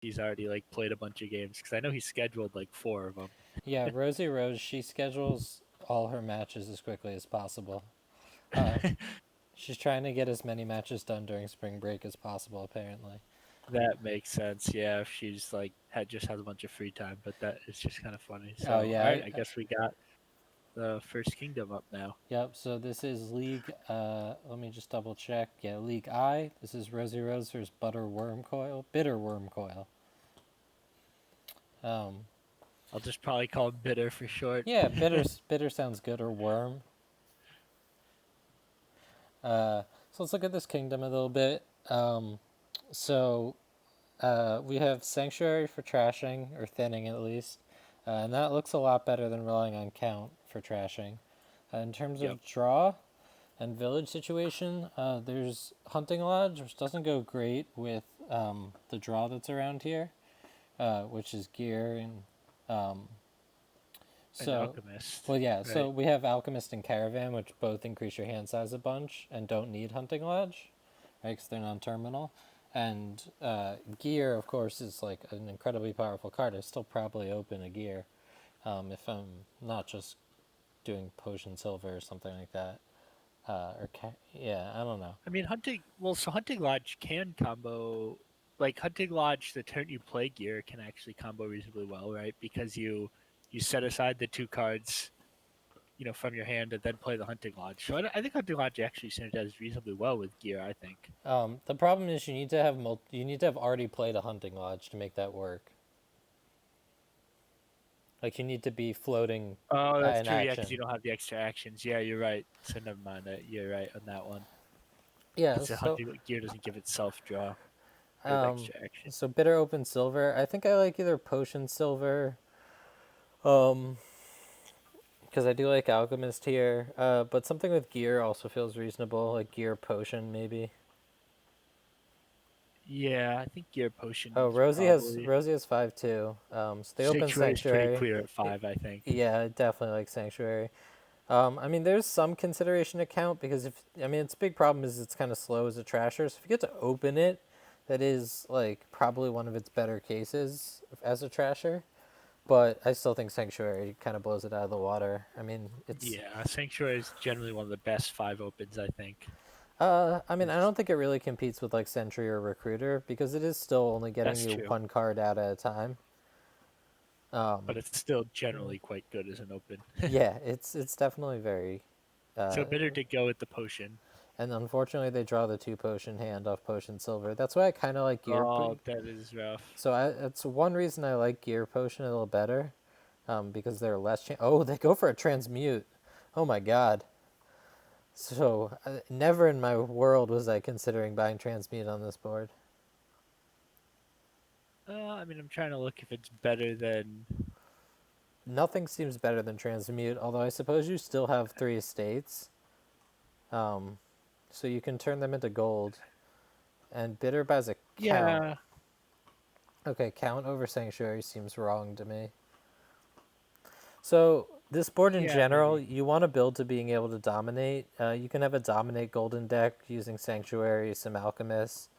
he's already like played a bunch of games because I know he scheduled like 4 of them. Yeah, Rozyroz, she schedules all her matches as quickly as possible. Uh, she's trying to get as many matches done during spring break as possible, apparently. That makes sense. Yeah, if she's like just has a bunch of free time, but that is just kind of funny. Oh So, yeah, all right, I guess we got the first kingdom up now. yep. So this is League. Let me just double check. Yeah, League I. This is Rozyroz versus BitterWurmcoil. BitterWurmcoil. Um, I'll just probably call him Bitter for short. yeah, bitter sounds good, or worm. So let's look at this kingdom a little bit. So we have Sanctuary for trashing, or thinning at least, and that looks a lot better than relying on Count for trashing. In terms Yep. of draw and village situation, there's Hunting Lodge, which doesn't go great with the draw that's around here, which is gear and An so. alchemist, Well, yeah, so right? we have Alchemist and Caravan, which both increase your hand size a bunch and don't need Hunting Lodge, right? Because they're non-terminal. And gear, of course, is like an incredibly powerful card. I still probably open a gear if I'm not just doing potion silver or something like that. Yeah, I don't know. I mean, hunting lodge can combo. Like hunting lodge, the turn you play gear can actually combo reasonably well, right? Because you set aside the 2 cards, from your hand, and then play the hunting lodge. So I think hunting lodge actually synergizes reasonably well with gear. I think. The problem is you need to have already played a Hunting Lodge to make that work. Like you need to be floating Oh, that's in true. Yeah, because you action. don't have the extra actions. Yeah, you're right. So never mind that. You're right on that one. Yeah, Because the so hunting gear doesn't give itself draw or the Um, extra action. so bitter open silver. I think I like either potion silver, um, because I do like alchemist here. But something with gear also feels reasonable, like gear potion maybe. Yeah, I think gear Oh, potions probably. Rosie has 5 too. So they open Sanctuary is pretty sanctuary. clear at It, 5, I think. yeah, I definitely like sanctuary. I mean, there's some consideration to count because if I mean its big problem is it's kind of slow as a trasher. So if you get to open it, that is like probably one of its better cases as a trasher. But I still think Sanctuary kind of blows it out of the water. I mean, it's. Yeah, Sanctuary is generally one of the best 5 opens, I think. I mean, I It's, don't think it really competes with like Sentry or Recruiter because it is still only getting that's you true. one card out at a time. Um, But it's still generally quite good as an open. yeah, it's definitely very. So Uh, better to go with the potion. and unfortunately, they draw the 2 potion hand off Potion Silver. That's why I kind of like Gear. Oh, that is rough. So that's one reason I like Gear Potion a little better, because they're less. Oh, they go for a transmute. Oh my god. So, never in my world was I considering buying Transmute on this board. I mean, I'm trying to look if it's better than. Nothing seems better than Transmute, although I suppose you still have 3 estates. Um, so you can turn them into gold. And Bitter buys a count. Yeah, Okay, count over Sanctuary seems wrong to me. So, this board in yeah, general, maybe. you want to build to being able to dominate. You can have a dominate golden deck using Sanctuary, some Alchemists.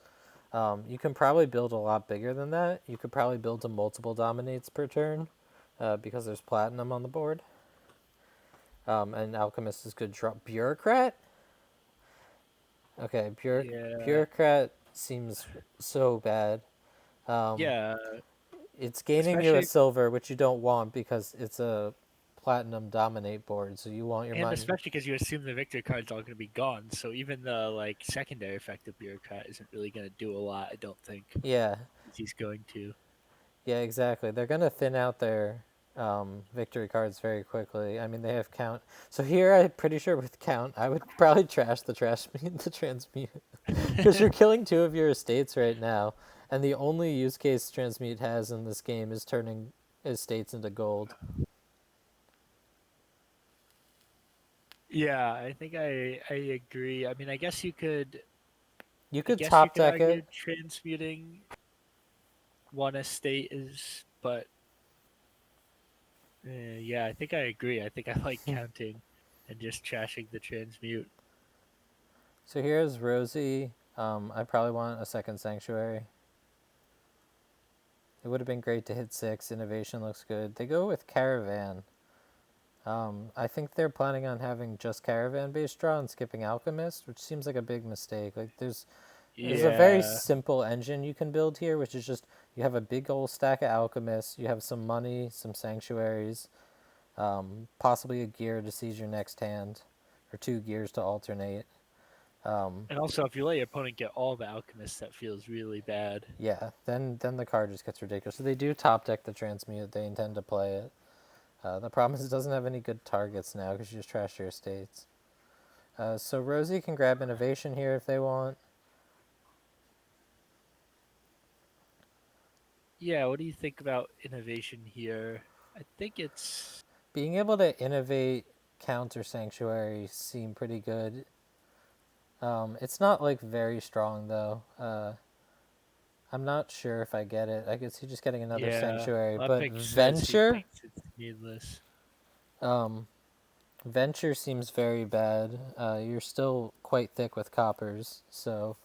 You can probably build a lot bigger than that. You could probably build to multiple dominates per turn, because there's platinum on the board. And Alchemist is good draw. Bureaucrat? Okay, Yeah, Bureaucrat seems so bad. Um, yeah. it's gaining you a Especially silver, which you don't want because it's a platinum dominate board, so you want your and money. especially because you assume the victory card's all going to be gone. So even the like secondary effect of bureaucrat isn't really going to do a lot. I don't think Yeah, he's going to. yeah, exactly. They're gonna thin out their victory cards very quickly. I mean, they have count. So here, I'm pretty sure with count, I would probably trash the transmute, because you're killing 2 of your estates right now, and the only use case transmute has in this game is turning estates into gold. Yeah, I think I agree. I mean, You I could guess you top could deck argue it. transmuting one estate is, but yeah, I think I agree. I think I like counting and just trashing the transmute. So here's Rosie. I probably want a second sanctuary. It would have been great to hit 6. Innovation looks good. They go with Caravan. I think they're planning on having just Caravan based draw and skipping Alchemist, which seems like a big mistake. Like there's a very Yeah. simple engine you can build here, which is just you have a big old stack of Alchemists, you have some money, some sanctuaries, possibly a gear to seize your next hand, or 2 gears to alternate. Um, And also, if you let your opponent get all the alchemists, that feels really bad. yeah, then the card just gets ridiculous. So they do top deck the transmute. They intend to play it. The problem is it doesn't have any good targets now because you just trash your estates. So Rosie can grab innovation here if they want. Yeah, what do you think about innovation here? I think it's Being able to innovate counter sanctuary seem pretty good. It's not like very strong though. I'm not sure if I get it. I could see just getting another yeah. sanctuary, but Lepic says he venture, thinks it's needless. um, venture seems very bad. You're still quite thick with coppers, so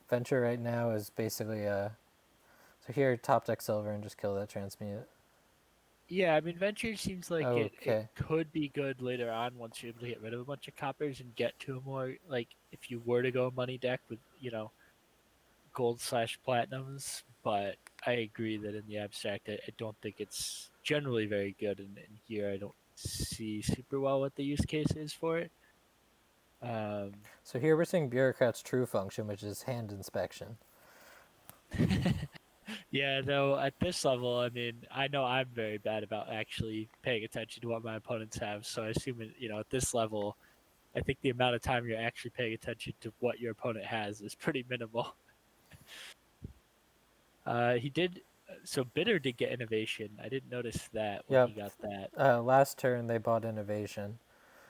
venture right now is basically a. So here, top deck silver and just kill that transmute. Yeah, I mean, Venture seems like it Okay. could be good later on once you're able to get rid of a bunch of coppers and get to a more, like, if you were to go money deck with, gold/platinums. But I agree that in the abstract, I don't think it's generally very good. And here, I don't see super well what the use case is for it. Um, So here we're seeing bureaucrat's true function, which is hand inspection. yeah, though at this level, I mean, I know I'm very bad about actually paying attention to what my opponents have. So I assume, at this level, I think the amount of time you're actually paying attention to what your opponent has is pretty minimal. He did. So Bitter did get innovation. I didn't notice that when Yep. he got that. Last turn they bought innovation.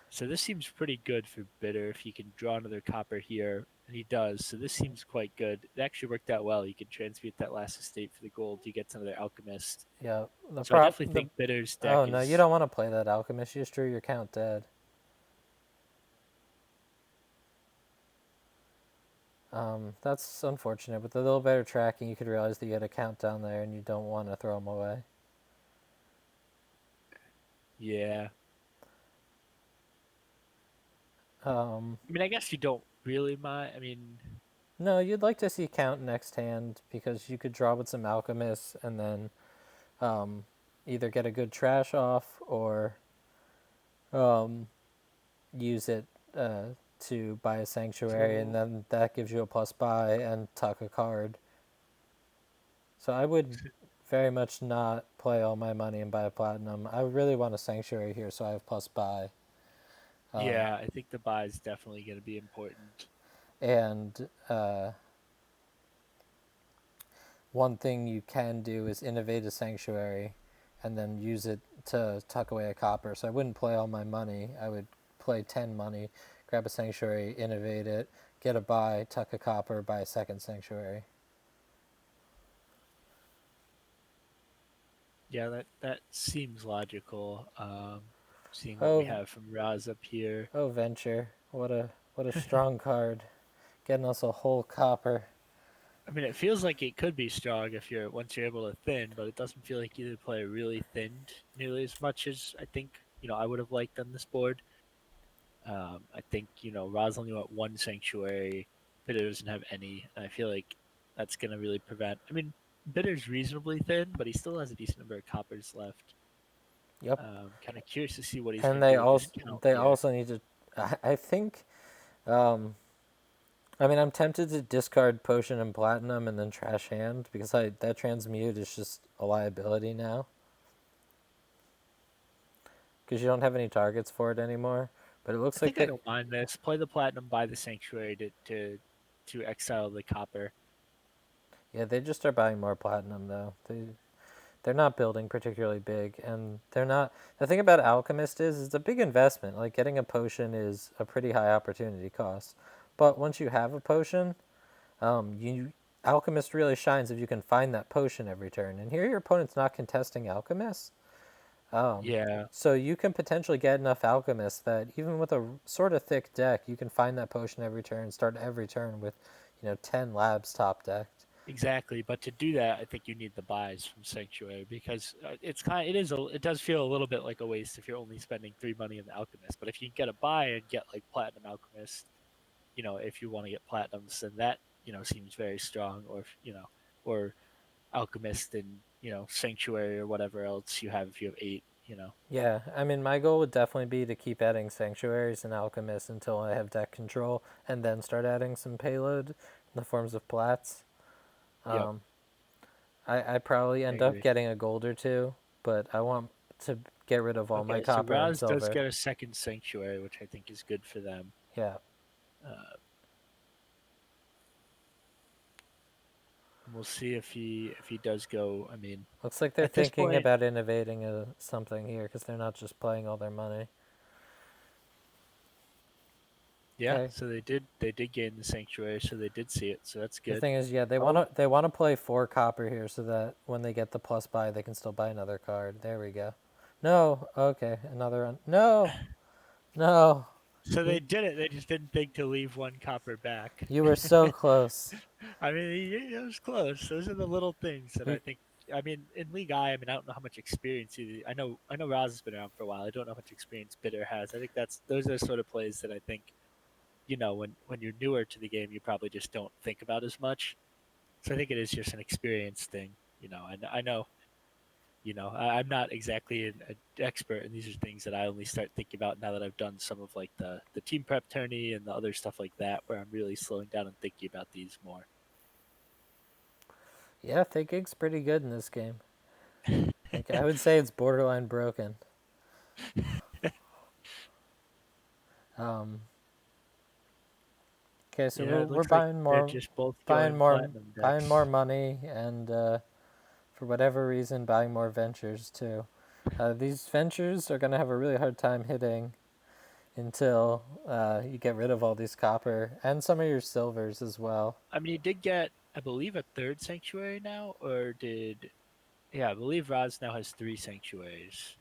So this seems pretty good for Bitter if he can draw another copper here, and he does. So this seems quite good. It actually worked out well. He can transmute that last estate for the gold. He gets another alchemist. Yep. The So I prop definitely the think Bitter's deck Oh no, you is. don't want to play that alchemist. You just drew your count dead. That's unfortunate. With a little better tracking, you could realize that you had a count down there, and you don't want to throw them away. Yeah. Um, I mean, I guess you don't really mind. I mean, no, you'd like to see count next hand because you could draw with some alchemists and then um, either get a good trash off or um, use it uh, to buy a sanctuary, and so then that gives you a plus buy and tuck a card. So I would very much not play all my money and buy a platinum. I really want a sanctuary here, so I have plus buy. Um, yeah, I think the buy is definitely going to be important. and one thing you can do is innovate a sanctuary, and then use it to tuck away a copper. So I wouldn't play all my money. I would play 10 money, grab a sanctuary, innovate it, get a buy, tuck a copper, buy a second sanctuary. Yeah, that seems logical. Seeing what we Oh, have from Raz up here. oh, venture! What a strong card, getting us a whole copper. I mean, it feels like it could be strong if you're once you're able to thin, but it doesn't feel like either player really thinned nearly as much as I think I would have liked on this board. I think Raz only went one sanctuary, Bitter doesn't have any, and I feel like that's gonna really prevent. I mean, Bitter's reasonably thin, but he still has a decent number of coppers left. Yep. Kind of curious to see what he's And gonna do with this count they here. also need to. I think. Um, I mean, I'm tempted to discard potion and platinum and then trash hand because that transmute is just a liability now because you don't have any targets for it anymore. But it I looks like think I they, don't mind this. Play the platinum, buy the sanctuary to exile the copper. yeah, they just are buying more platinum though. They're not building particularly big, and they're not. The thing about alchemist is it's a big investment. Like getting a potion is a pretty high opportunity cost, but once you have a potion, you alchemist really shines if you can find that potion every turn. And here your opponent's not contesting alchemist. Um, Yeah, so you can potentially get enough alchemists that even with a sort of thick deck, you can find that potion every turn, start every turn with, 10 labs top decked. Exactly, but to do that, I think you need the buys from Sanctuary because it does feel a little bit like a waste if you're only spending 3 money in the Alchemist. But if you can get a buy and get like Platinum Alchemist, if you want to get Platinums, then that seems very strong. Or or Alchemist and Sanctuary or whatever else you have if you have eight. Yeah, I mean, my goal would definitely be to keep adding sanctuaries and alchemists until I have deck control, and then start adding some payload in the forms of plats. Yep, Um, I probably I end up agree. getting a gold or two, but I want to get rid of all my Okay, so copper and Raz does silver. get a second Sanctuary, which I think is good for them. Yeah, Uh, we'll see if he does go. I mean, looks like they're at this thinking point, about innovating something here because they're not just playing all their money. yeah. Okay. So they did gain the Sanctuary, so they did see it. So that's The good. thing is, yeah, Oh, they want to play 4 copper here so that when they get the plus buy, they can still buy another card. There we go. No, okay, another one. No, no, so they you did it. They just didn't think to leave one copper back. you were so close. I mean, it was close. Those are the little things that You I think. I mean, in League I mean, I don't know how much experience he. I know Raz has been around for a while. I don't know how much experience Bitter has. I think those are sort of plays that I think when you're newer to the game, you probably just don't think about as much. So I think it is just an experience thing. I know. I'm not exactly an expert, and these are things that I only start thinking about now that I've done some of like the team prep tourney and the other stuff like that, where I'm really slowing down and thinking about these more. Yeah, Gig's pretty good in this game. Like I would say it's borderline broken. Um, okay, so Yeah, it we're looks like they're just both going platinum buying more decks. money, and for whatever reason, buying more ventures too. These ventures are gonna have a really hard time hitting until you get rid of all these copper and some of your silvers as well. I mean, he did get, I believe, a third sanctuary now, or did? Yeah, I believe Raz now has three sanctuaries.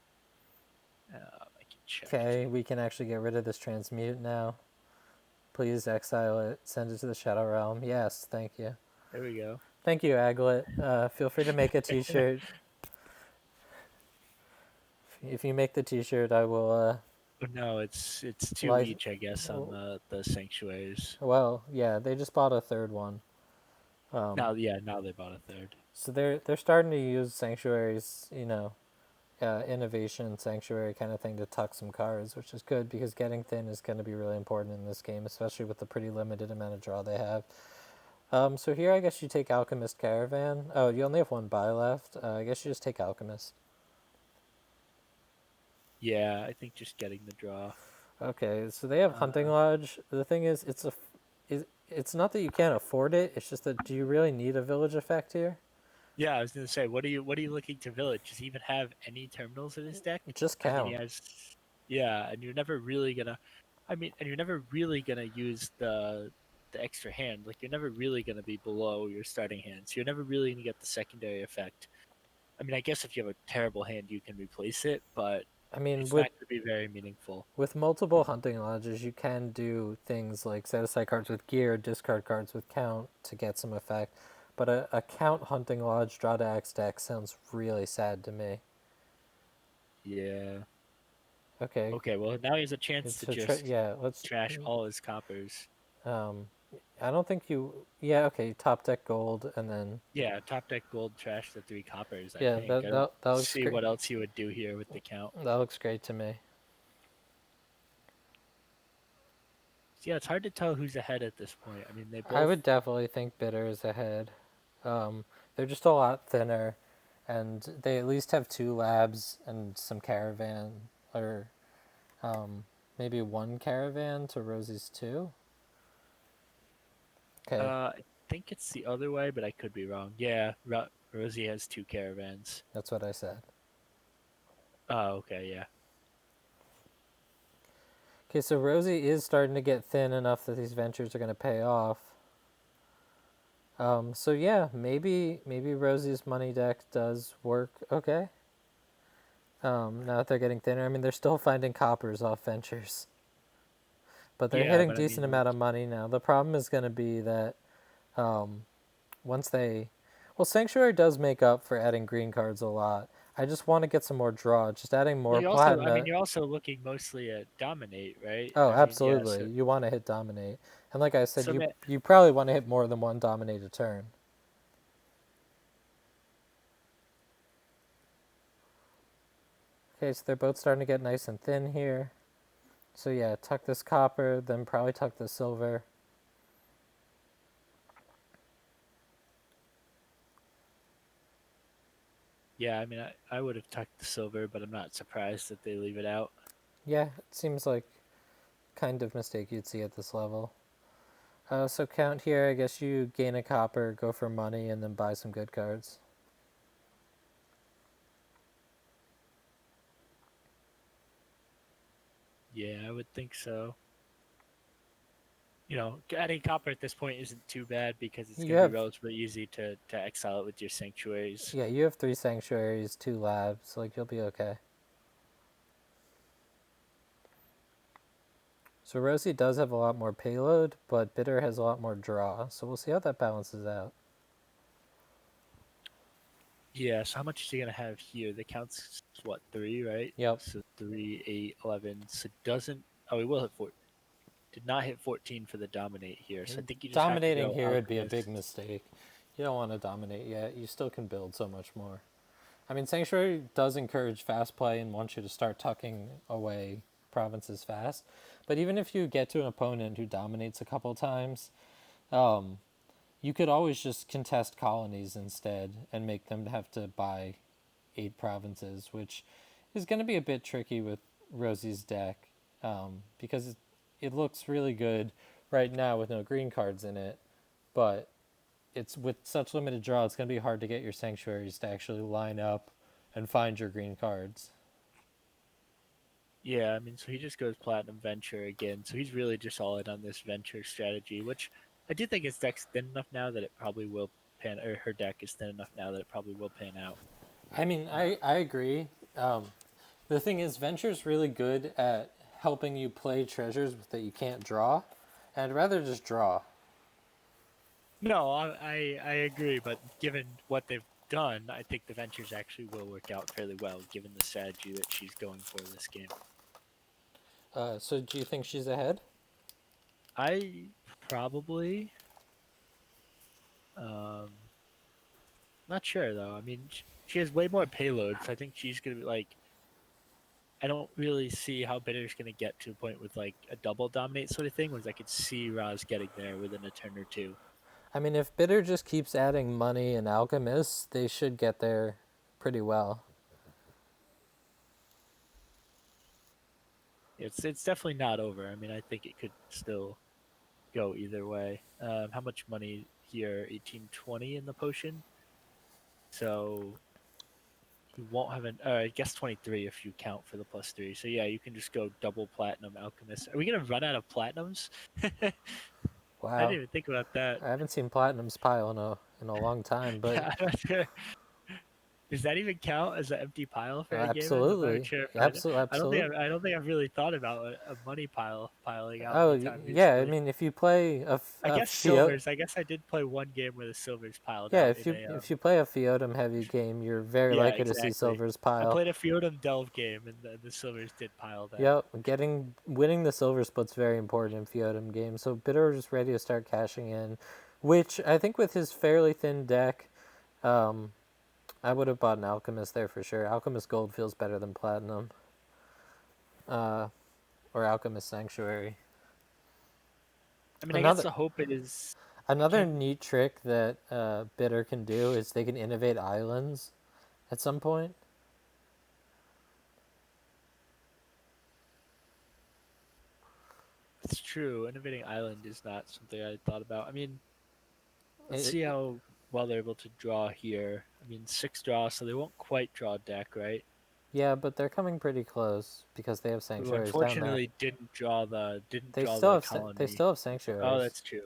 I can check Okay, too. we can actually get rid of this transmute now. Please exile it. Send it to the Shadow Realm. Yes, thank you. There we go. Thank you, Aglet. Feel free to make a T-shirt. If you make the T-shirt, I will But no, it's two like. each, I guess, on the sanctuaries. Well, yeah, they just bought a third one. Um, Now, yeah, now they bought a third. so they're starting to use sanctuaries, innovation sanctuary kind of thing to tuck some cards, which is good because getting thin is going to be really important in this game, especially with the pretty limited amount of draw they have. So here I guess you take Alchemist Caravan. Oh, you only have one buy left. I guess you just take Alchemist. Yeah, I think just getting the draw. Okay, so they have Hunting Uh, Lodge. The thing is, it's not that you can't afford it. It's just that do you really need a village effect here? yeah, I was gonna say, what are you looking to village? Does he even have any terminals in his deck? Just I mean, he count. has, yeah, and you're never really gonna, I mean, and you're never really gonna use the extra hand. Like you're never really gonna be below your starting hand, so you're never really gonna get the secondary effect. I mean, I guess if you have a terrible hand, you can replace it, but I mean, it's not gonna be very meaningful. with multiple hunting lodges, you can do things like set aside cards with gear, discard cards with count to get some effect. But a count hunting lodge draw to X deck sounds really sad to me. Yeah. Okay, Okay. Well, now he has a chance to just yeah. Let's. trash all his coppers. Um, I don't think you. Yeah. Okay. Top deck gold, and then Yeah, top deck gold trash the three coppers. I yeah. think I don't That looks see great. what else he would do here with the count. That looks great to me. Yeah, it's hard to tell who's ahead at this point. I mean, they I both. would definitely think Bitter is ahead. They're just a lot thinner, and they at least have 2 labs and some caravan, or maybe one caravan to Rosie's 2. Okay, I think it's the other way, but I could be wrong. Yeah, Rosie has two caravans. that's what I said. Oh, okay, yeah. Okay, so Rosie is starting to get thin enough that these ventures are going to pay off. So yeah, maybe Rosie's money deck does work. Okay. Now that they're getting thinner, I mean they're still finding coppers off ventures, but they're Yeah, hitting but I decent mean, amount of money now. The problem is going to be that um, once they, well, Sanctuary does make up for adding green cards a lot. I just want to get some more draw. Just adding Well, more you also, I mean, platinum. you're also looking mostly at dominate, right? Oh, I mean, yeah. absolutely. You want to hit dominate, and like I said, So you probably want to hit more than one dominate a turn. Okay, so they're both starting to get nice and thin here. So yeah, tuck this copper, then probably tuck the silver. yeah, I mean, I would have tucked the silver, but I'm not surprised that they leave it out. Yeah, it seems like kind of mistake you'd see at this level. So count here, I guess you gain a copper, go for money, and then buy some good cards. Yeah, I would think so. Adding copper at this point isn't too bad because it's You going to be have, relatively easy to exile it with your sanctuaries. yeah, you have 3 sanctuaries, 2 labs, like you'll be okay. So Rosie does have a lot more payload, but Bitter has a lot more draw, so we'll see how that balances out. Yeah, so how much is he going to have here? The count's what, 3, right? Yep. So 3, 8, 11. So doesn't. Oh, he will hit 4. Did not hit 14 for the dominate here. So I think you just have to Dominating go here would be a big alchemist. mistake. You don't want to dominate yet. You still can build so much more. I mean, Sanctuary does encourage fast play and wants you to start tucking away provinces fast. But even if you get to an opponent who dominates a couple times, um, you could always just contest colonies instead and make them have to buy 8 provinces, which is going to be a bit tricky with Rosie's deck because it looks really good right now with no green cards in it, but it's with such limited draw, it's going to be hard to get your sanctuaries to actually line up and find your green cards. Yeah, I mean, so he just goes Platinum Venture again. So he's really just all in on this Venture strategy, which I do think his deck's thin enough now that it probably will pan, or her deck is thin enough now that it probably will pan out. I mean, I agree. The thing is, Venture's really good at helping you play treasures that you can't draw, and I'd rather just draw. No, I agree, but given what they've done, I think the Ventures actually will work out fairly well, given the strategy that she's going for this game. So do you think she's ahead? I probably, um, not sure though. I mean, she has way more payload, so I think she's gonna be like. I don't really see how Bitter's gonna get to a point with like a double dominate sort of thing, whereas I could see Roz getting there within a turn or two. I mean, if Bitter just keeps adding money and alchemists, they should get there pretty well. It's definitely not over. I mean, I think it could still go either way. How much money here? 1820 in the potion. So you won't have an. I guess 23 if you count for the +3. So yeah, you can just go double platinum alchemist. Are we gonna run out of platinums? I didn't Wow, even think about that. I haven't seen Platinum's pile in a long time, but Yeah, I'm not sure. Does that even count as an empty pile for a game? I'm not absolutely, sure if I. absolutely, I don't think. absolutely. I don't think I've really thought about a money pile piling out Oh anytime yeah, I recently. mean, if you play I a guess Fiat, silvers. I guess I did play one game where the silvers piled yeah, out in a. if you play a Feodum heavy game, you're very Yeah, likely to see exactly. Silver's I pile. played a Feodum Delve game, and the silvers did pile there. Yep, winning the silver split's very important in Feodum games. So Bitter is ready to start cashing in, which I think with his fairly thin deck, um, I would have bought an Alchemist there for sure. Alchemist Gold feels better than Platinum, uh, or Alchemist Sanctuary. I mean, I guess Another the hope is another can. neat trick that Bitter can do is they can innovate islands at some point. It's true. Innovating Island is not something I thought about. I mean, let's It, see how well they're able to draw here. I mean, 6 draw, so they won't quite draw deck, right? yeah, but they're coming pretty close because they have Who sanctuaries down there. unfortunately didn't draw the They colony. still have Oh, sanctuaries. that's true.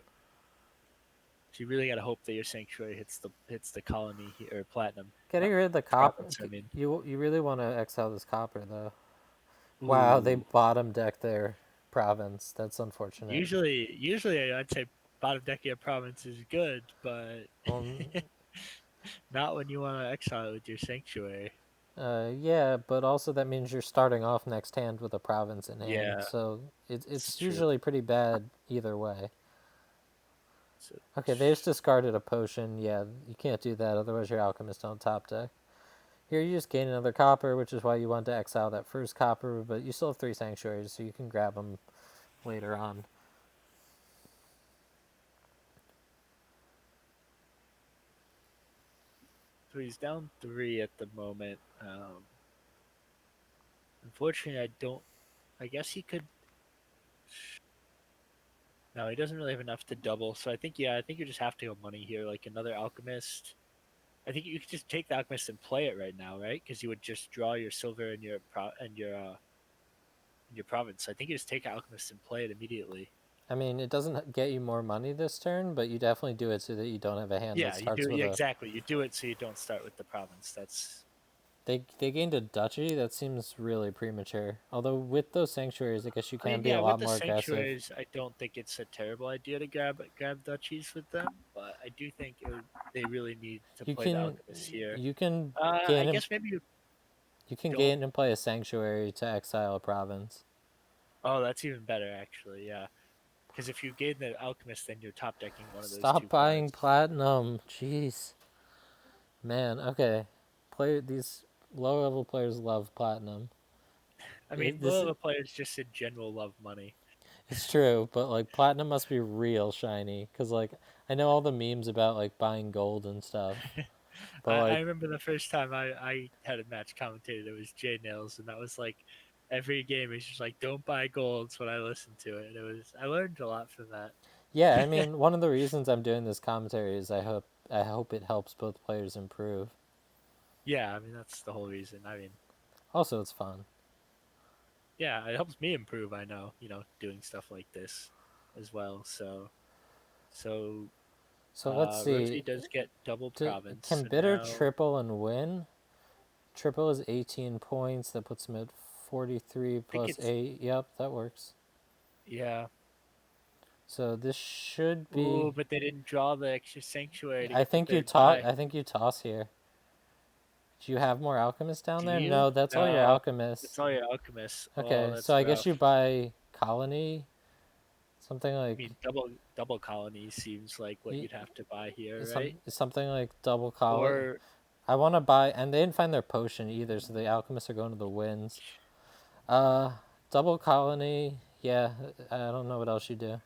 So you really got to hope that your sanctuary hits the colony here, or platinum Getting rid of the copper. province. I mean, You really want to exile this copper though. Wow, they ooh. bottom decked their province. That's unfortunate. Usually I'd say bottom deck of your province is good, but Well, not when you want to exile with your sanctuary. yeah, but also that means you're starting off next hand with a province in hand, Yeah, so it's it's true. usually pretty bad either way. So Okay, they just discarded a potion. Yeah, you can't do that, otherwise your alchemist on top deck. Here you just gain another copper, which is why you want to exile that first copper, but you still have 3 sanctuaries, so you can grab them later on. he's down 3 at the moment. Unfortunately, I don't. I guess he could. No, he doesn't really have enough to double. So I think, yeah, I think you just have to go money here, like another alchemist. I think you could just take the alchemist and play it right now, right? Because you would just draw your silver and your province. So I think you just take alchemist and play it immediately. I mean, it doesn't get you more money this turn, but you definitely do it so that you don't have a hand that Yeah, you do. starts with Yeah, a. exactly. You do it so you don't start with the province. That's They gained a duchy. That seems really premature. Although with those sanctuaries, I guess you I can mean, be a yeah, with lot the more aggressive. sanctuaries, I don't think it's a terrible idea to grab duchies with them, but I do think they really need to You play the can alchemist here. you can I gain and guess maybe you you can don't. gain and play a sanctuary to exile a province. Oh, that's even better, actually. Yeah, because if you gain the alchemist, then you're top decking one of those Stop two buying cards. platinum. Jeez, man. Okay, play these low level players love platinum. I mean, This low level players just in general love money. it's true, but like platinum must be real shiny because like I know all the memes about like buying gold and stuff, but I like remember the first time I had a match commentated, it was J Nails, and that was like every game is just like, don't buy golds when I listened to it. And it was, I learned a lot from that. yeah, I mean one of the reasons I'm doing this commentary is I hope it helps both players improve. Yeah, I mean, that's the whole reason. I mean, Also, it's fun. yeah, it helps me improve, I know, doing stuff like this as well. So So let's Rosie see. does get double province. Can So Bitter now triple and win? Triple is 18 points. That puts him at 43 I think plus it's, 8. Yep, that works. yeah. So this should be. Ooh, but they didn't draw the extra sanctuary to I get the think you third toss. buy. I think you toss here. Do you have more alchemists down Do there? you? No, that's all your No. It's alchemists. all your alchemists. Oh, Okay, so that's I guess you rough. buy colony, something I like mean, double colony seems like what you'd have to buy here, right? something like double colony. Or I want to buy, and they didn't find their potion either, so the alchemists are going to the winds. Uh, double colony. Yeah, I don't know what else you do.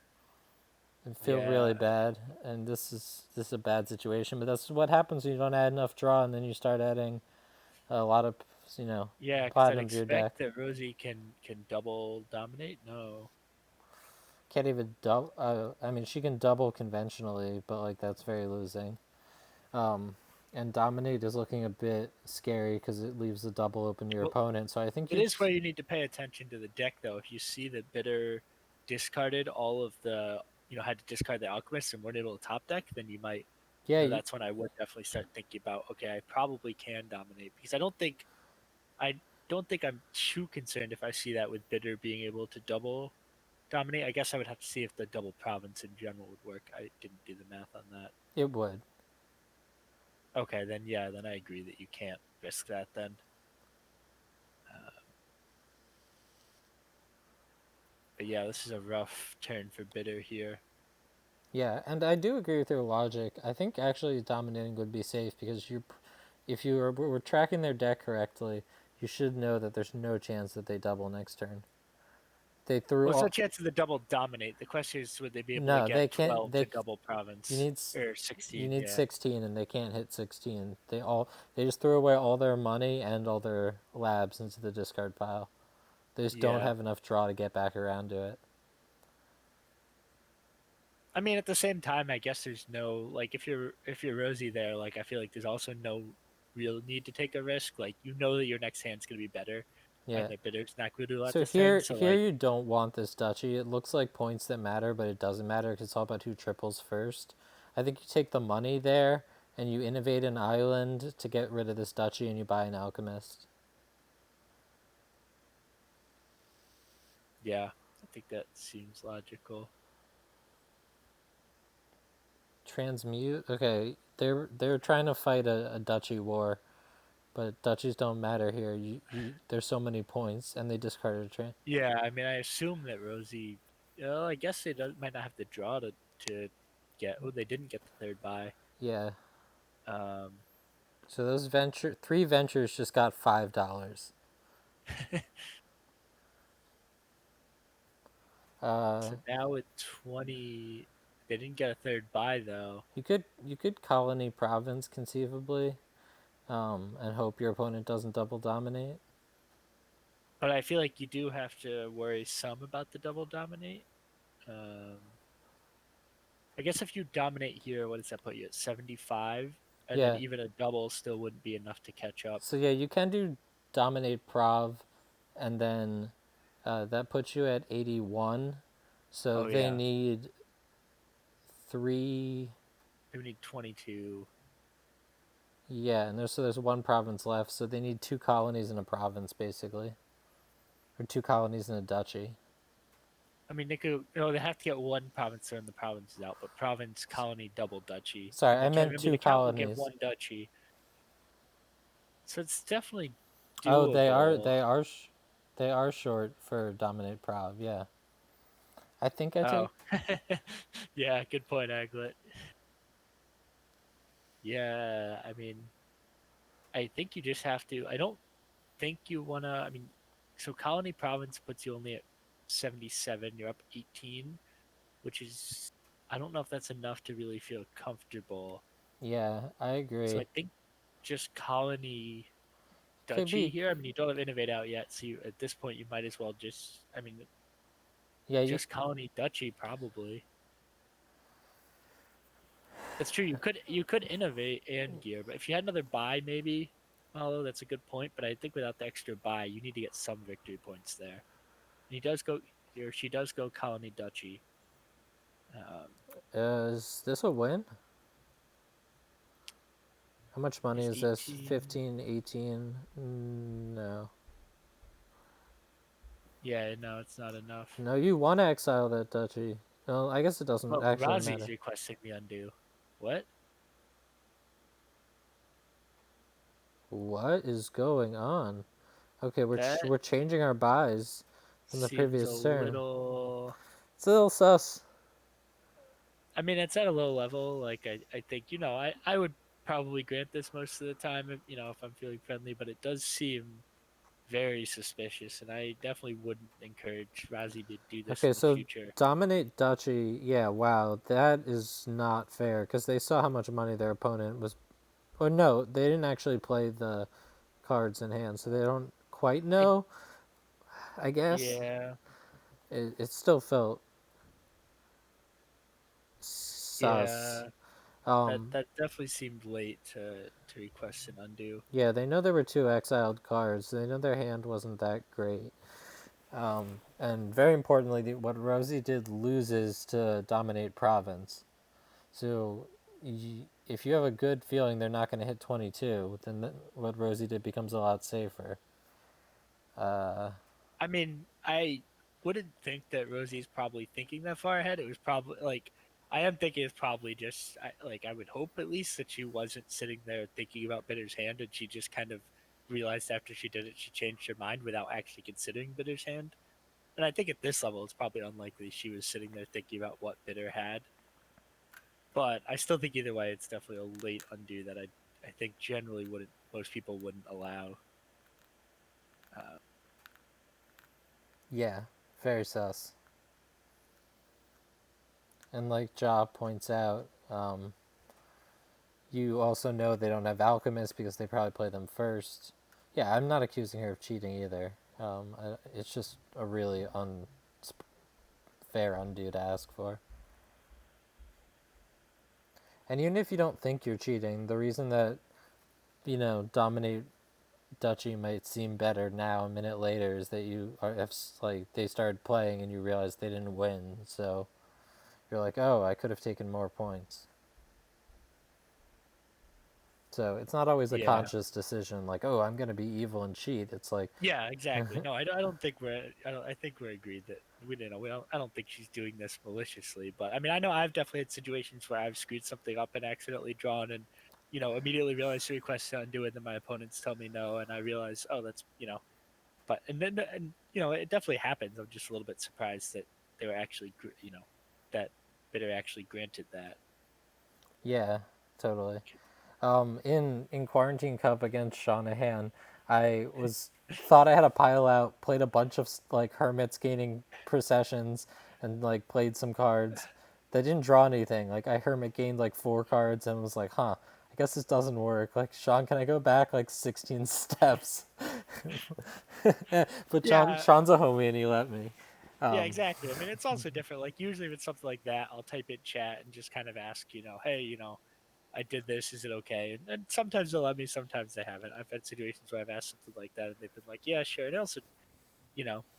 I feel really yeah, bad, and this is a bad situation. But that's what happens when you don't add enough draw, and then you start adding a lot of you know yeah, because I'd platinum to your deck. expect that Rosie can double dominate. No, Can't even double. I mean, she can double conventionally, but like that's very losing. Um, and dominate is looking a bit scary because it leaves the double open to your well, opponent. So I think it you'd. is where you need to pay attention to the deck, though. If you see that Bitter discarded all of the, had to discard the Alchemist and weren't able to top deck, then you might, Yeah, that's when I would definitely start thinking about, okay, I probably can dominate because I don't think I'm too concerned if I see that with Bitter being able to double dominate. I guess I would have to see if the double province in general would work. I didn't do the math on that. it would. Okay, then yeah, then I agree that you can't risk that then. Uh, but yeah, this is a rough turn for Bitter here. Yeah, and I do agree with your logic. I think actually dominating would be safe because if you were tracking their deck correctly, you should know that there's no chance that they double next turn. They threw Well, it's no all. chance of the double dominate. The question is, would they be able to No, get they can't. 12 to double You province need or you 16? need Yeah, 16, and they can't hit 16. They just threw away all their money and all their labs into the discard pile. They just don't yeah. have enough draw to get back around to it. I mean, at the same time, I guess there's no like if you're Rosie there, like I feel like there's also no real need to take a risk. Like that your next hand's gonna be better, and Yeah. the Bitter's not going to do a lot So this turn. So here like, you don't want this duchy. It looks like points that matter, but it doesn't matter because it's all about who triples first. I think you take the money there and you innovate an island to get rid of this duchy, and you buy an alchemist. yeah, I think that seems logical. Transmute. Okay, they're trying to fight a duchy war, but duchies don't matter here. There's so many points, and they discarded a train. Yeah, I mean, I assume that Rosie. Well, I guess they might not have to draw to get. Oh, they didn't get the third buy. Yeah. Um, So those three ventures just got $5. Uh, so now at 20, they didn't get a third buy though. you could colony province conceivably, and hope your opponent doesn't double dominate. But I feel like you do have to worry some about the double dominate. Um, I guess if you dominate here, what does that put you at 75? And then Yeah. even a double still wouldn't be enough to catch up. So yeah, you can do dominate prov, and then that puts you at 81. So Oh they yeah, need three. we need 22. Yeah, and there's one province left, so they need two colonies in a province basically, or two colonies in a duchy. I mean, they could. No, they have to get one province and the province is out, but province, colony, double duchy, Sorry, and I the count. meant Remember, two the count will get colonies. one duchy, so it's definitely Oh, they are doable. they are they are short for dominate prov. Yeah, I think I Oh, take. yeah, good point, Aglet. Yeah, I mean, I think you just have to. I don't think you wanna. I mean, so colony province puts you only at 77. You're up 18, which is. I don't know if that's enough to really feel comfortable. Yeah, I So agree. I think just colony Could duchy be. here. I mean, you don't have innovate out yet, so you, at this point you might as well just. I mean, Yeah, you. just colony duchy probably. That's true. You could innovate and gear, but if you had another buy, maybe. Although that's a good point, but I think without the extra buy, you need to get some victory points there. And he does go, or she does go colony duchy. Um, Is this a win? How much money is is this? 18. 15, 18? No. Yeah, no, it's not enough. No, you want to exile that duchy. Well, I guess it doesn't But actually Razi's matter. requesting the undo. What? What is going on? Okay, That we're changing our buys from the seems a previous turn. little. It's a little sus. I mean, it's at a low level. Like I think I would probably grant this most of the time if I'm feeling friendly, but it does seem very suspicious, and I definitely wouldn't encourage Razi to do this Okay, in the so future. dominate duchy. Yeah, wow, that is not fair because they saw how much money their opponent was. Or no, they didn't actually play the cards in hand, so they don't quite I know. I guess Yeah, it still felt sus. yeah. That Um, that definitely seemed late to request an undo. yeah, they know there were two exiled cards. They know their hand wasn't that great. And very importantly, what Rosie did loses to dominate province. So if you have a good feeling they're not going to hit 22, then what Rosie did becomes a lot safer. Uh, I mean, I wouldn't think that Rosie's probably thinking that far ahead. It was probably like I am thinking it's probably just like I would hope at least that she wasn't sitting there thinking about Bitter's hand, and she just kind of realized after she did it she changed her mind without actually considering Bitter's hand. And I think at this level it's probably unlikely she was sitting there thinking about what Bitter had. But I still think either way it's definitely a late undo that I think generally wouldn't most people wouldn't allow. Uh, yeah, very sus. And like Ja points out, you also know they don't have alchemists because they probably play them first. Yeah, I'm not accusing her of cheating either. It's just a really unfair undo to ask for. And even if you don't think you're cheating, the reason that dominate duchy might seem better now a minute later is that like they started playing and you realize they didn't win, so you're like, oh, I could have taken more points. So it's not always a Yeah. conscious decision like, oh, I'm going to be evil and cheat. It's like, Yeah, exactly. No, I don't think we're. I think we're agreed that we didn't know. We don't, I don't think she's doing this maliciously. But I mean, I know I've definitely had situations where I've screwed something up and accidentally drawn, and immediately realize to request to undo it. And then my opponents tell me no, and I realize, oh, that's. But and it definitely happens. I'm just a little bit surprised that they were actually, that Bitter actually granted that. yeah, totally. In Quarantine Cup against Shanahan, I was thought I had a pile out, played a bunch of like hermits gaining processions, and like played some cards. They didn't draw anything. Like I hermit gained like 4 cards and was like, huh, I guess this doesn't work. Like Sean, can I go back like 16 steps? But Yeah, Sean's a homie and he let me. yeah, Um, exactly. I mean, it's also different. Like usually with something like that, I'll type in chat and just kind of ask, hey, I did this. Is it okay? And sometimes they'll let me. Sometimes they haven't. I've had situations where I've asked something like that, and they've been like, "Yeah, sure." And also,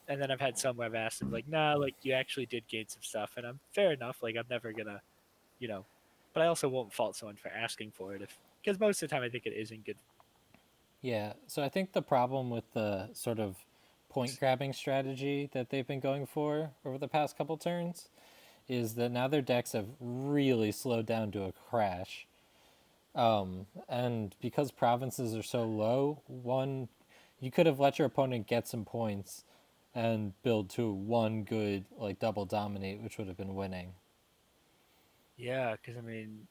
and then I've had some where I've asked them like, "Nah, like you actually did gain some stuff," and I'm fair enough. Like I'm never gonna, you know, but I also won't fault someone for asking for it if because most of the time I think it isn't good. Yeah, so I think the problem with the sort of point grabbing strategy that they've been going for over the past couple turns is that now their decks have really slowed down to a crash. And because provinces are so low, you could have let your opponent get some points and build to one good like double dominate, which would have been winning. Yeah, because I mean,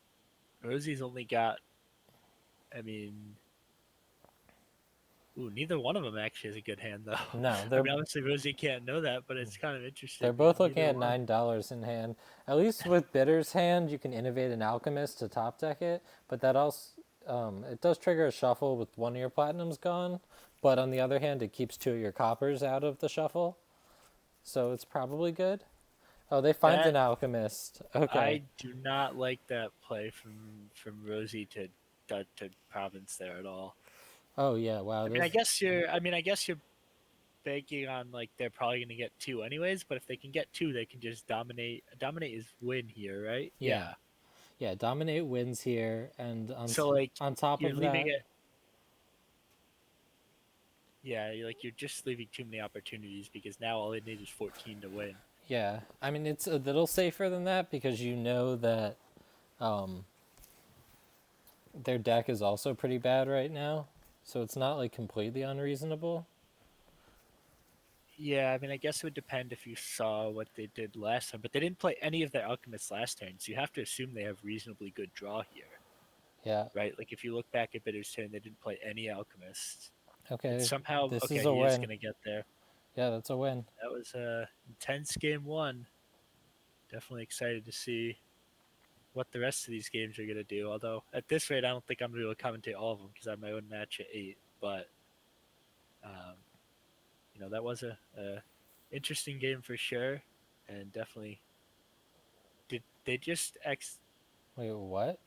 Rosie's only got. I mean, ooh, neither one of them actually has a good hand though. No, I mean, obviously Rosie can't know that, but it's kind of they're interesting. both looking Neither at one. $9 in hand. At least with Bitter's hand, you can innovate an alchemist to top deck it, but that also it does trigger a shuffle with one of your platinums gone. But on the other hand, it keeps 2 of your coppers out of the shuffle, so it's probably good. Oh, they find That an alchemist. Okay. I do not like that play from Rosie to Province there at all. Oh yeah. Wow. I mean, I This. guess you're. I mean, I guess you're banking on like they're probably going to get two anyways. But if they can get two, they can just dominate. Dominate is win here, right? Yeah. Yeah. Yeah. Dominate wins here, and So like on top you're of leaving that, it. Yeah, you're just leaving too many opportunities because now all they need is 14 to win. yeah. I mean, it's a little safer than that because you know that um, their deck is also pretty bad right now, so it's not like completely unreasonable. Yeah, I mean, I guess it would depend if you saw what they did last time, but they didn't play any of their alchemists last turn, so you have to assume they have reasonably good draw here, Yeah. right? Like if you look back at Bitter's turn, they didn't play any alchemists, and Okay. somehow, This is okay, a he is win. gonna get there. Yeah, that's a win. That was a intense game one. Definitely excited to see what the rest of these games are gonna do. Although at this rate, I don't think I'm gonna be able to commentate all of them because I have my own match at 8. But um, that was a interesting game for sure, and definitely did they just X. Wait, what?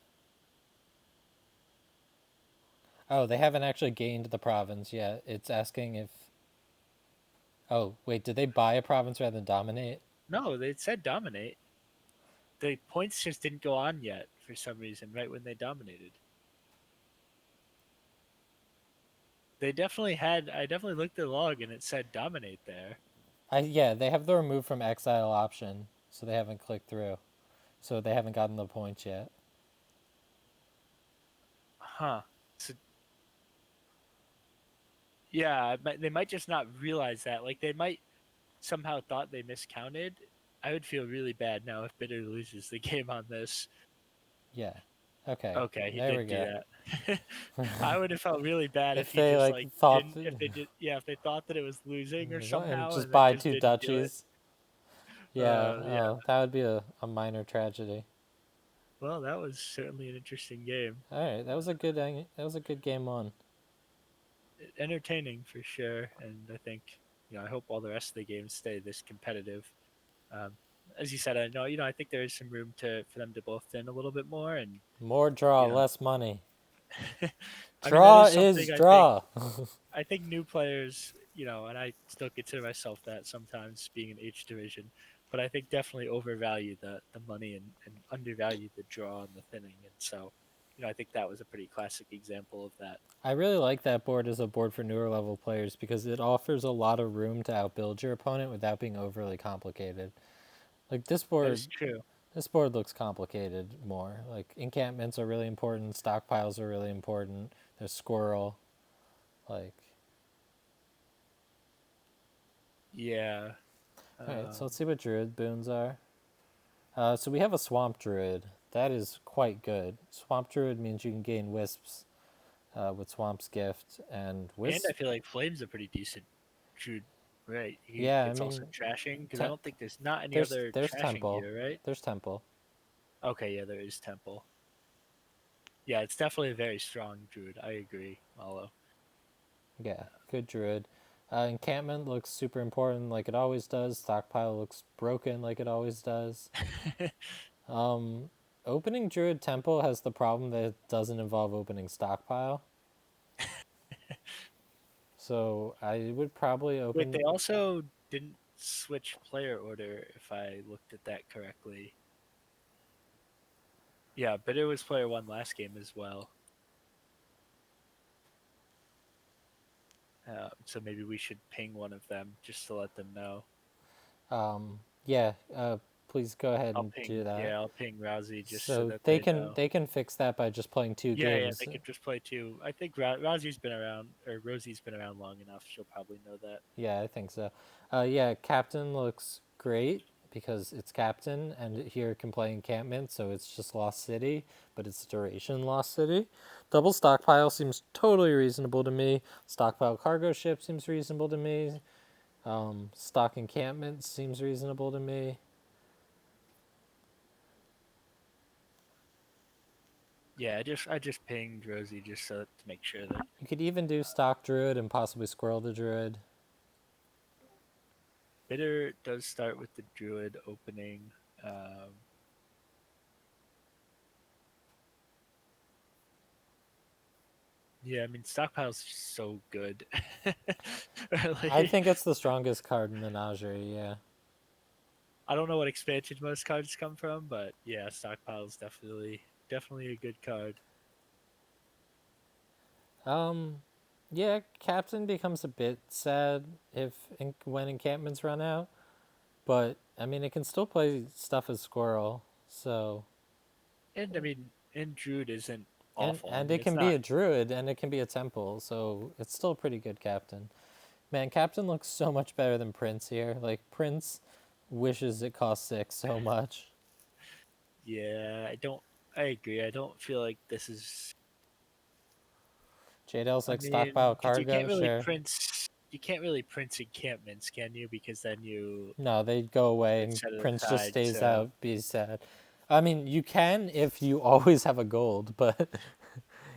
Oh, they haven't actually gained the province yet. It's asking if. Oh, wait, did they buy a province rather than dominate? No, they said dominate. The points just didn't go on yet for some reason. Right when they dominated, they definitely had. I definitely looked at the log and it said dominate there. Yeah, they have the remove from exile option, so they haven't clicked through. So they haven't gotten the points yet. Huh. So yeah, they might just not realize that. Like they might somehow thought they miscounted. I would feel really bad now if Bitter loses the game on this. Yeah. Okay. Okay, he There we did do go. that. I would have felt really bad if If he they just like like thought didn't. If they did, yeah, if they thought that it was losing or and somehow just and then buy just two didn't do it. duchies. Yeah. Yeah. Oh, that would be a minor tragedy. Well, that was certainly an interesting game. All right, that was a good game one. Entertaining for sure, and I think I hope all the rest of the games stay this competitive. Um, as you said, I know I think there is some room to for them to both thin a little bit more, and More draw, you know, less money. I mean that Draw is is something I think. draw. I think new players, and I still consider myself that sometimes being in H division, but I think definitely overvalue the money and undervalue the draw and the thinning, and so. I think that was a pretty classic example of that. I really like that board as a board for newer level players because it offers a lot of room to outbuild your opponent without being overly complicated. Like That is true. this board looks complicated more. Like encampments are really important, stockpiles are really important. There's squirrel, like Yeah. all right. So Um, let's see what druid boons are. So we have a swamp druid. That is quite good. Swamp druid means you can gain wisps with swamp's gift and and I wisp. feel like Flame's a pretty decent shoot, right? Yeah, I It's also mean, trashing because I te- don't think there's not any other there's trashing temple, gear, right? there's temple. Okay, yeah, there is Temple. Yeah, it's definitely a very strong druid. I agree, Malo. Yeah, good druid. Encampment looks super important, like it always does. Stockpile looks broken, like it always does. Um, Opening druid temple has the problem that it doesn't involve opening stockpile. So I would probably Wait, open. they also didn't switch player order if I looked at that correctly. Yeah, but it was player one last game as well. So maybe we should ping one of them just to let them know. Yeah, please go ahead I'll and ping, do that. yeah, I'll ping Rousey just so So that they know. they can fix that by just playing two Yeah, games. they could just play two. I think Rosie's been around, or Rosie's been around long enough. She'll probably know that. Yeah, I think so. Yeah, captain looks great because it's captain, and here it can play encampment, so it's just Lost City, but it's duration Lost City. Double stockpile seems totally reasonable to me. Stockpile cargo ship seems reasonable to me. Stock encampment seems reasonable to me. Yeah, I just pinged Rosie just so to make sure that You could even do stock druid and possibly squirrel the druid. Bitter does start with the Druid opening. Um, yeah, I mean stockpile's so good. I Really, think it's the strongest card in Menagerie, yeah. I don't know what expansion most cards come from, but yeah, stockpile's definitely a good card. Um, yeah, captain becomes a bit sad when encampments run out. But I mean, it can still play stuff as Squirrel. So And I mean, and Druid isn't awful. I and mean, it it's can be not. a druid and it can be a temple. So it's still a pretty good captain. Man, captain looks so much better than Prince here. Like Prince wishes it cost 6 so much. Yeah, I don't. I agree. I don't feel like this is. JDL's I like mean, stockpile because you can't cargo, really sure. prince. You can't really prince encampments, can you? Because then No, they go away it's and set it Prince just aside. stays So out, be sad. I mean, you can if you always have a gold, but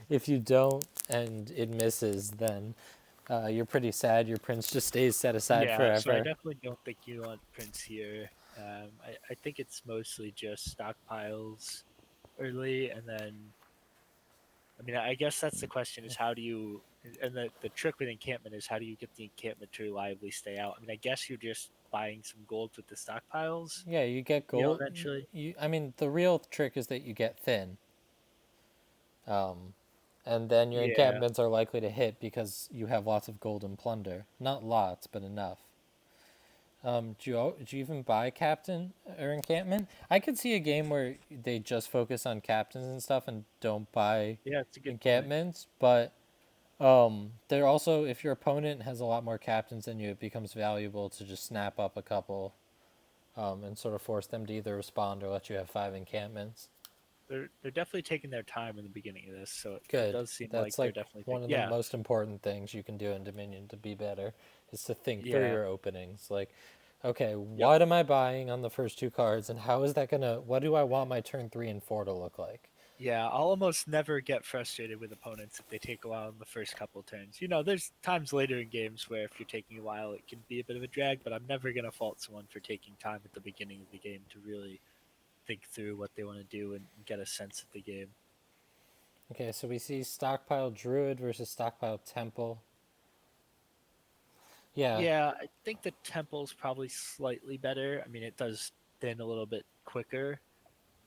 if you don't and it misses, then you're pretty sad. Your Prince just stays set aside yeah, so I forever. definitely don't think you want Prince here. I think it's mostly just stockpiles early, and then I mean I guess that's the question is how do you and the trick with encampment is how do you get the encampment to reliably stay out? I mean I guess you're just buying some gold with the stockpiles, Yeah, you get gold. eventually. I mean, the real trick is that you get thin, and then your Yeah, encampments are likely to hit because you have lots of gold and plunder. Not lots, but enough. Do you even buy captain or encampment? I could see a game where they just focus on captains and stuff and don't buy yeah, it's a good point. encampments, but they're also if your opponent has a lot more captains than you, it becomes valuable to just snap up a couple and sort of force them to either respond or let you have 5 encampments. They're definitely taking their time in the beginning of this, so it Good. does seem like That's they're like definitely one taking. of the Yeah, most important things you can do in Dominion to be better is to think through yeah, your openings. Like, okay, yep. what am I buying on the first 2 cards and how is that gonna what do I want my turn 3 and 4 to look like? Yeah, I'll almost never get frustrated with opponents if they take a while in the first couple turns. There's times later in games where if you're taking a while, it can be a bit of a drag, but I'm never going to fault someone for taking time at the beginning of the game to really think through what they want to do and get a sense of the game. Okay, so we see stockpile druid versus stockpile temple. Yeah. Yeah, I think the temple's probably slightly better. I mean, it does thin a little bit quicker,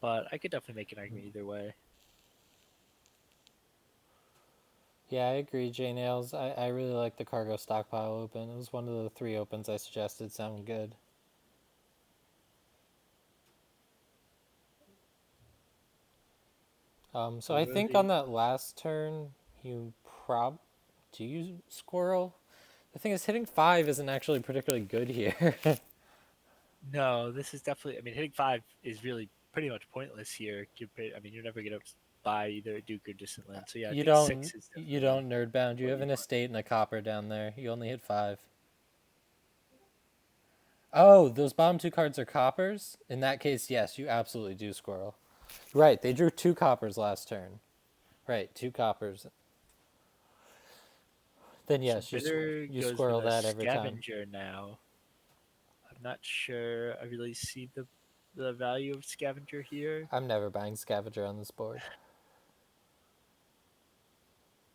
but I could definitely make an argument either way. Yeah, I agree, J Nails. I really like the cargo stockpile open. It was one of the three opens I suggested. Sound good. So So I think on Rosie, that last turn, you prob do you squirrel? The thing is, hitting 5 isn't actually particularly good here. no, this is definitely. I mean, hitting 5 is really pretty much pointless here. I mean, you're never gonna buy either a Duke or distant land. So yeah, I think 6 is You definitely don't nerd bound. You what have you an want. estate and a copper down there. You only hit 5. Oh, those bottom two cards are coppers? In that case, yes, you absolutely do squirrel. Right, they drew 2 coppers last turn. Right, 2 coppers. Then So yes, Bitter you goes with squirrel a that every time. scavenger now. I'm not sure I really see the value of scavenger here. I'm never buying scavenger on this board.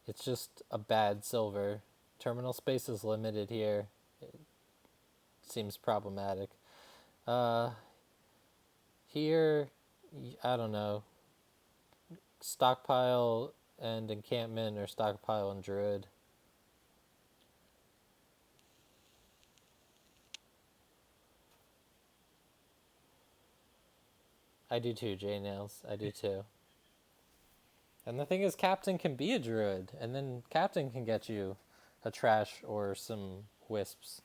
It's just a bad silver. Terminal space is limited here. It seems problematic. Uh, Here, I don't know. Stockpile and encampment or stockpile and druid. I do too, J Nails. I do too. And the thing is, Captain can be a druid, and then Captain can get you a trash or some wisps.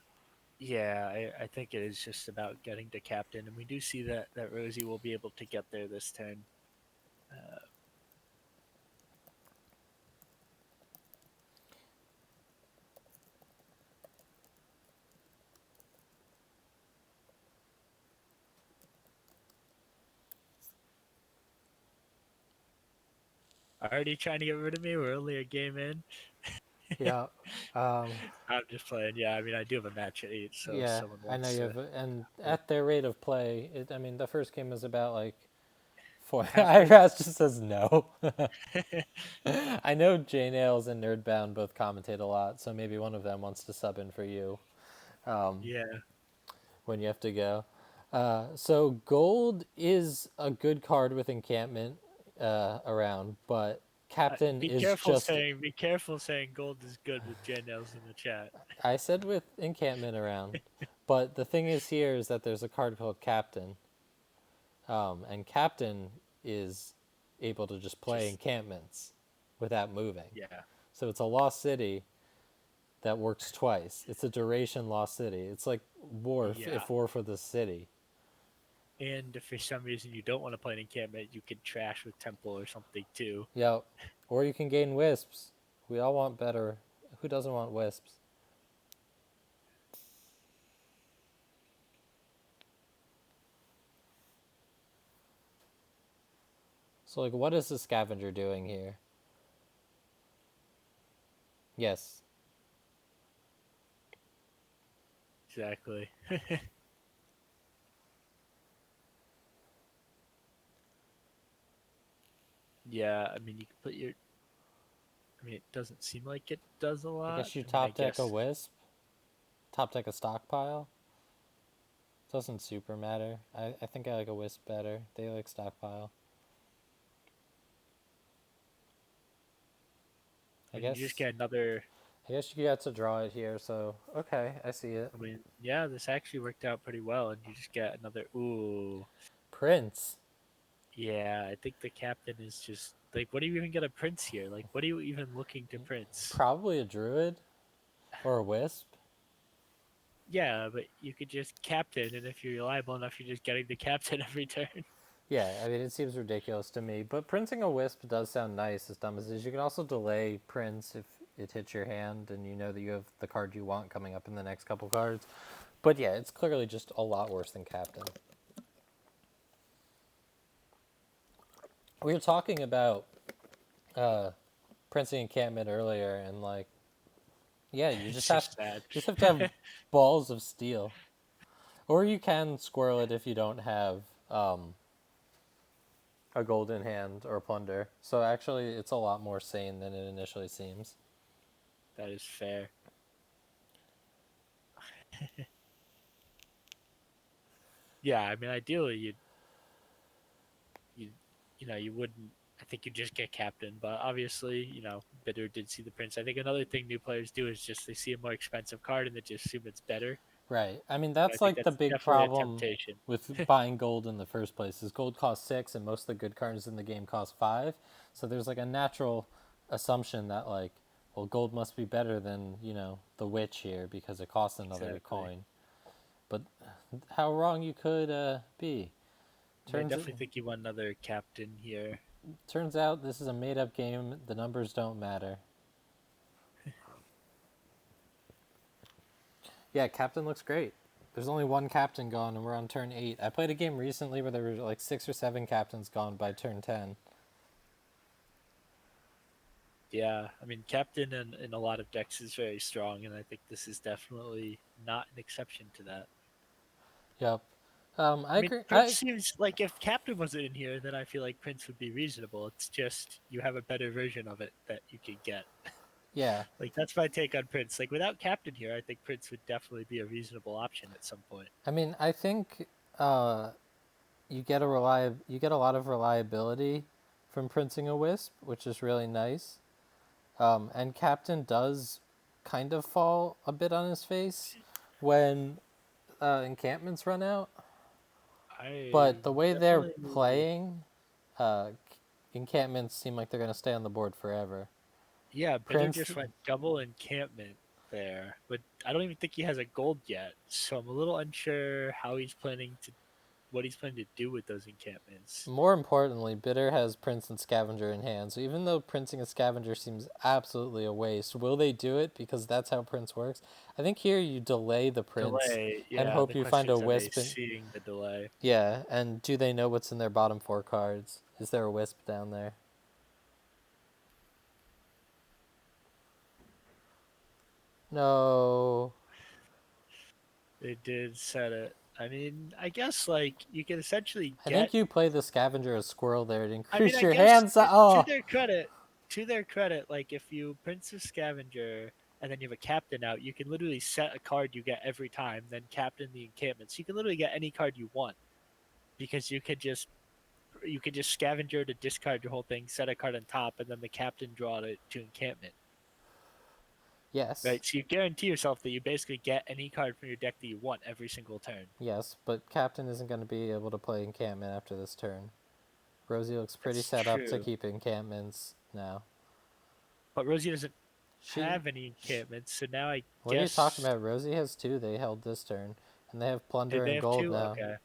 Yeah, I think it is just about getting to captain, and we do see that Rosie will be able to get there this turn. Uh, already trying to get rid of me. We're only a game in. Yeah. Um, I'm just playing. Yeah, I mean, I do have a match at 8, so if yeah, someone I know wants you to have, and hold at their rate of play, I mean, the first game was about like 4. halfway. Iras just says no. I know J Nails and Nerdbound both commentate a lot, so maybe one of them wants to sub in for you Yeah, when you have to go. So gold is a good card with encampment around, but captain is just. be careful saying gold is good with Janels in the chat. I said with encampment around, but the thing is here is that there's a card called captain, and captain is able to just play Just encampments without moving. yeah, So it's a lost city that works twice. It's a duration lost city. It's like war yeah. if war for the city. And if for some reason you don't want to play an encampment, you could trash with temple or something too. Yeah, or you can gain wisps. We all want better. Who doesn't want wisps? So like, what is the scavenger doing here? Yes, Exactly. Yeah, I mean you could put your. I mean it doesn't seem like it does a I lot. guess you I mean I top deck a guess. wisp, top deck a stockpile. Doesn't super matter. I think I like a wisp better. They like stockpile. I I mean you just guess get another. I guess you got to draw it here. So okay, I see it. I mean yeah, this actually worked out pretty well, and you just get another. Ooh. Prince. Yeah, I think the captain is just like, what do you even get a prince here? Like, what are you even looking to prince? Probably a druid or a wisp. Yeah, but you could just captain, and if you're reliable enough, you're just getting the captain every turn. Yeah, I mean it seems ridiculous to me, but printing a wisp does sound nice. As dumb as it is, you can also delay prints if it hits your hand, and you know that you have the card you want coming up in the next couple cards. But yeah, it's clearly just a lot worse than captain. We were talking about uh, printing encampment earlier, and like, yeah, It's just sad. you just have to have balls of steel, or you can squirrel it if you don't have um, a golden hand or a plunder. So actually, it's a lot more sane than it initially seems. That is fair. Yeah, I mean, ideally, you you know, you wouldn't. I think you just get captain. But obviously, Bitter did see the prince. I think another thing new players do is just they see a more expensive card and they just assume it's better. Right. I mean, I that's think like the that's big definitely a problem temptation. with buying gold in the first place is gold costs 6 and most of the good cards in the game cost 5. So there's like a natural assumption that like, well, gold must be better than, the witch here because it costs another Exactly. coin. But how wrong you could be. Yeah, I Turns definitely think you want another captain here. turns out this is a made up game. The numbers don't matter. Yeah, captain looks great. There's only one captain gone, and we're on turn 8. I played a game recently where there were like 6 or 7 captains gone by turn 10. Yeah, I mean, captain in a lot of decks is very strong, and I think this is definitely not an exception to that. Yep. I I mean, agree. Prince seems like if captain wasn't in here, then I feel like Prince would be reasonable. It's just you have a better version of it that you could get. Yeah. Like that's my take on Prince. Like without captain here, I think Prince would definitely be a reasonable option at some point. I mean, I think uh, you get a lot of reliability from printing a wisp, which is really nice. And captain does kind of fall a bit on his face when encampments run out. I But the way they're definitely, playing, uh, encampments seem like they're going to stay on the board forever. yeah, Bitter Prince, just went double encampment there, but I don't even think he has a gold yet. So I'm a little unsure how he's planning to, what he's planning to do with those encampments. more importantly, Bitter has Prince and Scavenger in hand. So even though printing a Scavenger seems absolutely a waste, will they do it because that's how Prince works? I think here you delay the Prince Delay, and yeah. hope The you find question a is, are they Wisp. seeing the delay? Yeah, and do they know what's in their bottom 4 cards? Is there a Wisp down there? No. They did set it. I mean, I guess like you can essentially I get. think you play the Scavenger as Squirrel there to I mean, increase I your guess hands. to Oh, their credit, like if you Prince of Scavenger and then you have a captain out, you can literally set a card you get every time, then captain the encampments. You can literally get any card you want because you could just scavenger to discard your whole thing, set a card on top, and then the captain draw to encampment. yes. Right, so you guarantee yourself that you basically get any card from your deck that you want every single turn. Yes, but Captain isn't going to be able to play encampment after this turn. Rosie looks pretty That's set up to true. keep encampments now. But Rosie doesn't She, have any encampments, so now I what are you talking guess about? Rosie has 2 they held this turn, and they have Plunder did they and have Gold two? now. Okay,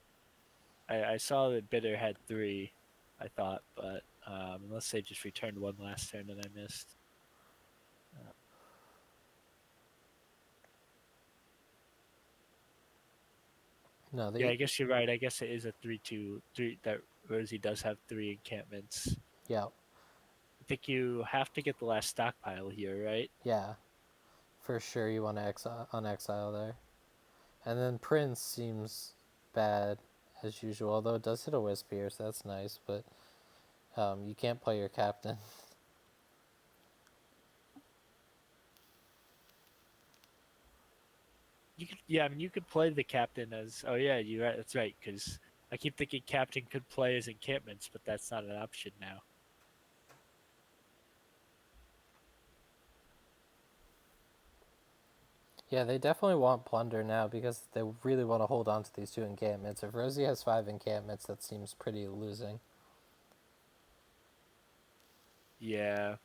I saw that Bitter had three. I thought, but unless they just returned one last turn and I missed. Uh, No, yeah, they, I guess you're right. I guess it is a 3-2-3 that Rosie does have three encampments. yeah, I think you have to get the last stockpile here, right? yeah, for sure you want to exile there. And then Prince seems bad as usual, although it does hit a Wisp here, so that's nice, but you can't play your Captain. Yeah, I mean, you could play the captain as. Oh yeah, you right. That's right. Because I keep thinking captain could play as encampments, but that's not an option now. Yeah, they definitely want Plunder now because they really want to hold on to these 2 encampments. If Rosie has 5 encampments, that seems pretty losing. Yeah,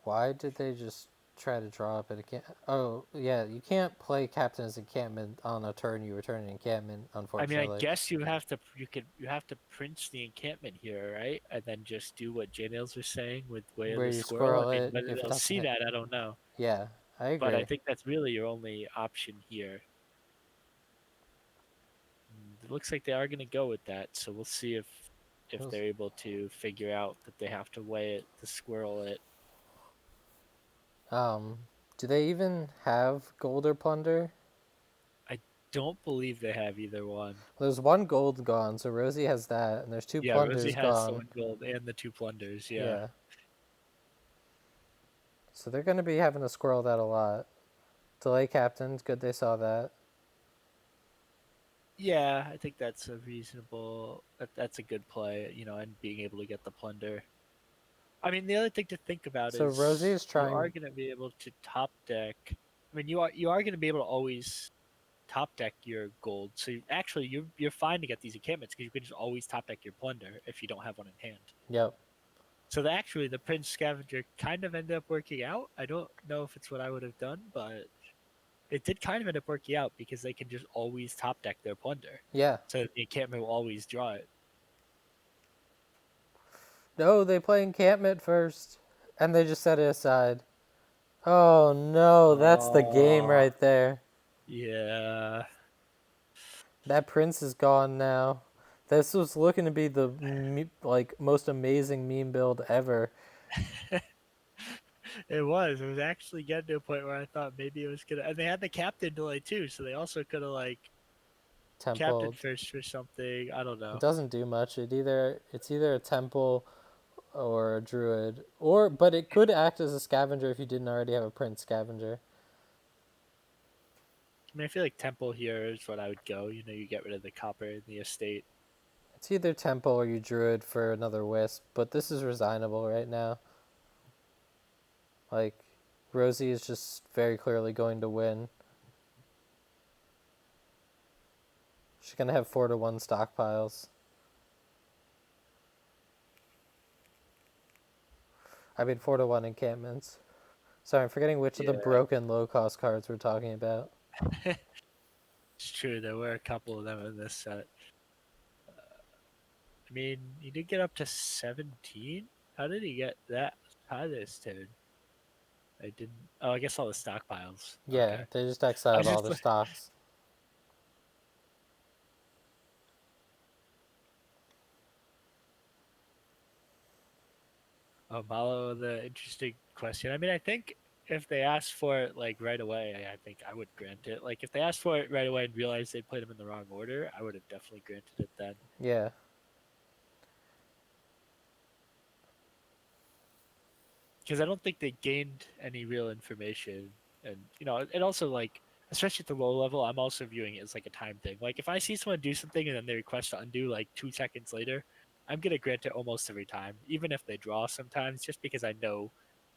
Why did they just try to draw up an encampment? Oh, yeah, you can't play Captain as encampment on a turn you return an encampment, I mean, I unfortunately. guess you have to prince the encampment here, right? And then just do what J Nails was saying with Way of Where the you Squirrel. I squirrel mean, it whether if it they'll doesn't see hit. that, I don't know. Yeah, I But I agree. think that's really your only option here. It looks like they are going to go with that, so we'll see if they're able to figure out that they have to weigh it to squirrel it. Um, do they even have gold or plunder? I don't believe they have either one. There's 1 gold gone, so Rosie has that, and there's 2 Yeah, Rosie plunders has the gone. one gold and the two plunders. Yeah. Yeah. So they're going to be having to squirrel that a lot. Delay captains, good they saw that. Yeah, I think that's a reasonable. That's a good play, and being able to get the plunder. I mean, the other thing to think about So Rosie is is you are trying. going to be able to top deck. I mean, you are going to be able to always top deck your gold. So actually, you're fine to get these encampments because you can just always top deck your plunder if you don't have one in hand. Yep. So actually, the Prince Scavenger kind of ended up working out. I don't know if it's what I would have done, but it did kind of end up working out because they can just always top deck their plunder. Yeah. So the encampment will always draw it. No, they play encampment first, and they just set it aside. Oh no, that's the game Oh, right there. yeah. That prince is gone now. This was looking to be the like most amazing meme build ever. It was. It was actually getting to a point where I thought maybe it was gonna. And they had the captain delay too, so they also could have like captain Temple. first for something. I don't It know. doesn't do much. It's either a temple or a druid, or but it could act as a scavenger if you didn't already have a prince scavenger. I mean, I feel like temple here is what I would go. You get rid of the copper in the estate. It's either temple or you druid for another wisp, but this is resignable right now. Like Rosie is just very clearly going to win. She's gonna have 4-1 stockpiles. I mean 4-1 encampments. Sorry, I'm forgetting which of the Yeah, broken low cost cards we're talking about. it's true. There were a couple of them in this set. I mean, he did get up to 17. How did he get that high this turn? I didn't. Oh, I guess all the stockpiles. Yeah, Okay. they just I exiled all just their stocks. Malo, the interesting question. I mean, I think if they asked for it like right away, I think I would grant it. Like if they asked for it right away and realized they played them in the wrong order, I would have definitely granted it then. Yeah. Because I don't think they gained any real information, and it also like, especially at the low level, I'm also viewing it as like a time thing. Like if I see someone do something and then they request to undo like 2 seconds later, I'm gonna grant it almost every time, even if they draw sometimes, just because I know,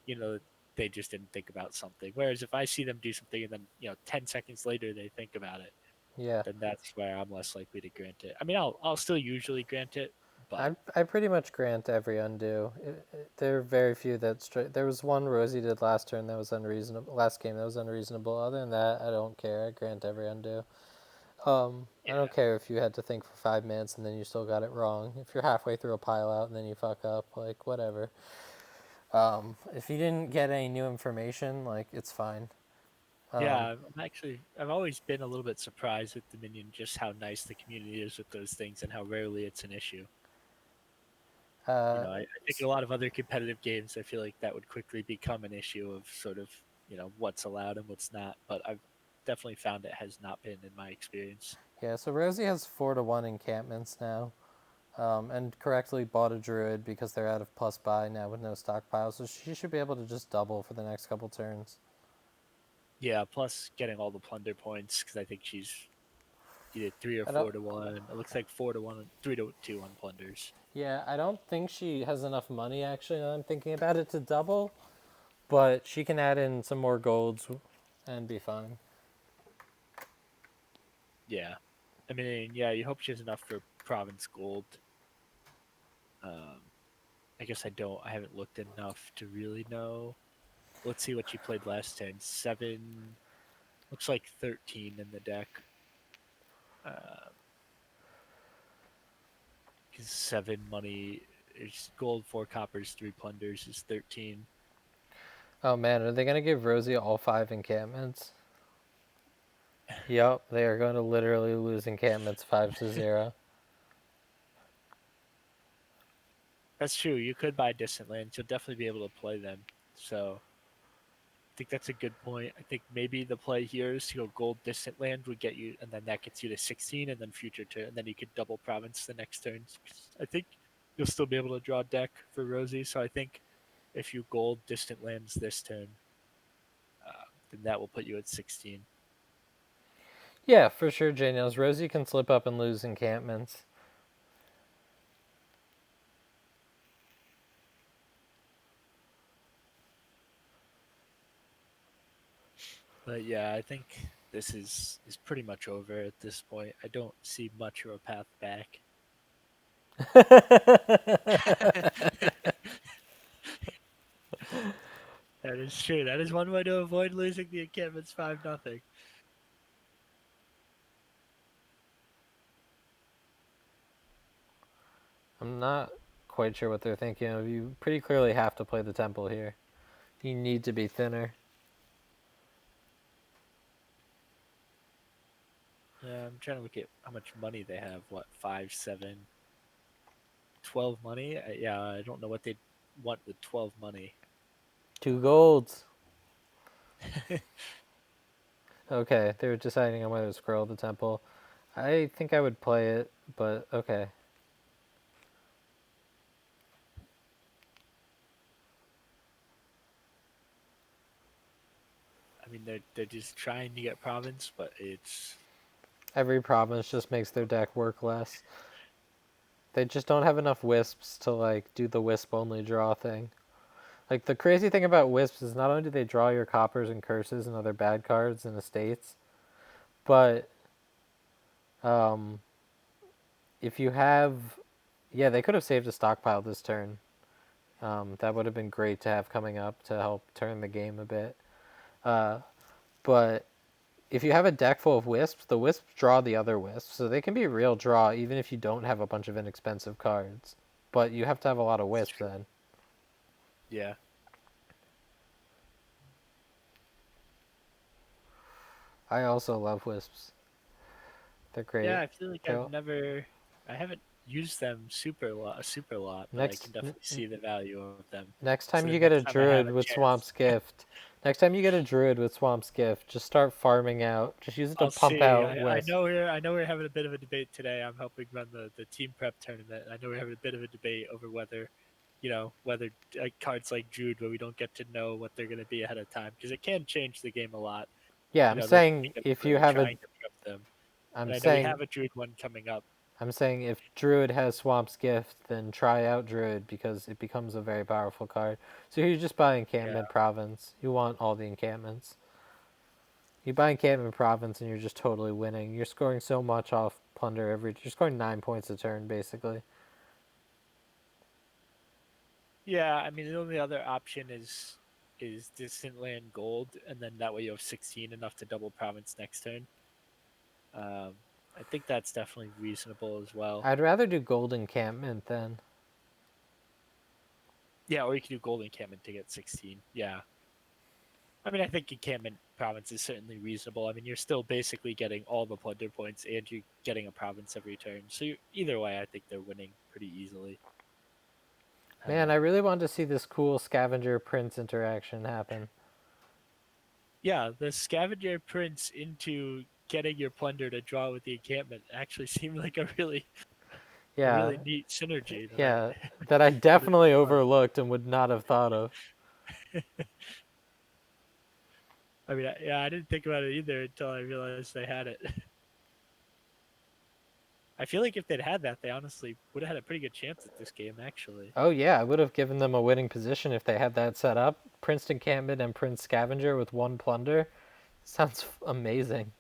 you know, they just didn't think about something. Whereas if I see them do something and then 10 seconds later they think about it, Yeah. then that's where I'm less likely to grant it. I mean, I'll still usually grant it, but I pretty much grant every undo. There are very few that straight. There was one Rosie did last turn that was unreasonable. Last game that was unreasonable. Other than that, I don't care. I grant every undo. I don't yeah. care if you had to think for 5 minutes and then you still got it wrong. If you're halfway through a pile out and then you fuck up, like whatever. If you didn't get any new information, like it's fine. Um, Yeah, I've always been a little bit surprised with Dominion just how nice the community is with those things and how rarely it's an issue. uh, I think a lot of other competitive games, I feel like that would quickly become an issue of sort of, what's allowed and what's not. But I've definitely found it has not been in my experience. yeah, so Rosie has 4-1 encampments now. And correctly bought a druid because they're out of plus buy now with no stockpile, so she should be able to just double for the next couple turns. Yeah, plus getting all the plunder points because I think she's either three or I don't. 4-1. It looks like 4-1, 3-2 on plunders. Yeah, I don't think she has enough money actually. Now I'm thinking about it to double, but she can add in some more golds and be fine. Yeah, I mean, yeah, you hope she has enough for province gold. Um, I guess I haven't looked enough to really know. Let's see what she played last turn. 7, looks like 13 in the deck. Uh, 'Cause 7 money is gold, 4 coppers, 3 plunders is 13. Oh man, are they gonna give Rosie all 5 encampments? Yep, they are going to literally lose encampments 5-0. That's true. You could buy distant lands. You'll definitely be able to play them. So I think that's a good point. I think maybe the play here is to go gold distant land would get you, and then that gets you to 16, and then future turn, and then you could double province the next turn. I think you'll still be able to draw a deck for Rosie. So I think if you gold distant lands this turn, then that will put you at 16. Yeah, for sure, J-Nails. Rosie can slip up and lose encampments. But yeah, I think this is pretty much over at this point. I don't see much of a path back. That is true. That is one way to avoid losing the encampments 5-0. I'm not quite sure what they're thinking of. You pretty clearly have to play the temple here. You need to be thinner. I'm trying to look at how much money they have. What, 5, 7, 12 money? Yeah, I don't know what they'd want with 12 money. 2 golds. Okay, they were deciding on whether to scroll the temple. I think I would play it, but okay. I mean, they're just trying to get province, but it's Every province just makes their deck work less. They just don't have enough wisps to like do the wisp only draw thing. Like the crazy thing about wisps is not only do they draw your coppers and curses and other bad cards and estates, but um, if you have, yeah, they could have saved a stockpile this turn. That would have been great to have coming up to help turn the game a bit. Uh, but if you have a deck full of wisps, the wisps draw the other wisps, so they can be a real draw even if you don't have a bunch of inexpensive cards. But you have to have a lot of wisps true. then. Yeah. I also love wisps. They're Yeah, great. I feel like They're I haven't used them super lot, but I can next definitely see the value of them. next So time the you get a next time I have druid a with chance, Swamp's Gift. Next time you get a druid with Swamp's Gift, just start farming out. Just use it to I'll pump see. out I wisps. know we're having a bit of a debate today. I'm helping run the team prep tournament. I know we're having a bit of a debate over whether, whether cards like Jude, where we don't get to know what they're going to be ahead of time, because it can change the game a lot. Yeah, I'm They're saying if you have a trying to prep them, I'm and I know we saying have a Jude one coming up. I'm saying if Druid has Swamp's Gift, then try out Druid because it becomes a very powerful card. So you just buy Yeah, Encampment Province. You want all the encampments. You buy Encampment Province and you're just totally winning. You're scoring so much off Plunder every. You're scoring 9 points a turn basically. yeah. I mean, the only other option is distant land gold, and then that way you have 16, enough to double province next turn. I think that's definitely reasonable as well. I'd rather do Gold Encampment then. Yeah, or you can do gold encampment to get 16. Yeah. I mean, I think encampment province is certainly reasonable. I mean, you're still basically getting all the plunder points and you're getting a province every turn. So either way, I think they're winning pretty easily. Man, Uh, I really want to see this cool Scavenger Prince interaction happen. yeah, the scavenger prince into getting your plunder to draw with the encampment actually seemed like a Yeah, really neat synergy that I yeah, that I would have been definitely fun. overlooked and would not have thought of. I mean, yeah, I didn't think about it either until I realized they had it. I feel like if they'd had that, they honestly would have had a pretty good chance at this game, actually. Oh yeah, I would have given them a winning position if they had that set up. Prince Encampment and Prince Scavenger with one plunder. Sounds amazing.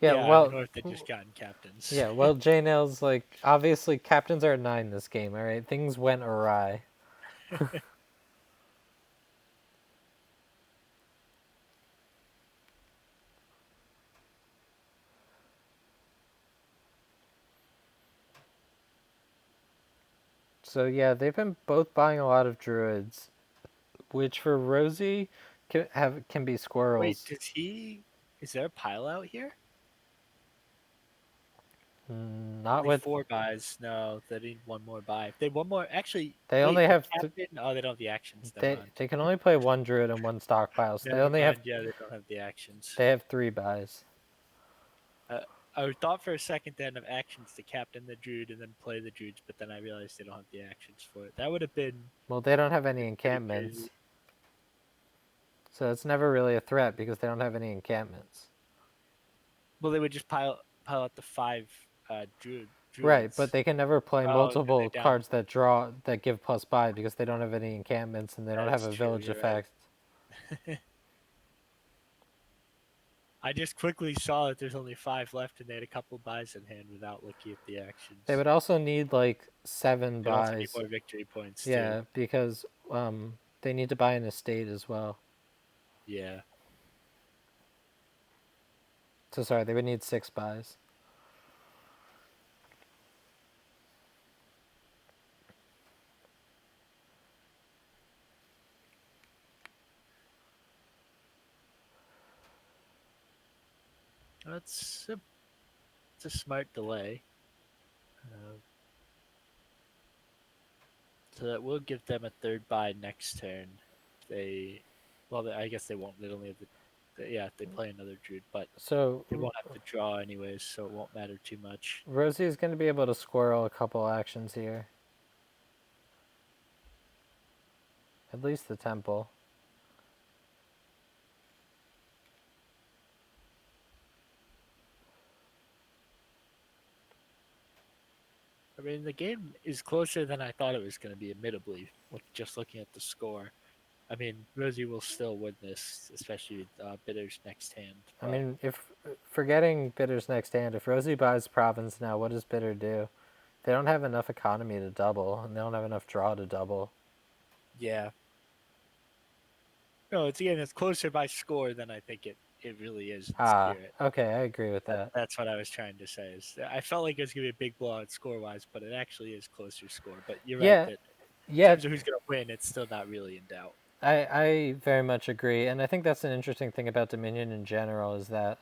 Yeah, Yeah, I mean, well, or if they'd just gotten captains. yeah, well, J Nails, like, obviously captains are at 9 this game, alright? Things went awry. So yeah, they've been both buying a lot of druids, which for Rosie can be Wait, squirrels. does he? Is there a pile out here? Not Only with. 4 buys. No, they need one more buy. If they one more, actually, They only wait, the have. captain. Oh, they don't have the actions. Never They mind. they can only play one druid and one stockpile, so they Never only have mind. Yeah, they don't have the actions. they have 3 buys. Uh, I thought for a second they have actions to captain the druid and then play the druids, but then I realized they don't have the actions for it. That would have been Well, they don't have any pretty encampments. crazy. So it's never really a threat because they don't have any encampments. Well, they would just pile out the five Right, but druids. they can never play Oh, then multiple they down. cards that draw that give +5 because they don't have any encampments and they don't have That's a true. village You're right. effect. I just quickly saw that there's only five left, and they had a couple buys in hand without looking at the They actions. would also need like 7 They'd also need buys. more victory points too. Yeah, because they need to buy an estate as well. Yeah. So sorry, they would need 6 buys. That's a, it's a smart delay. Uh, so that will give them a third buy next turn. They, well, I guess they won't. They only have yeah, if they play another druid, but So they won't have to draw anyways, so it won't matter too much. Rosie is going to be able to squirrel a couple actions here. At least the temple. I mean, the game is closer than I thought it was going to be, admittedly, with just looking at the score. I mean, Rosie will still win this, especially with Bitter's next hand. I But mean, if forgetting Bitter's next hand, if Rosie buys province now, what does Bitter do? They don't have enough economy to double, and they don't have enough draw to double. yeah, no, it's again, it's closer by score than I think it really is in Ah, spirit. okay, I agree with that. That's what I was trying to say. Is I felt like it was gonna be a big blowout score wise, but it actually is closer score. But you're right Yeah, that in yeah, terms of who's gonna win, it's still not really in doubt. I very much agree, and I think that's an interesting thing about Dominion in general is that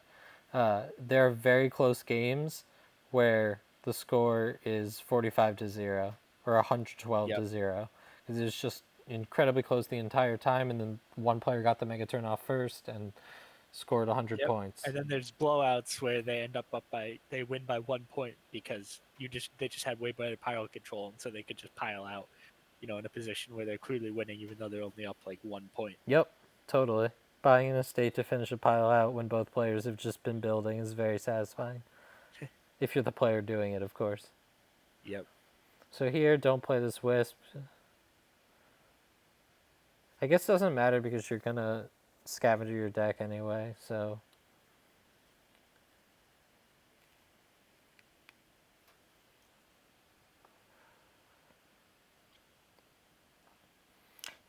there are very close games where the score is 45-0 or 112 Yep. to 0 because it's just incredibly close the entire time, and then one player got the mega turn off first and scored 100 Yep. points. And then there's blowouts where they end up by they win by 1 point because they just had way better pile control, and so they could just pile out, in a position where they're clearly winning, even though they're only up like 1 point. Yep, totally. Buying an estate to finish a pile out when both players have just been building is very satisfying. If you're the player doing it, of course. Yep. So here, don't play this wisp. I guess it doesn't matter because you're gonna scavenger your deck anyway, so.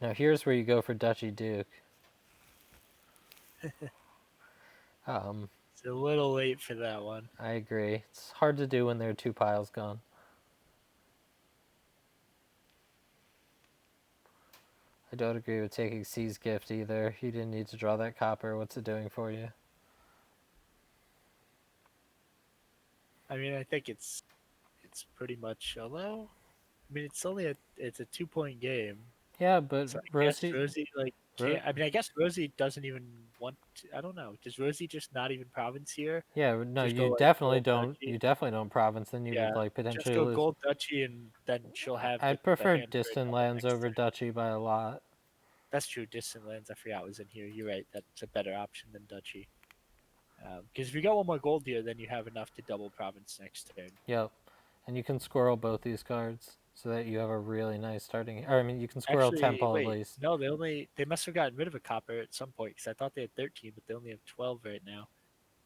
Now here's where you go for Duchy Duke. It's a little late for that one. I agree. It's hard to do when there are 2 piles gone. I don't agree with taking C's gift either. You didn't need to draw that copper. What's it doing for you? I mean, I think it's pretty much, although I mean it's a 2 point game. Yeah, but So I guess Rosie. Rosie like Ro- can't. I mean, I guess Rosie doesn't even want to. I don't know. Does Rosie just not even province here? yeah, no, Just go you like definitely gold don't. duchy. You definitely don't province. Then you would Yeah, like just potentially go lose. gold duchy, and then she'll have I'd the prefer hand for a distant double lands next over turn. Duchy by a lot. That's true. Distant lands, I forgot was in here. You're right. That's a better option than duchy. Because if you got one more gold here, then you have enough to double province next turn. Yep. And you can squirrel both these cards so that you have a really nice starting. Or I mean, you can squirrel Actually, Temple at wait. least. No, they must have gotten rid of a copper at some point because I thought they had 13, but they only have 12 right now.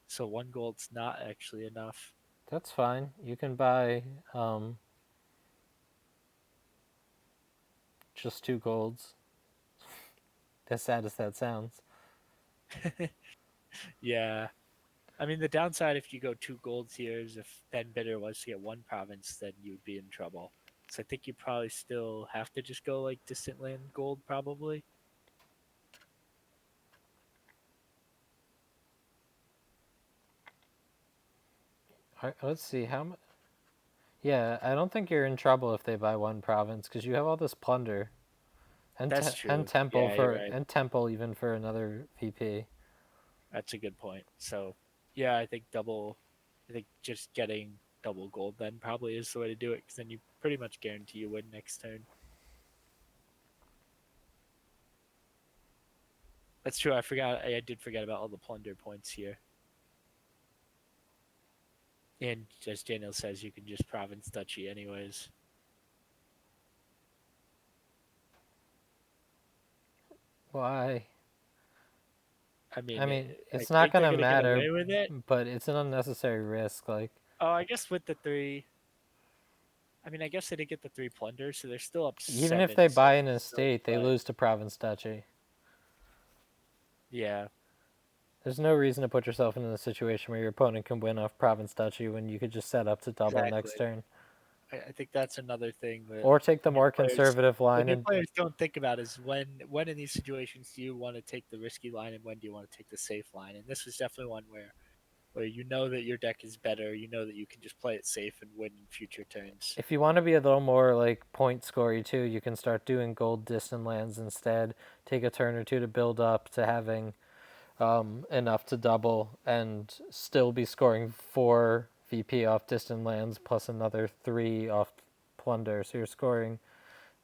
So one gold's not actually enough. That's fine. You can buy just 2 golds. As sad as that sounds. Yeah. I mean, the downside if you go two golds here is if Ben Bitter was to get one province, then you would be in trouble. So I think you probably still have to just go like distant land gold, probably. Let's see how much. Yeah, I don't think you're in trouble if they buy one province because you have all this plunder and That's and true. temple Yeah, you're for right. and temple even for another VP. That's a good point. So, yeah, I think double. I think just getting double gold then probably is the way to do it because then you pretty much guarantee you win next turn. That's true. I forgot. I did forget about all the plunder points here. And as Daniel says, you can just province duchy anyways. Why? I I mean, mean, I it's not think they're gonna gonna get matter, away with it. but it's an unnecessary risk. Like, Oh, I guess with the three. I mean, I guess they did get the three plunders, so they're still up even if 7. they So buy an still, estate, they but lose to province duchy. yeah, There's no reason to put yourself in a situation where your opponent can win off province duchy when you could just set up to double next exactly. turn. I think that's another thing that Or take the new more players conservative what line new and players don't think about is when in these situations do you want to take the risky line and when do you want to take the safe line. And this was definitely one where you know that your deck is better, you know that you can just play it safe and win in future turns. if you want to be a little more like point scorey too, you can start doing gold distant lands instead. Take a turn or two to build up to having enough to double and still be scoring 4 VP off distant lands plus another 3 off plunder. So you're scoring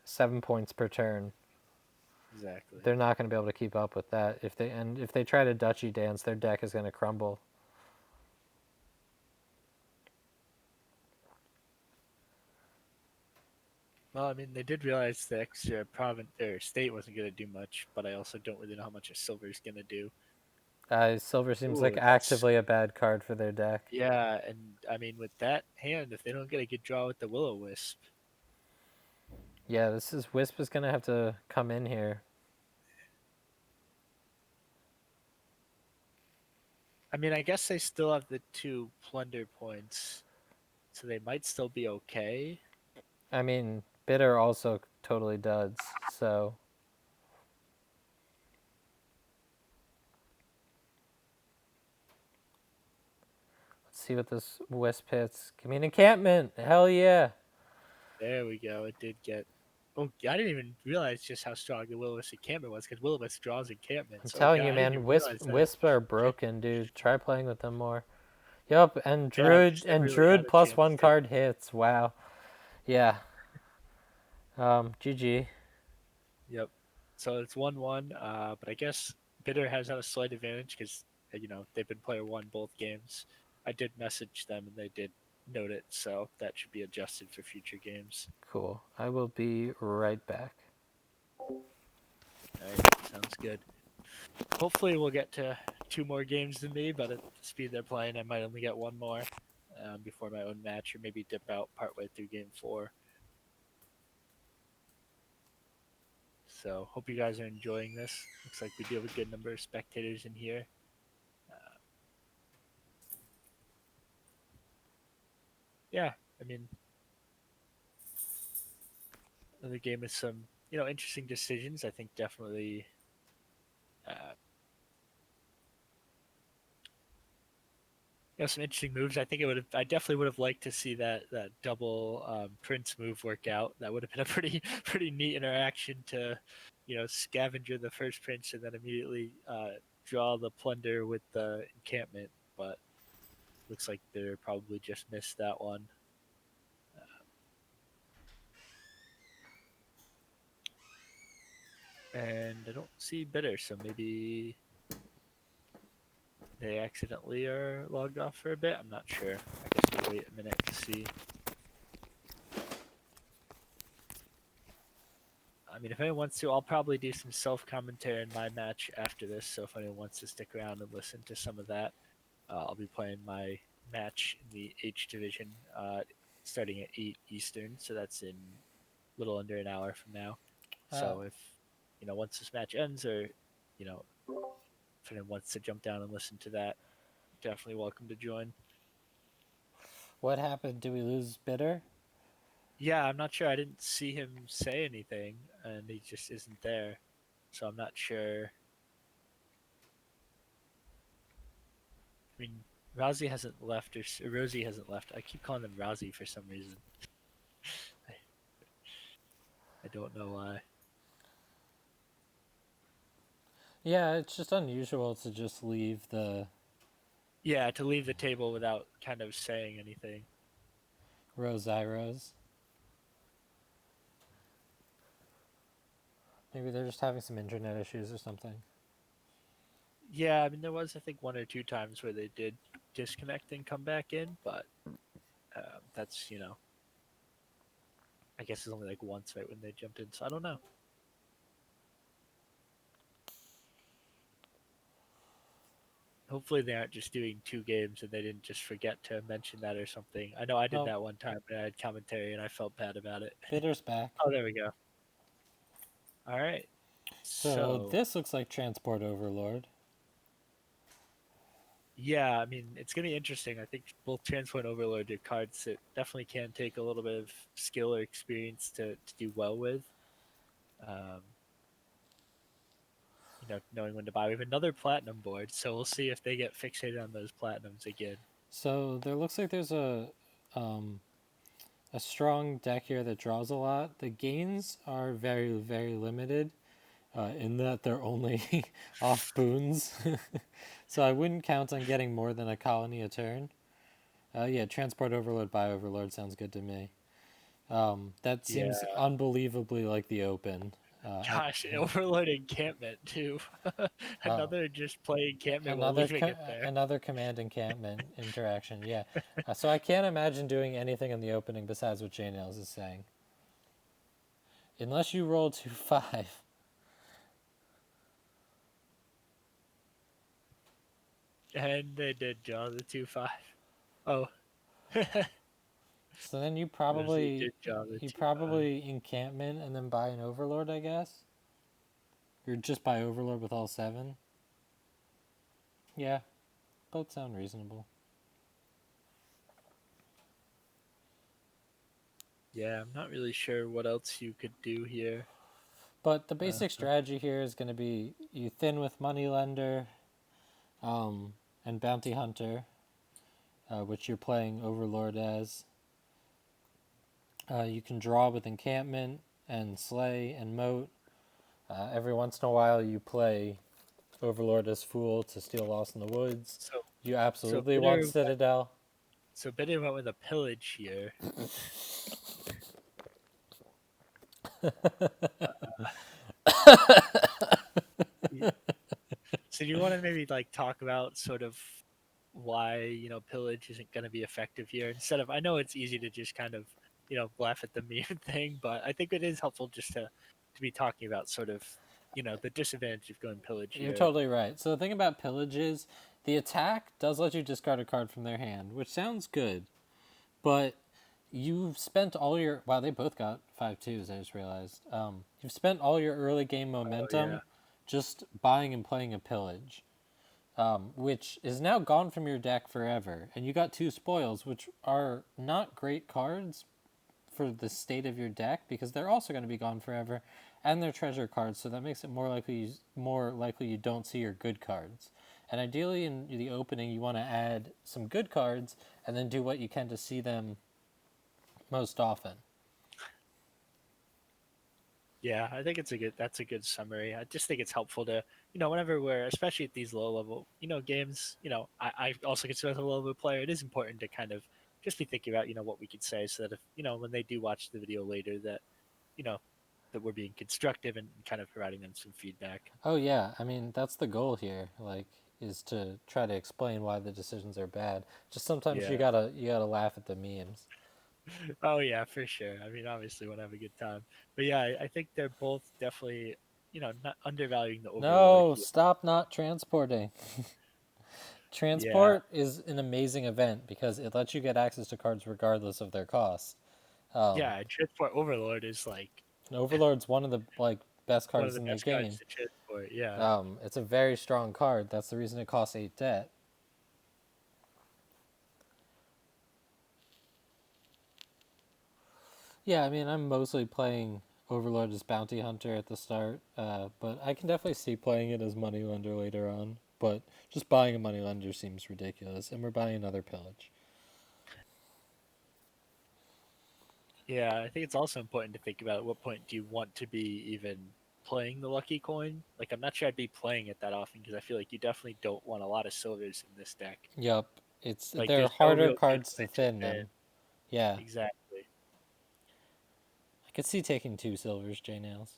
7 points per turn. Exactly. They're not going to be able to keep up with that. If they try to duchy dance, their deck is going to crumble. Well, I mean, they did realize the extra province or state wasn't going to do much, but I also don't really know how much a silver is going to do. Silver seems like Ooh, that's actively a bad card for their deck. yeah, and I mean, with that hand, if they don't get a good draw with the Will O Wisp, Yeah, this is Wisp is going to have to come in here. I mean, I guess they still have the 2 plunder points, so they might still be okay. I mean, Bitter also totally duds. So let's see what this Wisp hits. Give me an encampment. Hell yeah. There we go. It did get. Oh, I didn't even realize just how strong the Will-O-Wisp encampment was because Will-O-Wisp draws I'm encampments. Oh telling god, you, I didn't man, even realize that. Wisp are broken, dude. Try playing with them more. Yup, and Yeah, I've Druid just never really had Druid a plus chance one to. card hits. Wow. Yeah. GG. Yep. So it's 1-1. But I guess Bitter has had a slight advantage because they've been player one both games. I did message them and they did note it, so that should be adjusted for future games. Cool. I will be right back. All right, sounds good. Hopefully, we'll get to 2 more games than me, but at the speed they're playing, I might only get one more before my own match, or maybe dip out partway through game 4. So, hope you guys are enjoying this. Looks like we do have a good number of spectators in here. Yeah, I mean, another game with some interesting decisions. I think definitely. Uh, some interesting moves. I think I definitely would have liked to see that double Prince move work out. That would have been a pretty pretty neat interaction to, scavenger the first Prince and then immediately draw the plunder with the encampment. But looks like they're probably just missed that one. And I don't see Bitter, so maybe they accidentally are logged off for a bit. I'm not sure. I guess we'll wait a minute to see. I mean, if anyone wants to, I'll probably do some self commentary in my match after this. So if anyone wants to stick around and listen to some of that, I'll be playing my match in the H division starting at 8 Eastern. So that's in a little under an hour from now. Uh, So if once this match ends, or you know if anyone wants to jump down and listen to that, definitely welcome to join. what happened? Do we lose Bitter? Yeah, I'm not sure. I didn't see him say anything, and he just isn't there. So I'm not sure. I mean, Rosie hasn't left, or Rosie hasn't left. I keep calling them Rosie for some reason. I, I don't know why. Yeah, it's just unusual to just leave the Yeah, to leave the table without kind of saying anything. Rozyroz. Maybe they're just having some internet issues or something. Yeah, I mean there was I think one or two times where they did disconnect and come back in, but that's I guess it's only like once right when they jumped in. So I don't know. Hopefully they aren't just doing two games and they didn't just forget to mention that or something. I know I did No, that one time and I had commentary and I felt bad about it. Bitter's back. Oh, there we go. All right. So So this looks like Transport Overlord. yeah, I mean it's gonna be interesting. I think both Transport and Overlord are cards that definitely can take a little bit of skill or experience to do well with. Um, knowing when to buy. We have another platinum board, so we'll see if they get fixated on those platinums again. So there looks like there's um, a strong deck here that draws a lot. The gains are very, very limited in that they're only off boons. So I wouldn't count on getting more than a colony a turn. Yeah, Transport Overlord by Overlord sounds good to me. That Yeah, seems unbelievably like the open. gosh, Overlord encampment too. Oh, Another just play encampment while another leaving it there. another command encampment interaction. Yeah, so I can't imagine doing anything in the opening besides what J Nails is saying, unless you roll 2-5. And they did draw the 2-5. Oh, So then yes, they did draw the you 2-5. probably encampment and then buy an Overlord, I guess. Or just buy Overlord with all 7. Yeah, both sound reasonable. Yeah, I'm not really sure what else you could do here. But the Uh, basic strategy here is going to be you thin with Moneylender um, and Bounty Hunter, which you're playing Overlord as. You can draw with Encampment and Slay and Moat. Every once in a while, you play Overlord as Fool to steal Lost in the Woods. so You so absolutely want bitter Citadel. so bitter went with a pillage here. So do you want to maybe like talk about sort of why pillage isn't going to be effective here instead of I know it's easy to just kind of laugh at the meme thing, but I think it is helpful just to be talking about sort of the disadvantage of going pillage You're here. totally right. So the thing about Pillage is the attack does let you discard a card from their hand, which sounds good, but you've spent all your wow, they both got 5/2s, I just realized. You've spent all your early game Oh yeah, momentum just buying and playing a Pillage, which is now gone from your deck forever. And you got 2 spoils, which are not great cards for the state of your deck because they're also going to be gone forever, and they're treasure cards, so that makes it more likely you don't see your good cards. And ideally, in the opening, you want to add some good cards and then do what you can to see them most often. yeah, I think that's a good summary. I just think it's helpful to whenever we're especially at these low level games. I also consider myself a low level player. It is important to kind of just be thinking about what we could say so that if when they do watch the video later that you know that we're being constructive and kind of providing them some feedback. Oh yeah, I mean that's the goal here. Like, is to try to explain why the decisions are bad. Just sometimes Yeah. you gotta laugh at the memes. Oh yeah, for sure. I mean, obviously, want to have a good time, but yeah, I think they're both definitely not undervaluing the Overlord No, here. stop not transporting. Yeah, Transport is an amazing event because it lets you get access to cards regardless of their cost. Um, yeah. And Transport Overlord is like and Overlord's one of the best one of cards the in the best cards game. to transport. Yeah, It's a very strong card. That's the reason it costs 8 debt. Yeah, I mean I'm mostly playing Overlord as Bounty Hunter at the start, but I can definitely see playing it as Moneylender later on. But just buying a Moneylender seems ridiculous, and we're buying another Pillage. yeah. I think it's also important to think about at what point do you want to be even playing the Lucky Coin. Like, I'm not sure I'd be playing it that often because I feel like you definitely don't want a lot of silvers in this deck. Yup, Like, they're there's no harder real good cards way to to thin win. them. Yeah, Exactly. I could see taking 2 silvers, J Nails.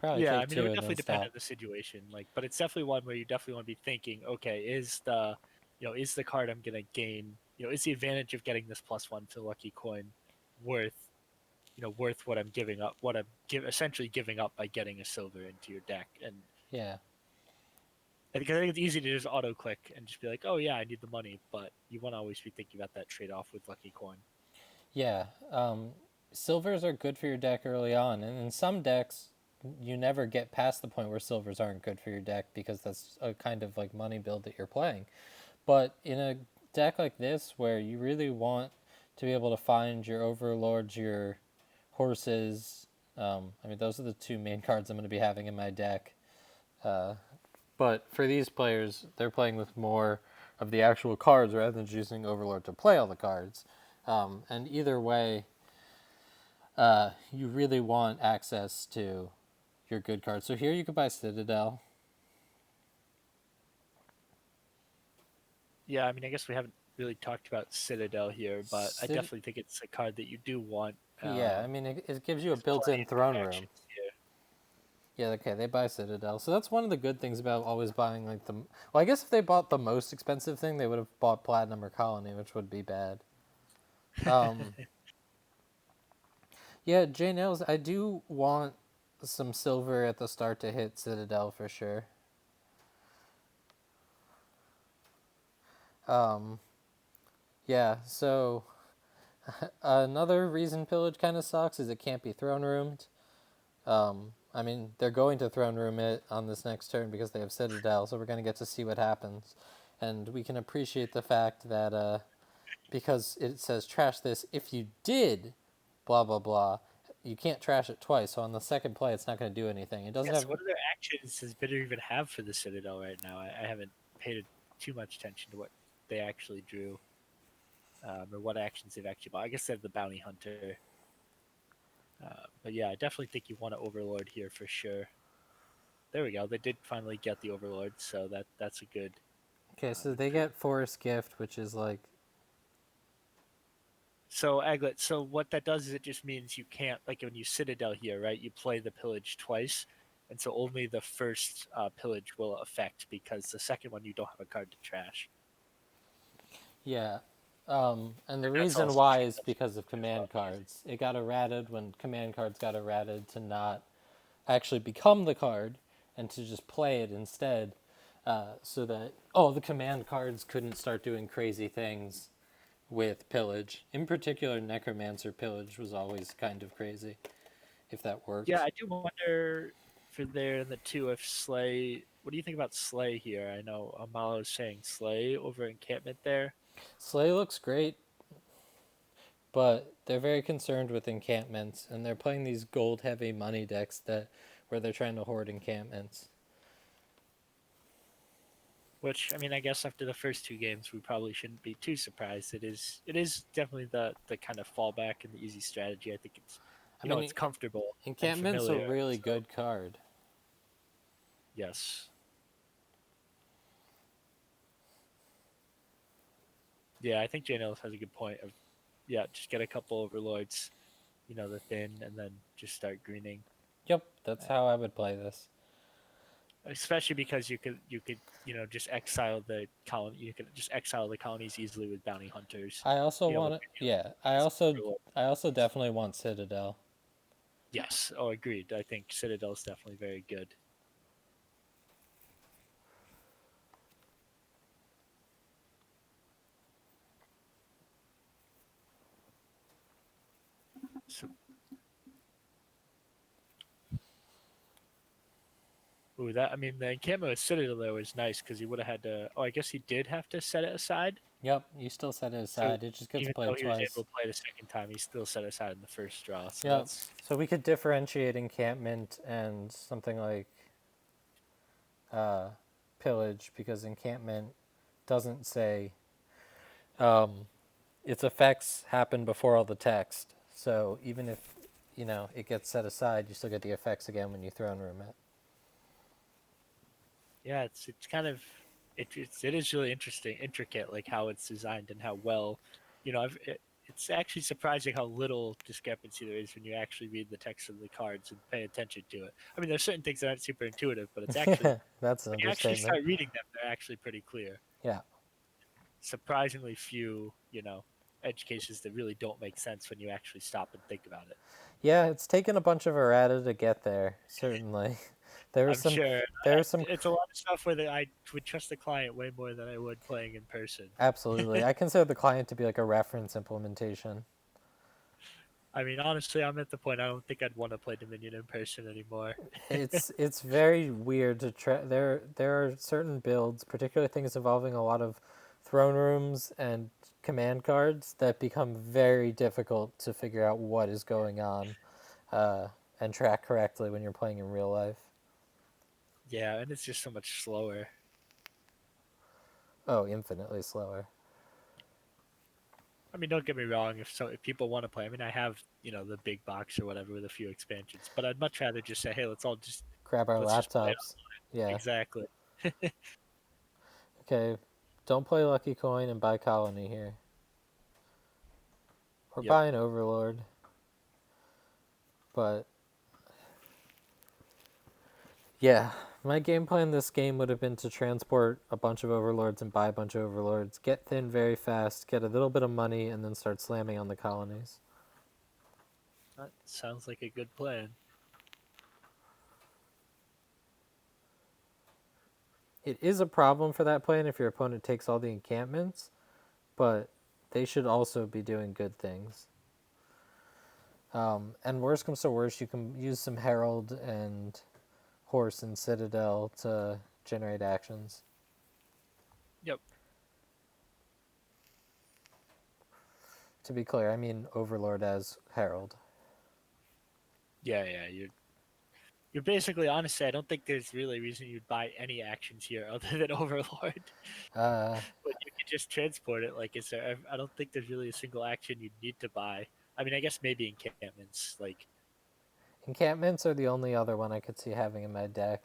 probably Yeah, I take mean, it two would and definitely then depend on stop. the situation. Like, but it's definitely one where you definitely want to be thinking, okay, is the, is the card I'm gonna gain, is the advantage of getting this +1 to Lucky Coin worth, worth what I'm giving up, what I'm essentially giving up by getting a silver into your deck. And Yeah. I think it's easy to just auto click and just be like, oh yeah, I need the money, but you want to always be thinking about that trade off with Lucky Coin. Yeah. Silvers are good for your deck early on, and in some decks, you never get past the point where silvers aren't good for your deck because that's a kind of like money build that you're playing. But in a deck like this, where you really want to be able to find your overlords, your horses, I mean, those are the two main cards I'm going to be having in my deck. Uh, but for these players, they're playing with more of the actual cards rather than just using Overlord to play all the cards. And either way, you really want access to your good cards. So here you could buy Citadel. Yeah, I mean, I guess we haven't really talked about Citadel here, but I Cit- definitely think it's a card that you do want. yeah, I mean, it gives you a There's plenty built-in of good throne room. actions here. Yeah, okay, they buy Citadel. So that's one of the good things about always buying like the. Well, I guess if they bought the most expensive thing, they would have bought Platinum or Colony, which would be bad. Um, yeah, J Nails, I do want some silver at the start to hit Citadel for sure. Um, yeah, so another reason Pillage kind of sucks is it can't be throne roomed. I mean, they're going to throne room it on this next turn because they have Citadel, so we're going to get to see what happens. And we can appreciate the fact that because it says trash this, if you did blah blah blah, you can't trash it twice. So on the second play, it's not going to do anything. It doesn't Yes, have. what other actions does Bitter even have for the Citadel right now? I haven't paid too much attention to what they actually drew, or what actions they've actually bought. I guess they have the Bounty Hunter. But yeah, I definitely think you want to Overlord here for sure. There we go. They did finally get the Overlord, so that's a good Okay, so they improvement. get Forest Gift, which is like. So Aglet, so what that does is it just means you can't, like when you Citadel here, right? You play the pillage twice, and so only the first pillage will affect because the second one you don't have a card to trash. Yeah. And the And that's reason also why true. is That's because of as well. command cards. It got errated when command cards got errated to not actually become the card and to just play it instead, so that the command cards couldn't start doing crazy things with pillage. In particular, Necromancer pillage was always kind of crazy if that Yeah, worked. I do wonder for there in the two if Slay. What do you think about Slay here? I know Amalo is saying Slay over encampment there. Slay looks great, but they're very concerned with encampments, and they're playing these gold heavy money decks that where they're trying to hoard encampments. Which I mean, I guess after the first two games, we probably shouldn't be too surprised. It is definitely the kind of fallback and the easy strategy. I think it's I it's mean, comfortable and encampment's a familiar. really So good card. yes, yeah, I think Jane Ellis has a good point of just get a couple overlords, the thin, and then just start greening. Yep, that's Uh, how I would play this. Especially because you could just exile the colony. You could just exile the colonies easily with bounty hunters. I also With want to, yeah. overlord. I also definitely want Citadel. Yes. Oh, agreed. I think Citadel is definitely very good. So, ooh, that I mean the encampment with Citadel there was nice because he would have had to. Oh, I guess he did have to set it aside. Yep, you still set it So aside. It just gets even though played he was twice. able to play the second time, he still set aside in the first draw. So Yep. that's So we could differentiate encampment and something like uh, pillage because encampment doesn't say um, its effects happen before all the text. So even if it gets set aside, you still get the effects again when you throne room it. yeah. It's kind of it is really interesting, intricate, like how it's designed and how well, I've it's actually surprising how little discrepancy there is when you actually read the text of the cards and pay attention to it. I mean, there's certain things that aren't super intuitive, but it's actually That's an when you actually understatement. start reading them, they're actually pretty clear. Yeah. Surprisingly few, edge cases that really don't make sense when you actually stop and think about it. Yeah, it's taken a bunch of errata to get there, certainly. There was I'm some sure there was some it's a lot of stuff where I would trust the client way more than I would playing in person. absolutely. I consider the client to be like a reference implementation. I mean, honestly, I'm at the point I don't think I'd want to play Dominion in person anymore. It's very weird to try. There are certain builds, particularly things involving a lot of throne rooms and command cards, that become very difficult to figure out what is going on, uh, and track correctly when you're playing in real life. Yeah, and it's just so much slower. Oh, infinitely slower. I mean, don't get me wrong. If people want to play, I mean, I have the big box or whatever with a few expansions, but I'd much rather just say, hey, Grab our let's just play it. laptops. Yeah. Exactly. Okay. Don't play Lucky Coin and buy Colony here. Or Yep. buy an Overlord. But yeah, my game plan this game would have been to transport a bunch of Overlords and buy a bunch of Overlords, get thin very fast, get a little bit of money, and then start slamming on the colonies. That sounds like a good plan. It is a problem for that plan if your opponent takes all the encampments, but they should also be doing good things. And worst comes to worst, you can use some Herald and Horse and Citadel to generate actions. Yep. To be clear, I mean Overlord as Herald. Yeah. You're basically honestly. I don't think there's really a reason you'd buy any actions here other than Overlord. Uh, But you could just transport it. Like, is there? I don't think there's really a single action you'd need to buy. I mean, I guess maybe encampments. Like, Encampments are the only other one I could see having in my deck.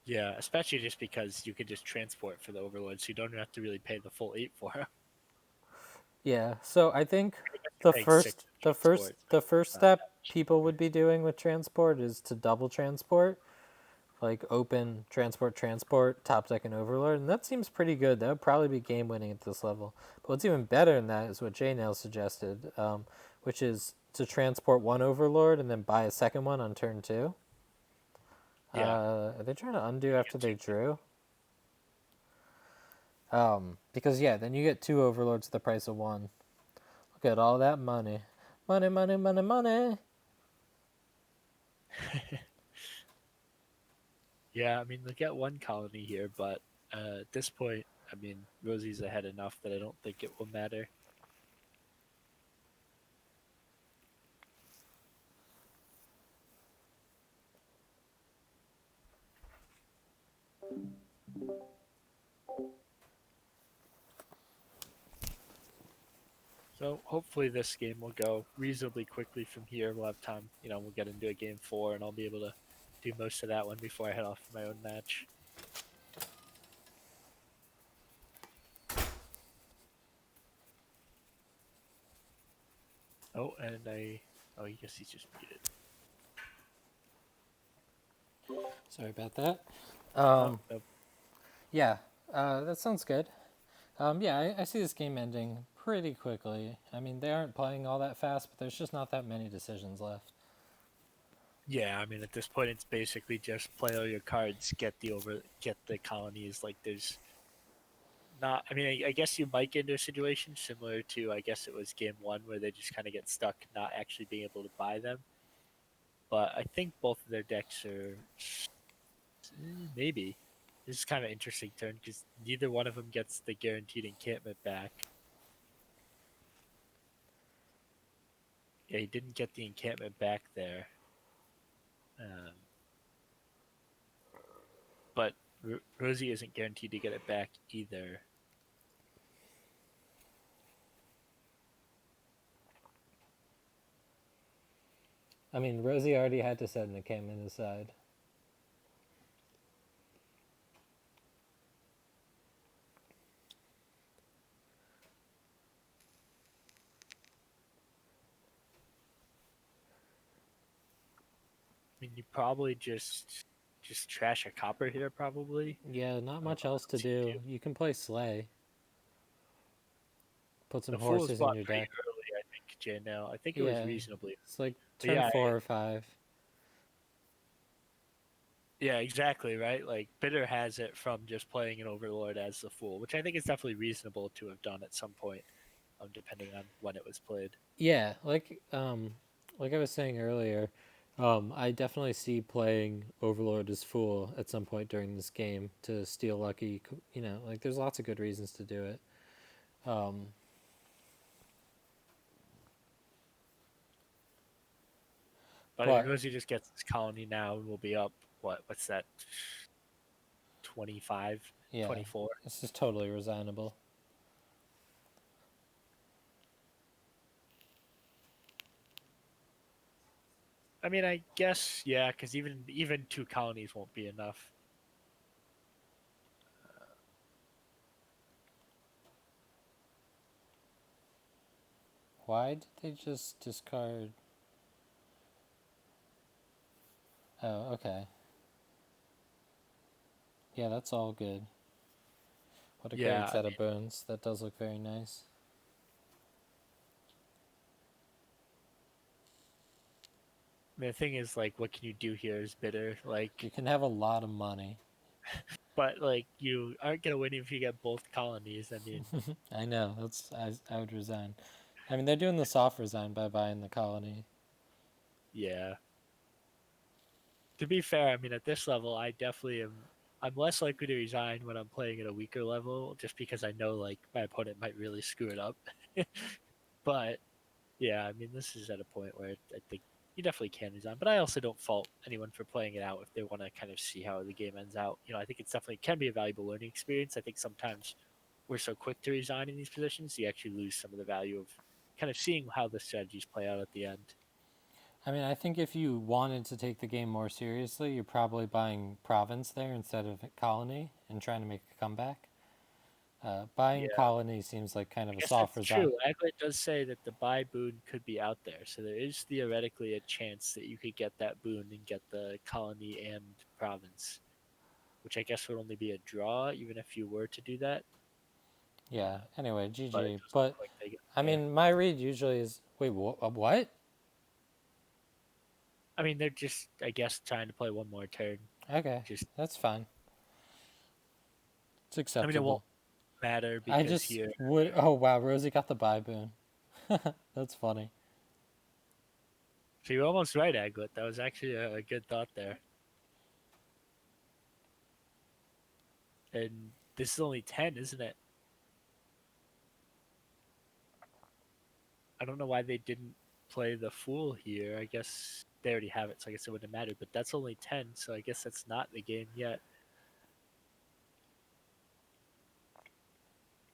yeah, especially just because you could just transport for the Overlord, so you don't have to really pay the full 8 for them. Yeah, so I think I guess the you're paying 6 first for the first transport. So the first it's not step that much. people would be doing with transport is to double transport, like open transport, top deck and Overlord, and that seems pretty good. That would probably be game winning at this level. But what's even better than that is what J Nail suggested, which is to transport one Overlord and then buy a second one on turn two. Yeah. Are they trying to undo You after get they 2. drew? Because yeah, then you get two Overlords at the price of one. Look at all that money. Money, money, money, money. Yeah, I mean, they get one colony here, but at this point, I mean, Rosie's ahead enough that I don't think it will matter. So hopefully this game will go reasonably quickly from here. We'll have time, we'll get into a game 4 and I'll be able to do most of that one before I head off for my own match. Oh, and I guess he's just muted. Sorry about that. Oh, nope. Yeah, that sounds good. Yeah, I see this game ending pretty quickly. I mean, they aren't playing all that fast, but there's just not that many decisions left. Yeah, I mean, at this point, it's basically just play all your cards, get the colonies. Like, there's not. I mean, I guess you might get into a situation similar to, I guess it was game 1 where they just kind of get stuck not actually being able to buy them. But I think both of their decks are maybe. This is kind of an interesting turn because neither one of them gets the guaranteed encampment back. Yeah, he didn't get the encampment back there. Um, but Rosie isn't guaranteed to get it back either. I mean, Rosie already had to set an encampment aside. mean, you probably just trash a copper here, probably. Yeah, not I don't much know what else to else you do. could do. You can play Slay. Put some The Fool's horses in bought your pretty deck. early, I think, JNL. I think it was Yeah, reasonably. it's like But turn yeah, 4 or 5. yeah, exactly, right? Like, Bitter has it from just playing an Overlord as the Fool, which I think is definitely reasonable to have done at some point, depending on when it was played. Yeah, like I was saying earlier, I definitely see playing Overlord as Fool at some point during this game to steal lucky. You know, like there's lots of good reasons to do it. Um, But I mean, but Rosie just gets this colony now and we'll be up, what's that, 25, yeah, 24? this is totally resignable. I mean, I guess, yeah, because even 2 colonies won't be enough. Why did they just discard? Oh, okay. Yeah, that's all good. What a Yeah, great I set of boons. That does look very nice. mean, the thing is, like, what can you do here is Bitter. You Like, can have a lot of money. but like, you aren't gonna win if you get both colonies. I mean, I know. I would resign. I mean, they're doing the soft resign by buying the colony. yeah. To be fair, I mean, at this level, I definitely am. I'm less likely to resign when I'm playing at a weaker level, just because I know like my opponent might really screw it up. But yeah, I mean, this is at a point where I think you definitely can resign. But I also don't fault anyone for playing it out if they want to kind of see how the game ends out. I think it's definitely can be a valuable learning experience. I think sometimes we're so quick to resign in these positions, you actually lose some of the value of kind of seeing how the strategies play out at the end. I mean, I think if you wanted to take the game more seriously, you're probably buying province there instead of colony and trying to make a comeback. Buying Yeah, colony seems like kind I of a guess soft that's resign. true. Aglet does say that the buy boon could be out there, so there is theoretically a chance that you could get that boon and get the colony and province, which I guess would only be a draw, even if you were to do that. Yeah. Anyway, But it GG. doesn't But look like they get I there. mean, my read usually is wait, what? I mean, they're just, I guess, trying to play one more turn. Okay, Just, that's fine. It's I mean, it won't acceptable. matter I because just here. would. Oh wow, Rosie got the buy boon. That's funny. So you're almost right, Aglet. That was actually a good thought there. And this is only 10, isn't it? I don't know why they didn't play the Fool here. I guess they already have it, so I guess it wouldn't have mattered. But that's only 10, so I guess that's not the game yet.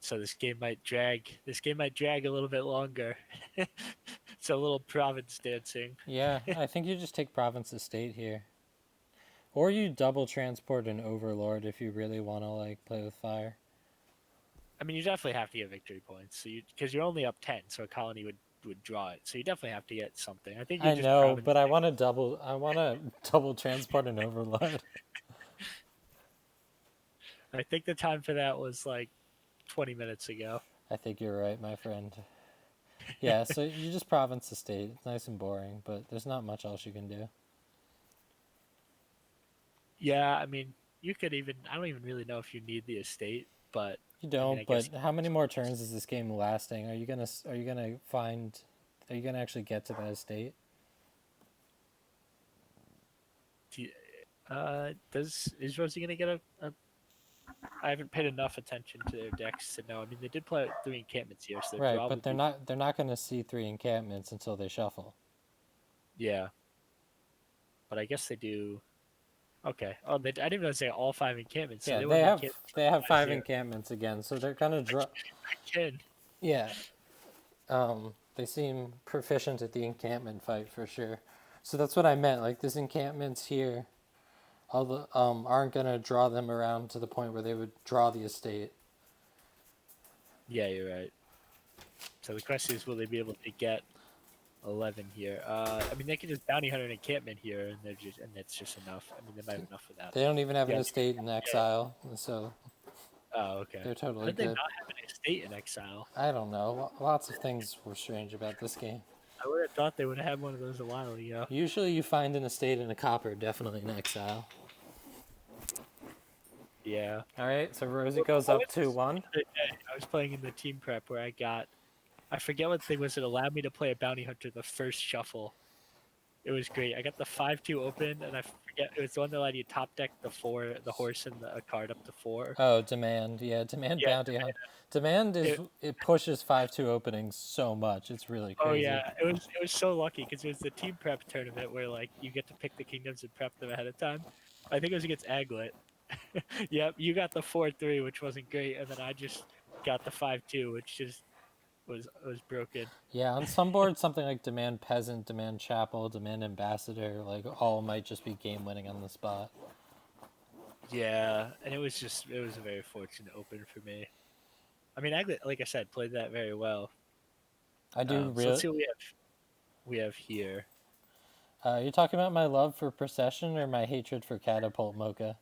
So this game might drag. This game might drag a little bit longer. It's a little province dancing. Yeah, I think you just take province estate here. Or you double transport an overlord if you really want to like play with fire. I mean, you definitely have to get victory points. So because you're only up 10, so a colony would draw it. So you definitely have to get something. I think you I just know, province. but I want to double. I want to double transport an overlord. I think the time for that was like 20 minutes ago. I think you're right, my friend. Yeah, so you just province estate. It's nice and boring, but there's not much else you can do. Yeah, I mean, you could even. I don't even really know if you need the estate, but You I mean, don't. I guess. But how many more turns is this game lasting? Are you gonna find? Are you gonna actually get to that estate? Does is Rosie gonna get a? I haven't paid enough attention to their decks to know. I mean, they did play 3 encampments here, so their Right, draw but would be. they're not gonna see 3 encampments until they shuffle. Yeah, but I guess they do. Okay. Oh, I didn't even know they all 5 encampments, so Yeah, they wouldn't be encampments they have by 5 zero. encampments again, so they're gonna draw. Again. Yeah, they seem proficient at the encampment fight for sure. So that's what I meant. Like these encampments here, all the aren't gonna draw them around to the point where they would draw the estate. Yeah, you're right. So the question is, will they be able to get 11 here. I mean, they can just bounty hunter an encampment here, and that's just enough. I mean, they might have enough for that. They don't even have an Yeah. estate in exile, so Oh, okay. they're How totally did they good. not have an estate in exile? I don't know. Lots of things were strange about this game. I would have thought they would have had one of those a while ago. Usually you find an estate in a copper, definitely in exile. Yeah. All right, so Rosie Well, goes I up went to 2-1. the day. I was playing in the team prep where I forget what thing was. It allowed me to play a bounty hunter the first shuffle. It was great. I got the 5-2 open, and I forget it was the one that allowed you top deck the horse, and a card up to 4. Oh, demand. Yeah, demand Yeah. bounty hunt. Demand is it pushes 5-2 openings so much. It's really Oh crazy. yeah, it was so lucky because it was the team prep tournament where like you get to pick the kingdoms and prep them ahead of time. I think it was against Aglet. Yep, you got the 4-3, which wasn't great, and then I just got the 5-2, which just was broken. Yeah, on some boards, something like demand peasant, demand chapel, demand ambassador, like all might just be game winning on the spot. Yeah, and it was a very fortunate open for me. I mean, Aglet, like I said, played that very well. I do So let's really. see what we have here. You're talking about my love for procession or my hatred for catapult mocha?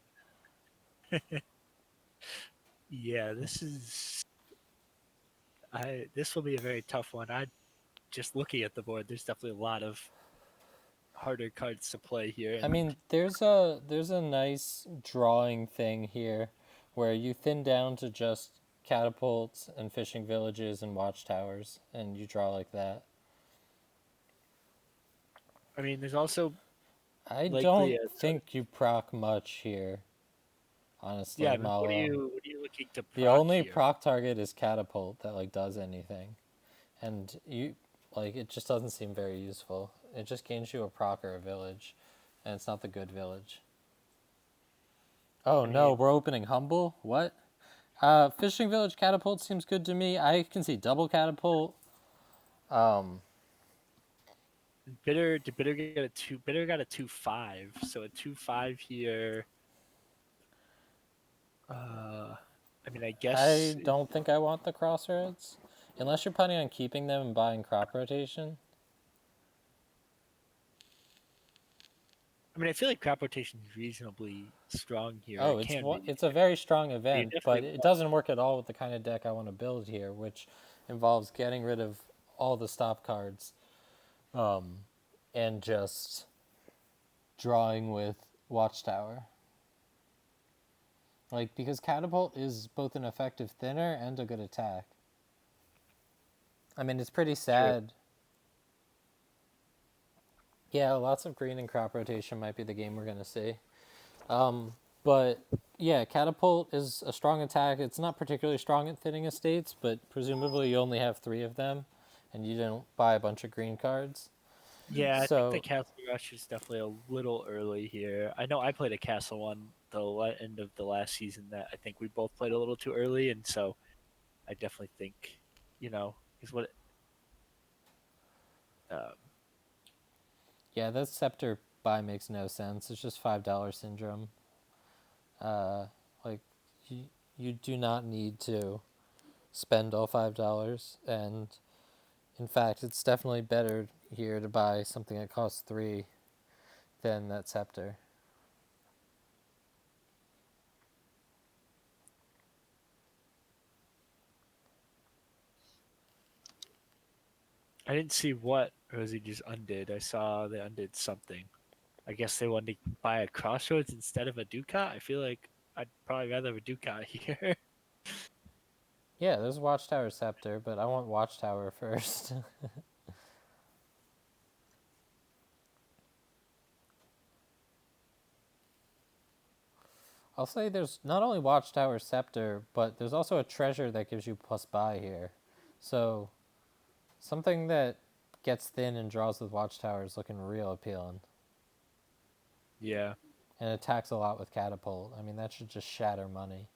Yeah, this will be a very tough one. I just looking at the board, there's definitely a lot of harder cards to play here. I mean, there's a nice drawing thing here, where you thin down to just catapults and fishing villages and watchtowers, and you draw like that. I mean, there's also I likely don't a think you proc much here, honestly, yeah. I mean, Malo. what are you looking to The proc only here? proc target is catapult that like does anything, and you like it just doesn't seem very useful. It just gains you a proc or a village, and it's not the good village. Oh I no, mean, we're opening humble. What? Fishing village catapult seems good to me. I can see double catapult. Bitter get a 2. Bitter got a 2-5. So a 2-5 here. I mean, I guess. I don't think I want the crossroads, unless you're planning on keeping them and buying crop rotation. I mean, I feel like crop rotation is reasonably strong here. Oh, It can be. it's a very strong You event, but definitely it doesn't work at all with the kind of deck I want to build here, which involves getting rid of all the stop cards, and just drawing with Watchtower. Like, because catapult is both an effective thinner and a good attack. I mean, it's pretty sad. Yeah, lots of green and crop rotation might be the game we're gonna see. But yeah, catapult is a strong attack. It's not particularly strong at thinning estates, but presumably you only have 3 of them, and you don't buy a bunch of green cards. Yeah, I think the So castle rush is definitely a little early here. I know I played a castle one the end of the last season that I think we both played a little too early, and so I definitely think, is what. Um, yeah, that scepter buy makes no sense. It's just $5 syndrome. Like you do not need to spend all $5, and in fact, it's definitely better here to buy something that costs 3 than that scepter. I didn't see what Rosie just undid. I saw they undid something. I guess they wanted to buy a crossroads instead of a Ducat. I feel like I'd probably rather have a Ducat here. Yeah, there's Watchtower Scepter, but I want Watchtower first. I'll say there's not only Watchtower Scepter, but there's also a treasure that gives you plus buy here. So, something that gets thin and draws with Watchtower is looking real appealing. Yeah. And attacks a lot with Catapult. I mean, that should just shatter money.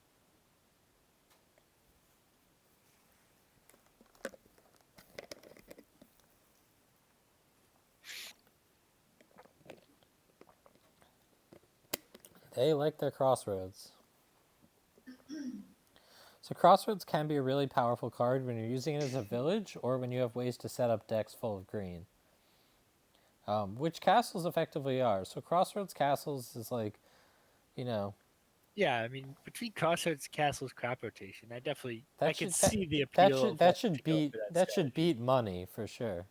They like their Crossroads. So Crossroads can be a really powerful card when you're using it as a village or when you have ways to set up decks full of green. which castles effectively are. So Crossroads Castles is like, you know, Yeah, I mean, between Crossroads, Castles, crop rotation, I that could should that see the that appeal should of that wanting to should go beat for that that should strategy. beat money for sure.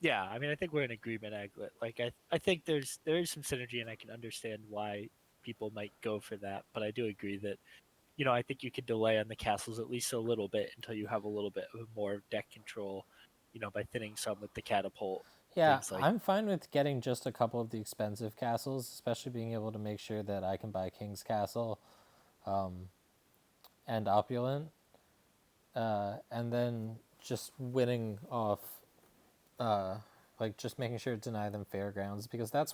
Yeah, I mean, I think we're in agreement, Aglet. Like, I think there is some synergy, and I can understand why people might go for that. But I do agree that I think you could delay on the castles at least a little bit until you have a little bit of more deck control, by thinning some with the catapult, Yeah, things like. I'm fine with getting just a couple of the expensive castles, especially being able to make sure that I can buy King's Castle and Opulent, and then just winning off, uh, like just making sure to deny them Fairgrounds, because that's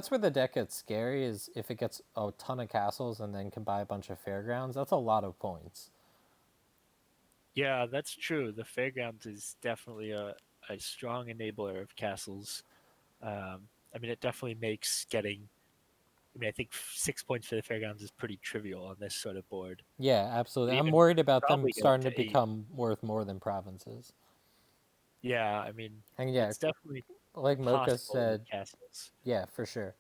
where the deck gets scary, is if it gets a ton of castles and then can buy a bunch of Fairgrounds. That's a lot of points. Yeah, that's true. The fairgrounds is definitely a strong enabler of castles. I mean, it definitely makes getting. I mean, I think 6 points for the fairgrounds is pretty trivial on this sort of board. Yeah, absolutely. But I'm even worried about them probably get up starting to to 8. become worth more than provinces. Yeah, I mean, And yeah, it's definitely like Mocha possible with said, castles. yeah, for sure.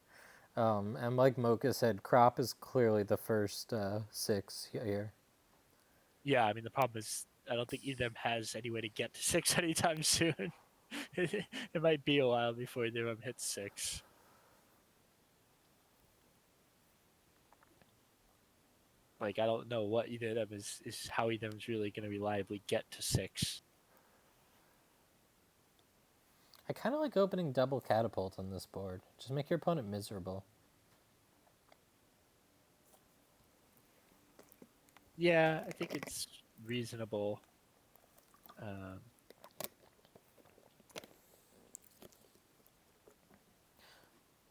And like Mocha said, crop is clearly the first six here. Yeah, I mean, the problem is I don't think either of them has any way to get to 6 anytime soon. It might be a while before either of them hits 6. Like, I don't know what either of them is how either of them is really going to reliably get to 6. I kind of like opening double catapult on this board. Just make your opponent miserable. Yeah, I think it's reasonable. Um,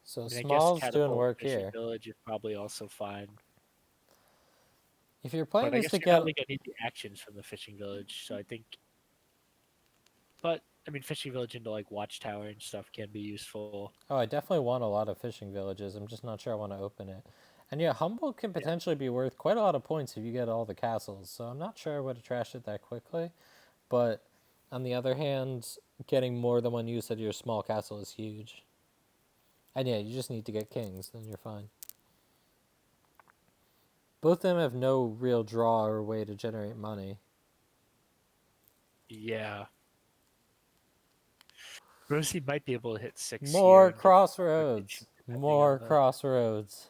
So I mean, I guess small's doing catapult work fishing here. village is probably also fine, If your plan but I is guess to you're not get, really gonna need the actions from the fishing village. So I think, but I mean, fishing village into like watchtower and stuff can be useful. oh, I definitely want a lot of fishing villages. I'm just not sure I want to open it. And yeah, Humble can Yeah, potentially be worth quite a lot of points if you get all the castles. So I'm not sure I would have trashed it that quickly. But on the other hand, getting more than one use out of your small castle is huge. And yeah, you just need to get kings, then you're fine. Both of them have no real draw or way to generate money. yeah. Rosie might be able to hit 6 here More and get crossroads. rotation depending More on the. crossroads.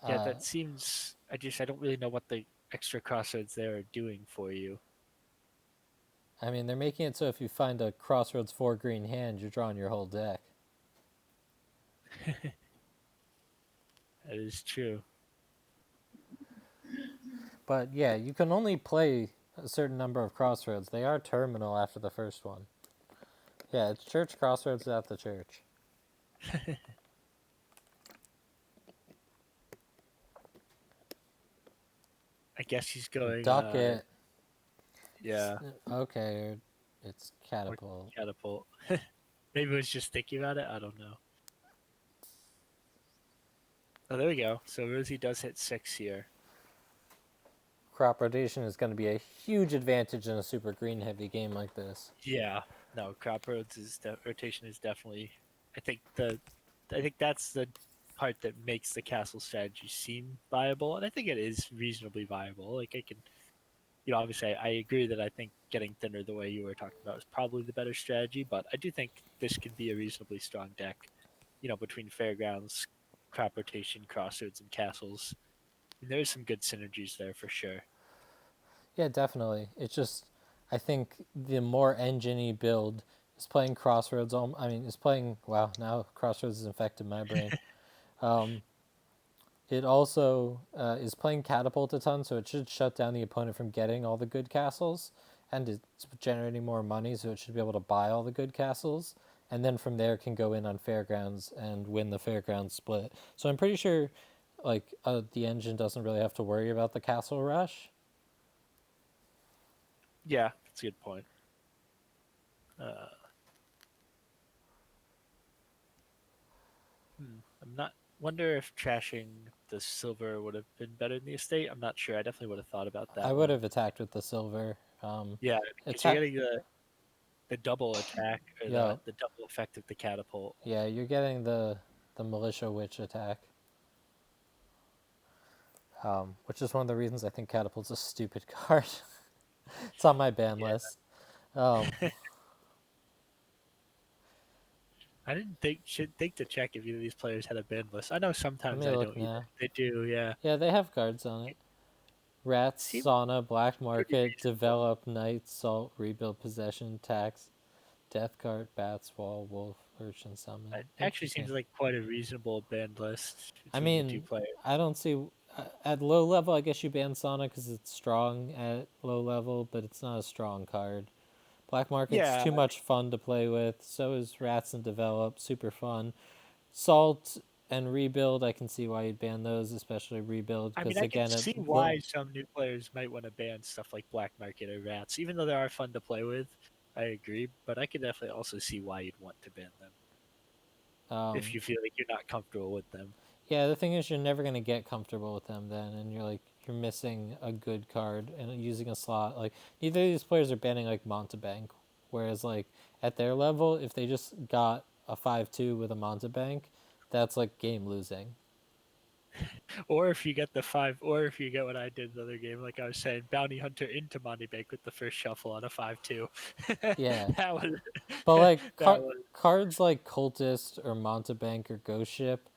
Yeah, Uh, that seems. I don't really know what the extra crossroads there are doing for you. I mean, they're making it so if you find a crossroads 4 green hand, you're drawing your whole deck. That is true. But yeah, you can only play a certain number of crossroads. They are terminal after the first one. Yeah, it's church crossroads at the church. I guess he's going. Duck it. Yeah, Okay, it's or catapult. catapult. Maybe he was just thinking about it. I don't know. Oh, there we go. So Rosie does hit 6 here. Crop rotation is going to be a huge advantage in a super green heavy game like this. Yeah, no, crop roads rotation is definitely. I think the, I think that's the part that makes the castle strategy seem viable, and I think it is reasonably viable. Like I can, obviously I agree that I think getting thinner the way you were talking about is probably the better strategy, but I do think this could be a reasonably strong deck. Between fairgrounds, crop rotation, crossroads, and castles. There's some good synergies there for sure. Yeah, definitely. It's just, I think the more engine-y build is playing Crossroads. I mean, is playing. Wow, now Crossroads has infected my brain. Um, it also is playing Catapult a ton, so it should shut down the opponent from getting all the good castles, and it's generating more money, so it should be able to buy all the good castles, and then from there can go in on Fairgrounds and win the Fairgrounds split. So I'm pretty sure, like, the engine doesn't really have to worry about the castle rush. Yeah, that's a good point. Uh, I'm not. Wonder if trashing the silver would have been better in the estate. I'm not sure. I definitely would have thought about I that would one. have attacked with the silver. Yeah, because you're Attack. getting the the double attack or Yo, the double effect of the catapult. yeah, you're getting the militia witch attack, which is one of the reasons I think catapult's a stupid card. It's on my ban Yeah. list. Um, I didn't think should think to check if either of these players had a ban list. I know Let sometimes me I look don't either. now. They do, yeah. Yeah, they have cards on it. Rats, Seem Sauna, Black pretty Market, reasonable. Develop, Night, Salt, Rebuild, Possession, Tax, Death Card, Bats, Wall, Wolf, Urchin, Summon. It actually Interesting. seems like quite a reasonable ban list I between the two mean, players. I don't see. At low level, I guess you ban Sauna because it's strong at low level, but it's not a strong card. Black Market's Yeah, too much fun to play with. So is Rats and Develop, super fun. Salt and Rebuild, I can see why you'd ban those, especially Rebuild, I mean, because I can again, see why some new players might want to ban stuff like Black Market or Rats, even though they are fun to play with. I agree, but I could definitely also see why you'd want to ban them if um, you feel like you're not comfortable with them. yeah, the thing is, you're never gonna get comfortable with them then, and you're missing a good card and using a slot. Like neither of these players are banning like Montebank, whereas like at their level, if they just got a 5-2 with a Montebank, that's like game losing. Or if you get the five, or if you get what I did the other game, like I was saying, Bounty Hunter into Monty Bank with the first shuffle on a 5-2. Yeah, That was but like that was cards like Cultist or Montebank or Ghost Ship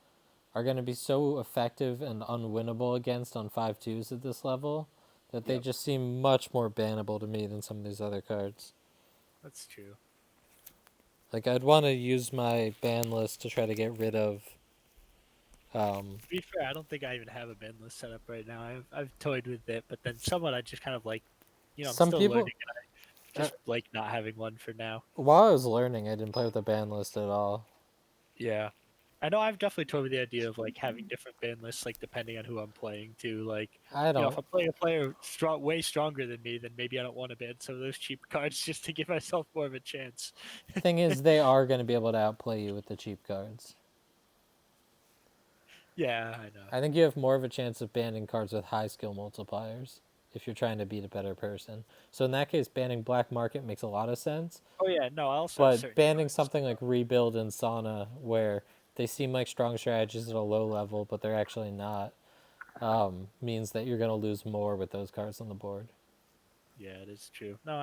are going to be so effective and unwinnable against on 5-2s at this level that they yep, just seem much more bannable to me than some of these other cards. that's true. Like I'd want to use my ban list to try to get rid of. To be fair, I don't think I even have a ban list set up right now. I've toyed with it, but then somewhat I just kind of like, I'm Some still people, learning, and I uh, just like not having one for now. while I was learning, I didn't play with the ban list at all. Yeah. I know I've definitely toyed with the idea of like having different ban lists, like depending on who I'm playing too. Like, I if don't. I'm playing a player way stronger than me, then maybe I don't want to ban some of those cheap cards just to give myself more of a chance. Thing is, they are going to be able to outplay you with the cheap cards. Yeah, I know. I think you have more of a chance of banning cards with high skill multipliers if you're trying to beat a better person. So in that case, banning Black Market makes a lot of sense. Oh yeah, no, I also have But certain banning cards. something like Rebuild and Sauna, where they seem like strong strategies at a low level, but they're actually not, means that you're going to lose more with those cards on the board. Yeah, it is true. No,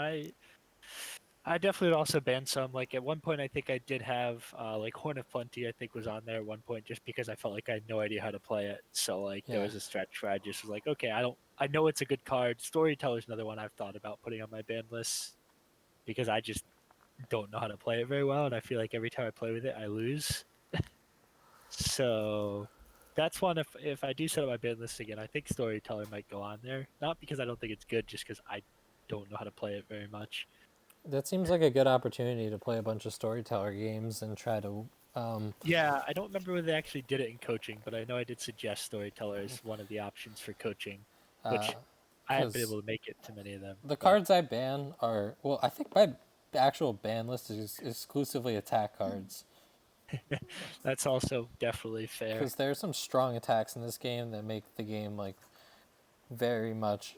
I definitely would also ban some. Like at one point, I think I did have like Horn of Plenty. I think was on there at one point just because I felt like I had no idea how to play it. So like there Yeah. was a stretch where I just was like, okay, I don't. I know it's a good card. Storyteller's another one I've thought about putting on my ban list because I just don't know how to play it very well, and I feel like every time I play with it, I lose. So that's one. If I do set up my ban list again, I think Storyteller might go on there. Not because I don't think it's good, just because I don't know how to play it very much. That seems like a good opportunity to play a bunch of storyteller games and try to. Yeah, I don't remember whether they actually did it in coaching, but I know I did suggest Storyteller as one of the options for coaching, which I haven't been Because able to make it to many of them. the But cards I ban are. Well, I think my actual ban list is exclusively attack cards. that's also definitely fair. Because there are some strong attacks in this game that make the game, like, very much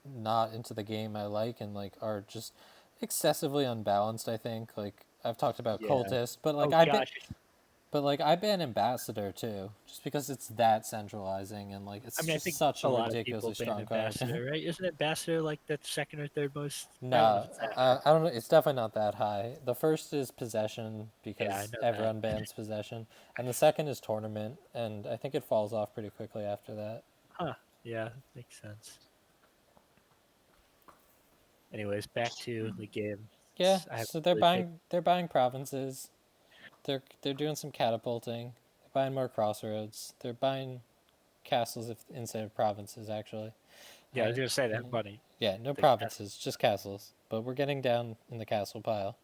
not into the game I like and, like, are just excessively unbalanced, I think. Like, I've talked about Yeah. Cultist, but, like, Oh gosh. I ban Ambassador too, just because it's that centralizing and like I it's mean, I just think such a a lot of people ridiculously ban strong card. Ambassador, right? Isn't Ambassador like the second or third most? I don't know if No, it's that high. I don't know. It's definitely not that high. The first is Possession Yeah, I because know that. everyone bans Possession, and the second is Tournament, and I think it falls off pretty quickly after that. Huh. Yeah, makes sense. Anyways, back to the game. Yeah, I haven't so really picked. they're buying provinces. They're doing some catapulting. They're buying more crossroads. They're buying castles if, instead of provinces actually. Yeah, I was gonna say Yeah, that money. yeah, no The provinces, just castles. But we're getting down in the castle pile.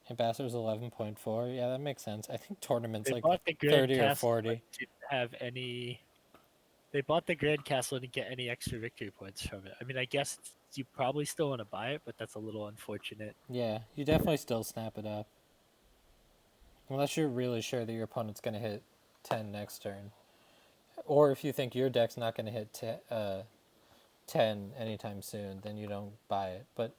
Ambassador's 11.4. Yeah, that makes sense. I think tournament's They like bought the Grand 30 or Castle, but 40. didn't have any. They bought the Grand Castle and didn't get any extra victory points from it. I mean, I guess you probably still want to buy it, but that's a little unfortunate. Yeah, you definitely still snap it up. Unless you're really sure that your opponent's going to hit 10 next turn. Or if you think your deck's not going to hit 10 anytime soon, then you don't buy it. But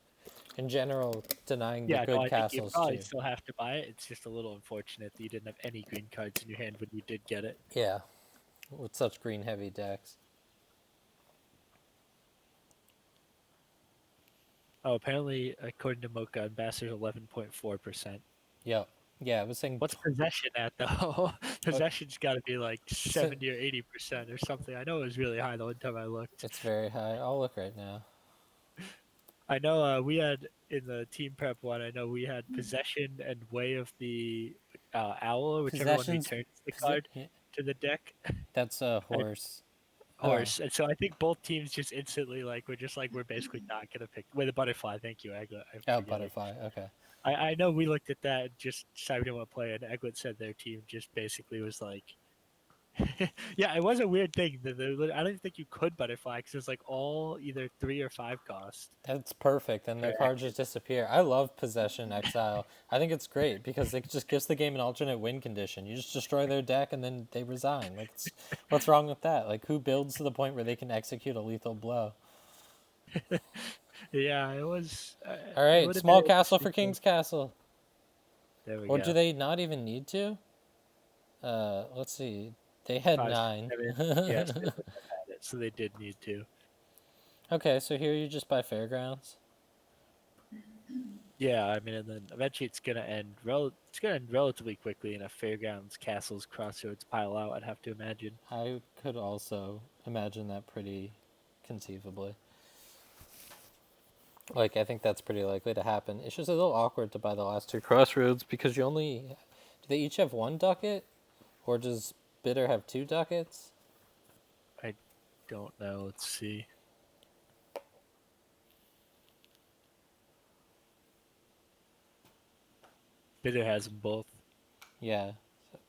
in general, denying the Yeah, no, good I think you castles probably too. still have to buy it. It's just a little unfortunate that you didn't have any green cards in your hand when you did get it. Yeah, with such green heavy decks. Oh, apparently, according to Mocha, Ambassador's 11.4%. Yep. Yeah, I was saying. What's possession at though? Oh, Possession's got to be like so 70 or 80% or something. I know it was really high the one time I looked. it's very high. I'll look right now. I know we had in the team prep one. I know we had possession and way of the owl, whichever one Possessions. returns the card Yeah, to the deck. that's a And horse. Oh, horse, and so I think both teams just instantly like we're basically not gonna pick with a butterfly. Thank you, Eglet. I'm oh, forgetting. butterfly. Okay. I know we looked at that and just decided we didn't want to play, and Eglet said their team just basically was like, yeah, it was a weird thing. I don't think you could butterfly because it's like all either 3 or 5 cost That's perfect, and per their cards action. just disappear. I love Possession Exile. I think it's great because it just gives the game an alternate win condition. You just destroy their deck and then they resign. Like, what's wrong with that? Like, who builds to the point where they can execute a lethal blow? Yeah, it was. All It right, would have been small castle interesting. for King's Castle. There we Or do go. they not even need to? Let's see. They had 5, 6, 9. 7. Yes, they would have had it, so they did need to. Okay, so here you just buy Fairgrounds. Yeah, I mean, and then eventually it's gonna end. It's gonna end relatively quickly in a fairgrounds, castles, crossroads pile out. I'd have to imagine. I could also imagine that pretty conceivably. Like, I think that's pretty likely to happen. It's just a little awkward to buy the last two crossroads because you only. Do they each have one ducat? Or does Bitter have two ducats? I don't know. Let's see. Bitter has them both. Yeah.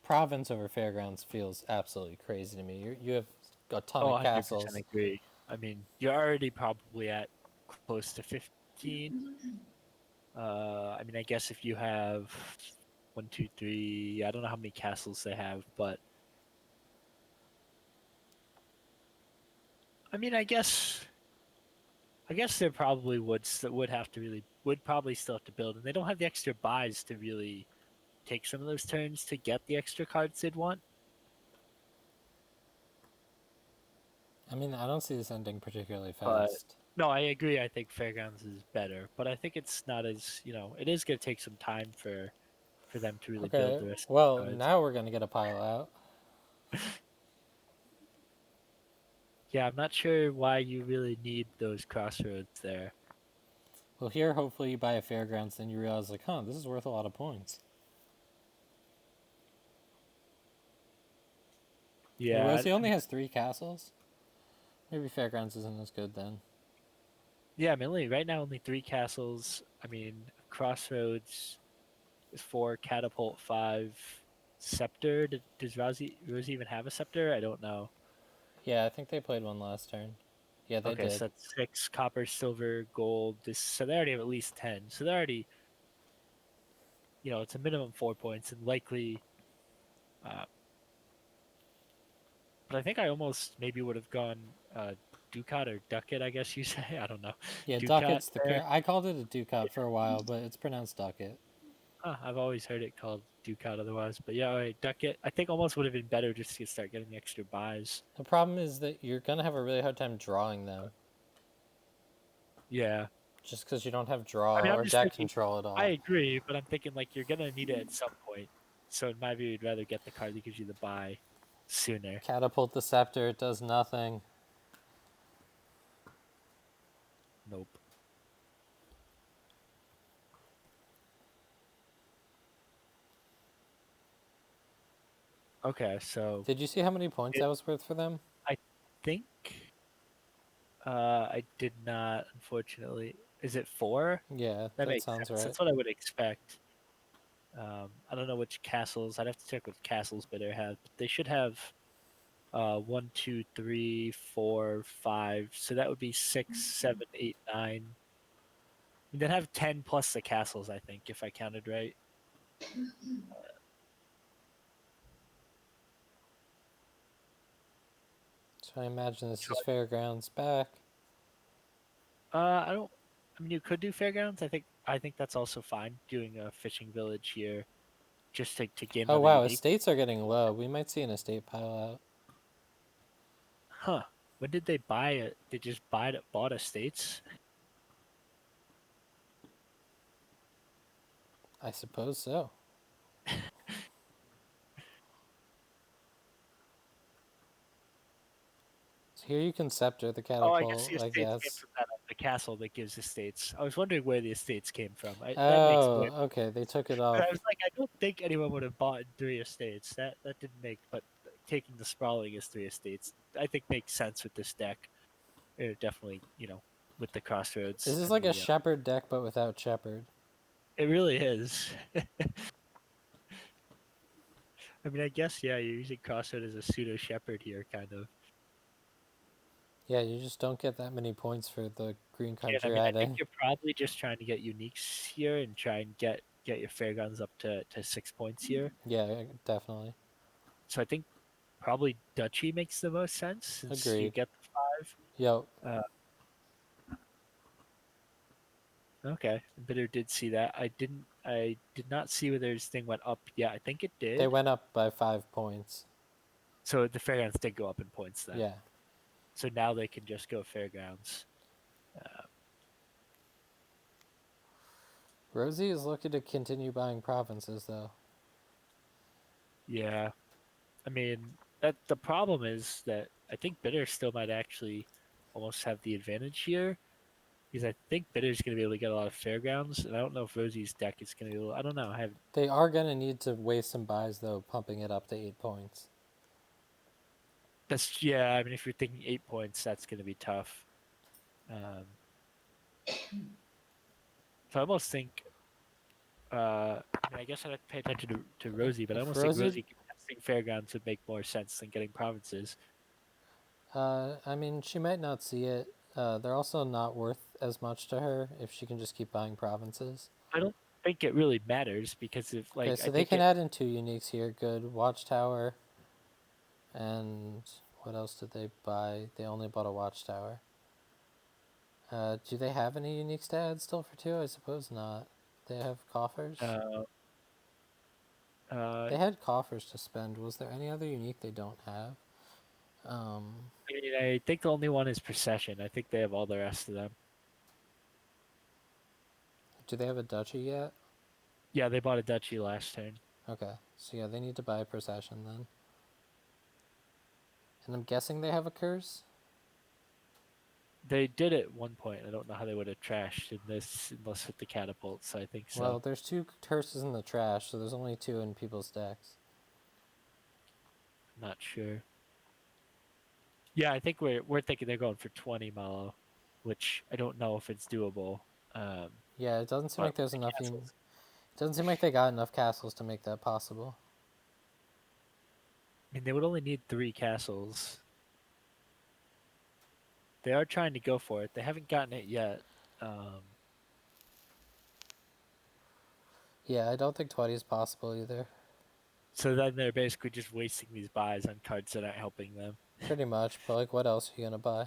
Province over Fairgrounds feels absolutely crazy to me. You have a ton Oh, of 100% castles. agree. I mean, you're already probably at close to 15. I mean, I guess if you have one, two, three. I don't know how many castles they have, but I mean, I guess they probably would have to really would probably still have to build, and they don't have the extra buys to really take some of those turns to get the extra cards they'd want. I mean, I don't see this ending particularly But fast. no, I agree. I think Fairgrounds is better, but I think it's not as it is going to take some time for them to really build Okay, the rest of well, the cards. now we're going to get a pile out. Yeah, I'm not sure why you really need those crossroads there. Well, here, hopefully, you buy a Fairgrounds, then you realize, like, huh, this is worth a lot of points. Wait, Yeah, Rosie only has 3 castles? Maybe Fairgrounds isn't as good then. yeah. I mean, right now only 3 castles. I mean, crossroads is 4, catapult 5, scepter. Does Rosie even have a scepter? I don't know. Yeah, I think they played one last turn. Yeah, they Okay, did. so that's 6 copper, silver, gold. So they already have at least 10. So they're already, it's a minimum 4 points and likely. Uh, but I think I almost maybe would have gone Ducat or Ducat, I guess you say. I don't know. Yeah, Ducat Ducat's the there. I called it a Ducat for a while, but it's pronounced Ducat. I've always heard it called Ducat otherwise. But yeah, all right, Ducat. I think almost would have been better just to start getting the extra buys. The problem is that you're going to have a really hard time drawing them. Yeah. Just because you don't have I draw mean, I'm or just deck thinking, control at I all. agree, but I'm thinking like you're going to need it at some point. So in my view, you'd rather get the card that gives you the buy sooner. Catapult the Scepter, it does nothing. Nope. Okay, so Did you see how many points it, that was worth for them? I think I did not, unfortunately. Is it 4? Yeah, That that makes sounds sense. right. That's what I would expect. I don't know which castles. I'd have to check what castles Bitter has, but they should have 1, 2, 3, 4, 5. So that would be 6, 7, 8, 9. They'd have 10 plus the castles, I think, if I counted right. So I imagine this So is Fairgrounds back. I don't. I mean, you could do fairgrounds. I think that's also fine. Doing a fishing village here, just to gain Oh another wow, unique. estates are getting low. We might see an estate pile out. Huh? When did they buy it? They just bought estates. I suppose so. So here you can scepter the Oh, I guess the catapult, I estates came guess. from the castle that gives estates. I was wondering where the estates came from. That makes way. Oh, okay. They took it But off. I was like, I don't think anyone would have bought 3 estates. That didn't make. But taking the sprawling as 3 estates, I think makes sense with this deck. It definitely, with the This crossroads is and like a the. shepherd deck, but without shepherd. It really is. I mean, I guess yeah, you're using crossroad as a pseudo shepherd here, kind of. Yeah, you just don't get that many points for the green And cards I you're mean, I think adding. you're probably just trying to get uniques here and try and get your fair guns up to 6 points here. Yeah, definitely. So I think probably Duchy makes the most sense since you Agreed. get the five. Yo, Okay, Bitter did see that. I didn't. I did not see whether his thing went up. Yeah, I think it they did. went up by 5 points. So the fairgrounds did go up in points then. Yeah. So now they can just go fairgrounds. Uh, Rosie is looking to continue buying provinces, though. yeah, I mean that the problem is that I think Bitter still might actually almost have the advantage here because I think Bitter's going to be able to get a lot of fairgrounds, and I don't know if Rosie's deck is going to be able. I don't know. I have They are going to need to waste some buys, though, pumping it up to 8 points. that's yeah. I mean, if you're thinking 8 points, that's going to be tough. Um, so I almost think I mean, I guess I'd have to pay attention to Rosie, but I If almost think Rosie, Rosie contesting fairgrounds would make more sense than getting provinces. I mean, she might not see it. They're also not worth as much to her if she can just keep buying provinces. I don't think it really matters because if Okay, like I so they think can it add in 2 uniques here. Good. Watchtower. And what else did they buy? They only bought a watchtower. Do they have any uniques to add still for 2? I suppose not. They have coffers? uh uh They had coffers to spend. Was there any other unique they don't have? Um, I mean I think the only one is procession. I think they have all the rest of them. do they have a duchy yet? Yeah, they bought a duchy last turn. Okay, so yeah, they need to buy a procession then. And I'm guessing they have a curse? They did at one point. I don't know how they would have trashed in this unless with the catapult, so I think Well, so. there's 2 curses in the trash, so there's only 2 in people's decks. I'm not sure. Yeah, I think we're thinking they're going for 20 Malo, which I don't know if it's doable. Um Yeah, it doesn't seem but like there's the enough. It castles. doesn't seem like they got enough castles to make that possible. I mean, they would only need 3 castles. They are trying to go for it. They haven't gotten it yet. Um, Yeah, I don't think 20 is possible either. so then they're basically just wasting these buys on cards that aren't helping them. Pretty much, but like, what else are you gonna buy?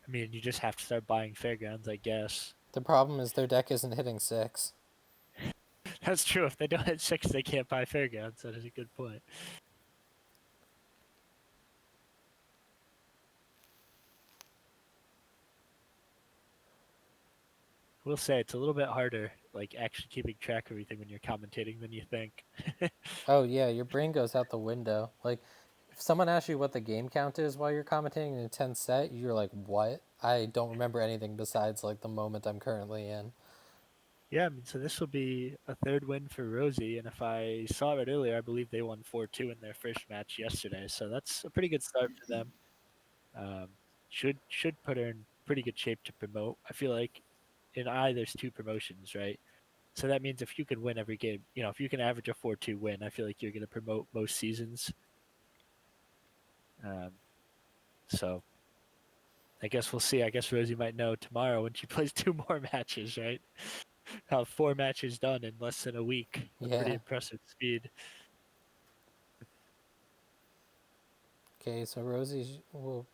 I mean, you just have to start buying fairgrounds, I guess. The problem is their deck isn't hitting 6. That's true. If they don't hit 6, they can't buy fairgrounds. That is a good point. We'll say it's a little bit harder, like actually keeping track of everything when you're commentating than you think. Oh yeah, your brain goes out the window. Like, if someone asks you what the game count is while you're commentating an intense set, you're like, what? I don't remember anything besides like the moment I'm currently in. Yeah, I mean, so this will be a third win for Rosie, and if I saw it earlier, I believe they won 4-2 in their first match yesterday. So that's a pretty good start for them. Um, should put her in pretty good shape to promote. I feel like in I there's 2 promotions, right? So that means if you can win every game, if you can average a 4-2 win, I feel like you're going to promote most seasons. Um, so I guess we'll see. I guess Rosie might know tomorrow when she plays 2 more matches, right? Have 4 matches done in less than a week. A pretty Yeah. impressive speed. Okay, so Rosie will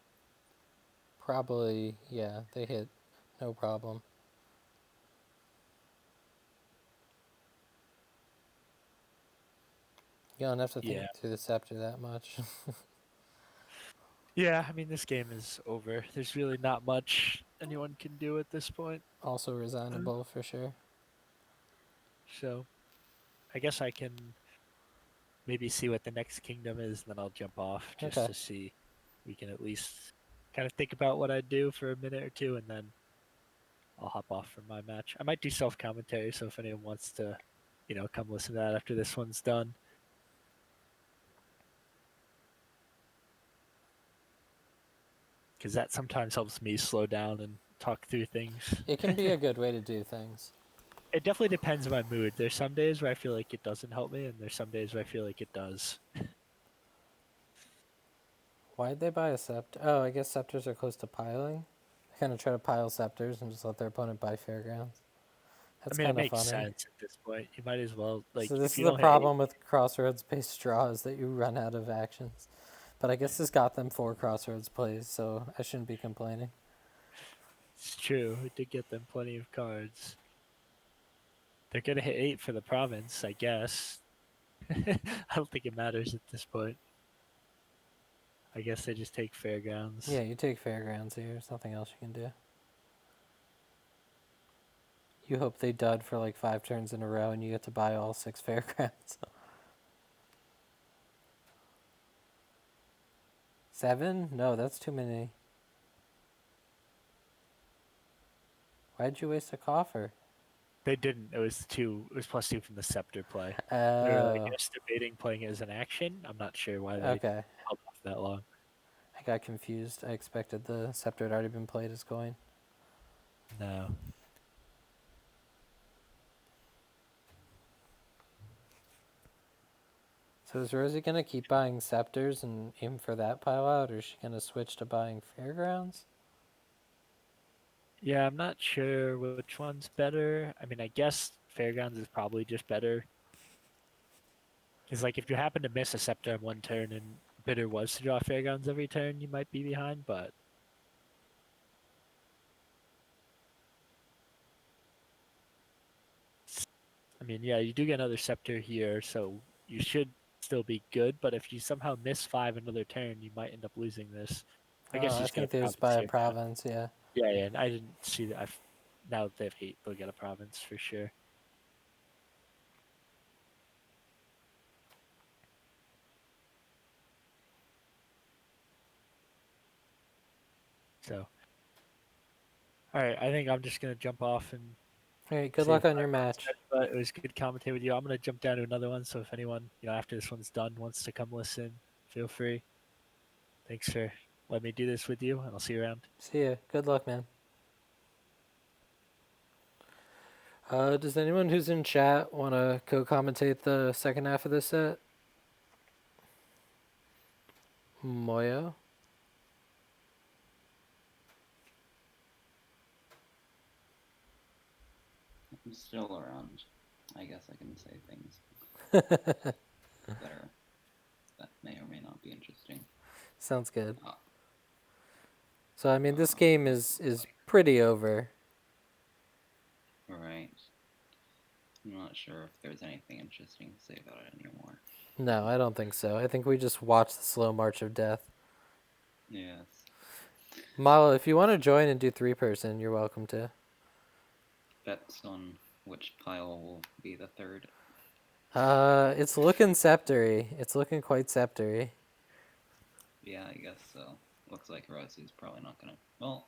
probably, yeah, they hit No problem. You don't have to think Yeah. through the scepter that much. Yeah, I mean, this game is over. There's really not much anyone can do at this point. Also resignable for sure. So I guess I can maybe see what the next kingdom is, and then I'll jump off just Okay. to see. We can at least kind of think about what I'd do for a minute or two, and then I'll hop off from my match. I might do self commentary, so if anyone wants to, come listen to that after this one's done, because that sometimes helps me slow down and talk through things. It can be a good way to do things. It definitely depends on my mood. There's some days where I feel like it doesn't help me, and there's some days where I feel like it does. Why'd they buy a scepter? Oh, I guess scepters are close to piling. They kind of try to pile scepters and just let their opponent buy fairgrounds. I That's mean, it kind of makes funny. sense at this point. You might as well, like, So if this is you the don't hit eight, problem with crossroads-based draws, that you run out of actions. But I guess this got them 4 crossroads plays, so I shouldn't be complaining. it's true. We did get them plenty of cards. They're gonna hit eight for the province, I guess. I don't think it matters at this point. I guess they just take fairgrounds. Yeah, you take fairgrounds here. There's nothing else you can do. You hope they dud for like 5 turns in a row and you get to buy all 6 fairgrounds. 7? No, that's too many. Why'd you waste a coffer? They didn't. It was two. It was +2 from the scepter play. They were, I Oh, guess, debating playing it as an action. I'm not sure why they okay. held off that long. I got confused. I expected the scepter had already been played as coin. No. So is Rosie gonna keep buying scepters and aim for that pile out, or is she gonna switch to buying fairgrounds? Yeah, I'm not sure which one's better. I mean, I guess fairgrounds is probably just better. Because, like, if you happen to miss a scepter on one turn and Bitter was to draw fairgrounds every turn, you might be behind, but I mean, yeah, you do get another scepter here, so you should still be good. But if you somehow miss 5 another turn, you might end up losing this. I guess Oh, you I just get a think they just province buy a here now. province, yeah. Yeah, yeah. And I didn't see that. Now that they have 8, they'll get a province for sure. So, all right, I think I'm just gonna jump off and Alright, good save luck on my your mindset. match. But it was good commentating with you. I'm gonna jump down to another one. So if anyone, after this one's done, wants to come listen, feel free. Thanks for letting me do this with you, and I'll see you around. See ya. Good luck, man. Does anyone who's in chat want to co-commentate the second half of this set? Moyo? I'm still around. I guess I can say things that may or may not be interesting. Sounds good. Uh, So I mean, this game is pretty over. right. I'm not sure if there's anything interesting to say about it anymore. No, I don't think so. I think we just watched the slow march of death. Yes. Malo, if you want to join and do 3-person, you're welcome to. Bets on which pile will be the third. It's looking sceptery. It's looking quite sceptery. Yeah, I guess so. Looks like Rosie's probably not gonna. Well,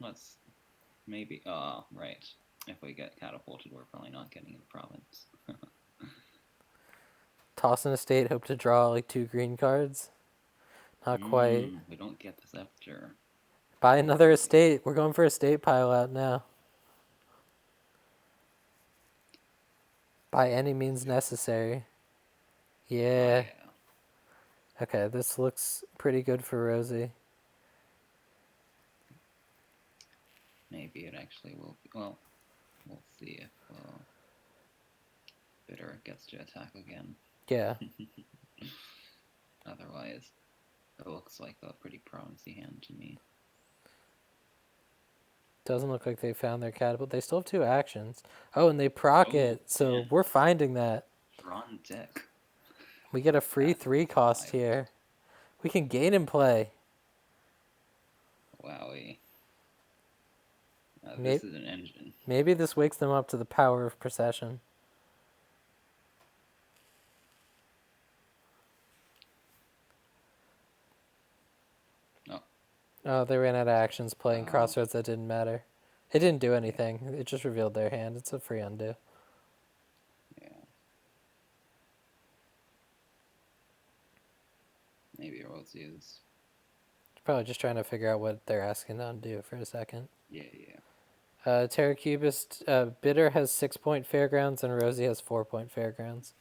let's maybe. Right. If we get catapulted, we're probably not getting the province. Toss an estate, hope to draw like 2 green cards. Not quite. We don't get the scepter. Buy another estate. We're going for estate pile out now. By any means necessary. Yeah. Oh, yeah. Okay, this looks pretty good for Rosie. Maybe it actually will be. Well, we'll see if Bitter gets to attack again. Yeah. Otherwise, it looks like a pretty promising hand to me. Doesn't look like they found their catapult. They still have 2 actions. Oh, and they proc Oh, it, so yeah. we're finding that. Drawn deck. We get a free That's 3 cost wild. here. We can gain and play. Wowie. Maybe, This is an engine. maybe this wakes them up to the power of procession. Oh. Oh, they ran out of actions playing Oh. Crossroads that didn't matter. It didn't do anything. It just revealed their hand. It's a free undo. Yeah. Maybe Rozyroz. Probably just trying to figure out what they're asking to undo for a second. Yeah, yeah. Terracubist, Bitter has 6-point Fairgrounds and Rosie has 4-point Fairgrounds.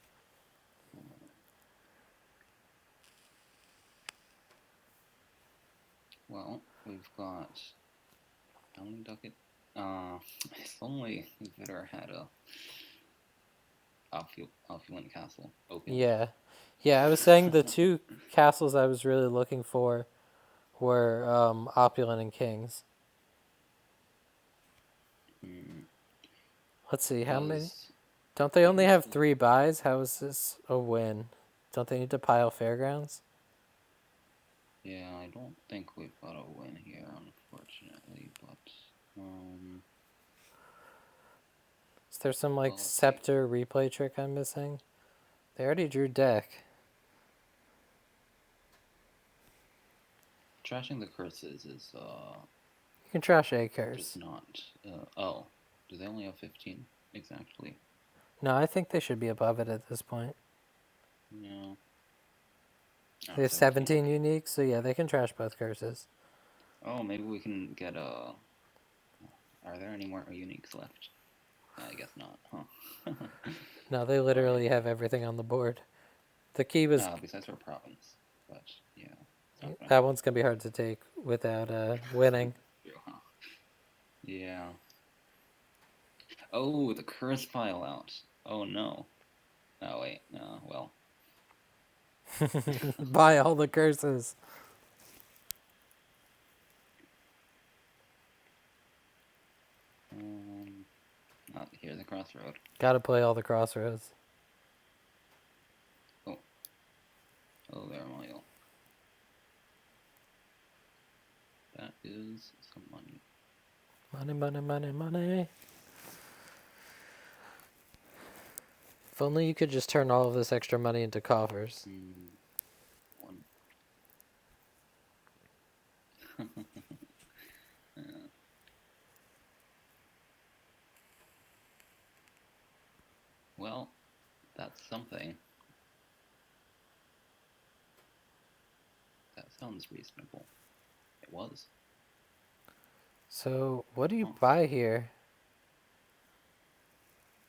Well, we've got Downing Ducket. If only Vitter had a opulent castle open. Yeah. Yeah, I was saying the 2 castles I was really looking for were Opulent and Kings. Let's see, how many? Don't they only have 3 buys? How is this a win? Don't they need to pile Fairgrounds? Yeah, I don't think we've got a win here, unfortunately, but Is there some like Well, let's see. Scepter replay trick I'm missing? They already drew deck. trashing the curses is You can trash A curse. just not. Oh, do they only have 15 exactly? No, I think they should be above it at this point. No. They have 17 unique, so yeah, they can trash both curses. Oh, maybe we can get a. Are there any more uniques left? I guess not, huh? No, they literally have everything on the board. The key was besides our province, but yeah. it's not gonna- that one's gonna be hard to take without winning. Yeah. Oh, the curse pile out. Oh no. Oh wait, no. Well, Buy all the curses. here's the crossroad. Gotta play all the crossroads. Oh, there, Mario. That is some money. Money, money, money, money. If only you could just turn all of this extra money into coffers. One. Well, that's something. That sounds reasonable. It was. So, what do you Huh. buy here?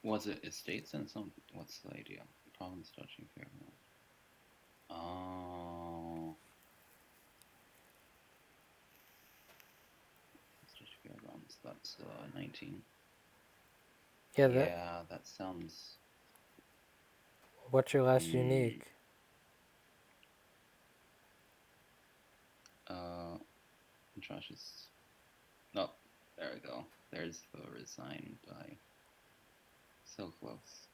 Was it estates and some? What's the idea? Province touching Fairmont. Oh. Fairgrounds. That's 19. Yeah, that sounds. what's your last unique? Josh is. Oh, there we go. There's the resign by. So close.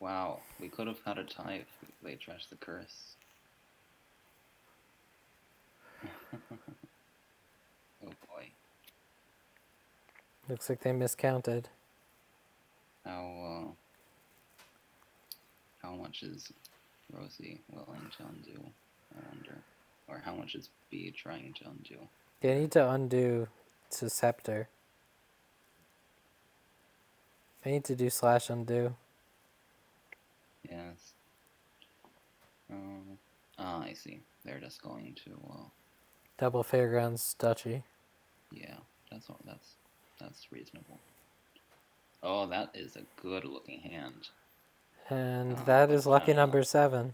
Wow, we could have had a tie if they trashed the curse. Oh boy. Looks like they miscounted. How much is Rosie willing to undo? I wonder. Or how much is B trying to undo? They need to undo to Scepter. They need to do slash undo. Yes. I see. They're just going to. Double Fairgrounds Duchy. Yeah, that's reasonable. Oh, that is a good looking hand. And that is lucky wow. number 7.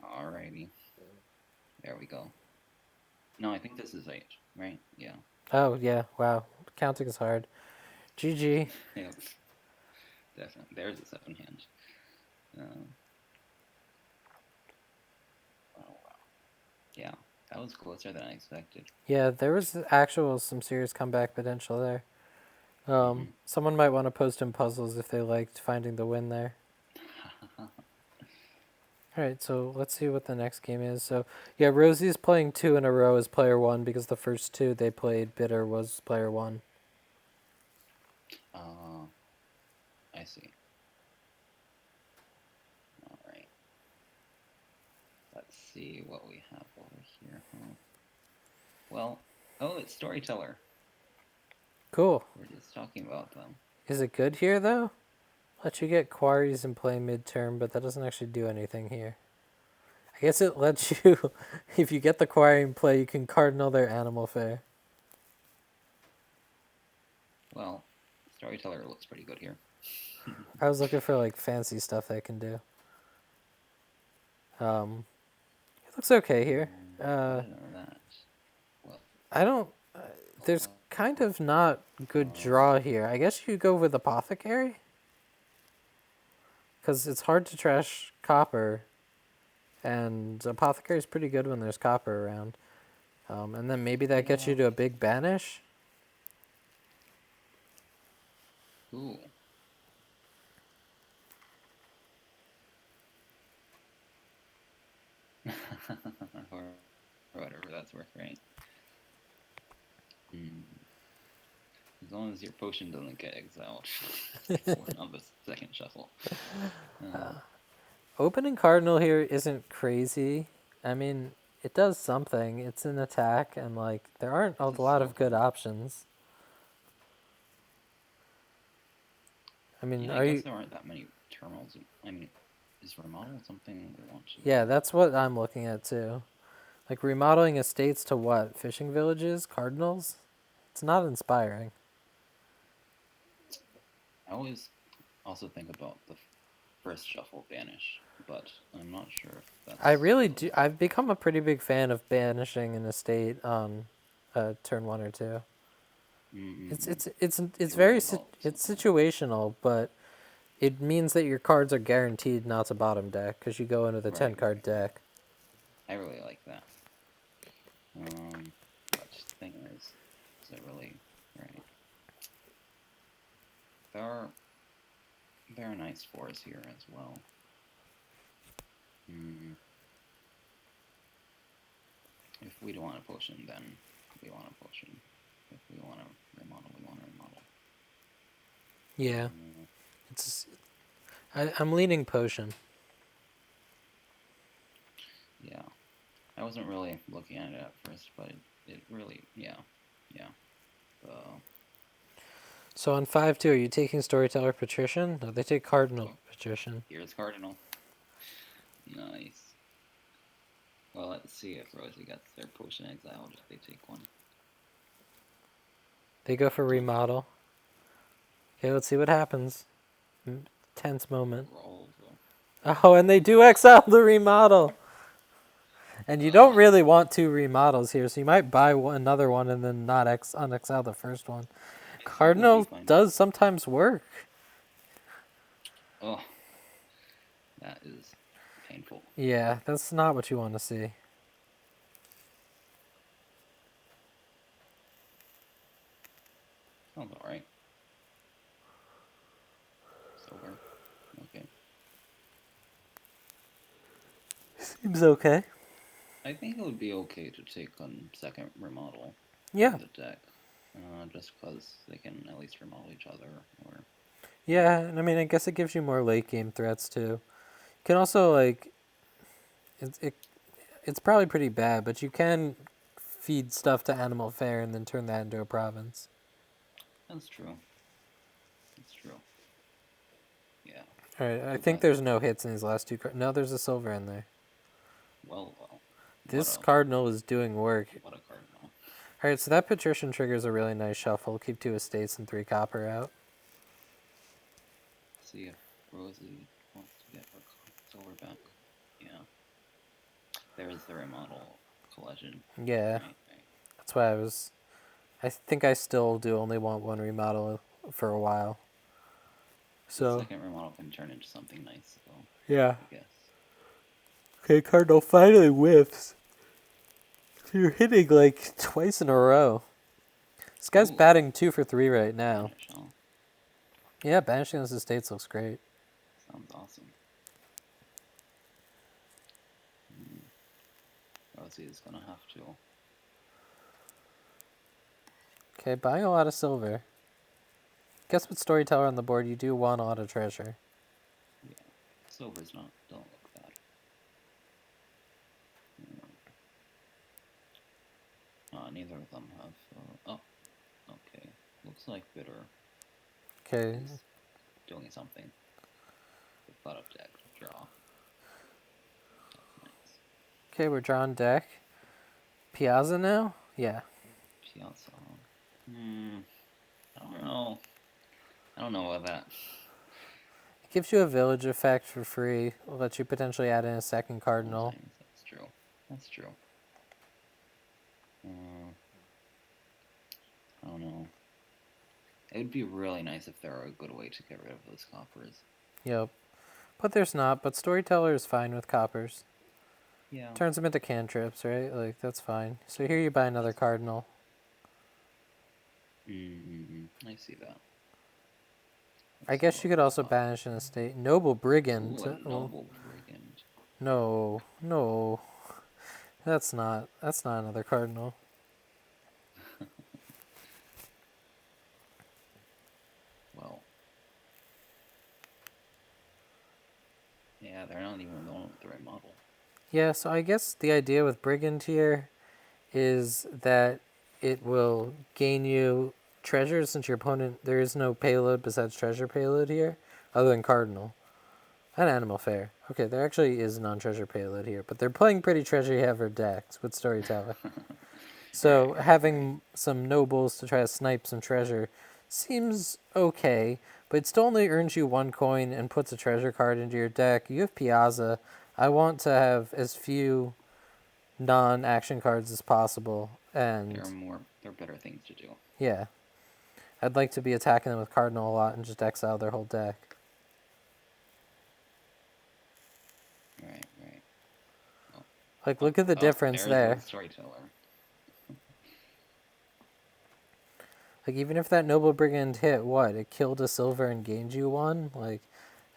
Alrighty. There we go. No, I think this is 8, right? Yeah. Oh, yeah. Wow. Counting is hard. GG. Yep. Definitely. There's a 7 hand. Oh, wow. Yeah. That was closer than I expected. Yeah, there was some serious comeback potential there. Hmm. Someone might want to post in puzzles if they liked finding the win there. All right, so let's see what the next game is. So, yeah, Rosie's playing 2 in a row as player 1 because the first 2 they played Bitter was player 1. uh, I see. All right. Let's see what we have over here. Well, oh, it's Storyteller. Cool. We're just talking about them. Is it good here, though? Let you get quarries and play midterm, but that doesn't actually do anything here. I guess it lets you, if you get the quarry and play, you can cardinal their animal fair. Well, Storyteller looks pretty good here. I was looking for like fancy stuff they can do. It looks okay here. I don't know that. Well, I don't. There's kind of not good draw here. I guess you go with apothecary, because it's hard to trash copper, and apothecary is pretty good when there's copper around. And then maybe that gets you yeah. to a big banish. Ooh. Or whatever that's worth, right? As long as your potion doesn't get exiled on the second shuffle. Opening cardinal here isn't crazy. I mean, it does something. It's an attack, and like there aren't a It's a lot of good silver. options. I mean, Yeah, I are guess you? there aren't that many terminals. I mean, is remodel something we want to? Yeah, that's what I'm looking at too. Like remodeling estates to what? Fishing villages? Cardinals? It's not inspiring. I always also think about the first shuffle banish, but I'm not sure if I that's really do. really. I've become a pretty big fan of banishing an estate on turn 1 or 2. Mm-mm-mm. It's To a very vault or it's something. situational, but it means that your cards are guaranteed not to bottom deck because you go into the 10 Right, card right, right. deck. I really like that. But the thing is it really right? There are nice fours here as well. Mm. If we don't want a potion, then we want a potion. If we want to remodel, we want to remodel. Yeah, it's. I'm leaning potion. Yeah, I wasn't really looking at it at first, but it really, yeah. So, So on 5-2, are you taking Storyteller Patrician? No, they take Cardinal oh, Patrician. here's Cardinal. Nice. Well, let's see if Rosie gets their potion exiled if they take one. They go for remodel. Okay, let's see what happens. Tense moment. Roll. Oh, and they do exile the remodel. And you don't really want 2 remodels here, so you might buy another one and then not unexile the first one. That would be Cardinal fine. does sometimes work. Oh, that is painful. Yeah, that's not what you want to see. Sounds alright. Silver. Okay. Seems okay. I think it would be okay to take on second remodel Yeah. of the deck. Just because they can at least remodel each other, or Yeah, and I mean, I guess it gives you more late game threats too. You can also like, it's probably pretty bad, but you can feed stuff to Animal Fair and then turn that into a province. that's true. That's true. Yeah. All right, I Too think bad. there's no hits in these last 2 cards. No, there's a silver in there. Well. This Cardinal is doing work. What a cardinal. All right, so that Patrician triggers a really nice shuffle. Keep 2 estates and 3 copper out. See if Rosie wants to get her silver back. Yeah. There's the remodel collision. Yeah, Right. that's why I think I still do only want 1 remodel for a while. So The second remodel can turn into something nice, though. yeah. I guess. Okay, Cardinal finally whiffs. You're hitting like twice in a row. This guy's Ooh. batting 2 for 3 right now. Banish, huh? Yeah, banishing those estates looks great. Sounds awesome. Rosie is gonna have to. Okay, buying a lot of silver. Guess what storyteller on the board you do want a lot of treasure. Yeah, silver's don't look bad. Neither of them have. Oh, okay. Looks like Bitter Okay, is doing something. We've got a deck to draw. That's nice. okay, we're drawing deck. Piazza now? Yeah. Piazza. I don't know. I don't know about that. It gives you a village effect for free. Will let you potentially add in a second cardinal. Sometimes that's true. That's true. I don't know. It would be really nice if there were a good way to get rid of those coppers. Yep. But there's not, but storyteller is fine with coppers. Yeah. Turns them into cantrips, right? Like, that's fine. So here you buy another cardinal. I see that. I guess you could also banish an estate. Noble Brigand. Ooh, a noble brigand. No, no. That's not another cardinal. Well. Yeah, they're not even going with the right model. Yeah, so I guess the idea with Brigand here is that it will gain you treasure since your opponent, there is no payload besides treasure payload here, other than Cardinal. And Animal Fair. Okay, there actually is non-treasure payload here, but they're playing pretty treasure-heavy decks with Storyteller. So having some nobles to try to snipe some treasure seems okay, but it still only earns you 1 coin and puts a treasure card into your deck. You have Piazza. I want to have as few non-action cards as possible, and there are better things to do. yeah, I'd like to be attacking them with Cardinal a lot and just exile their whole deck. Right. Like, look at the difference there. The storyteller. Like, even if that Noble Brigand hit, what? It killed a silver and gained you 1? Like,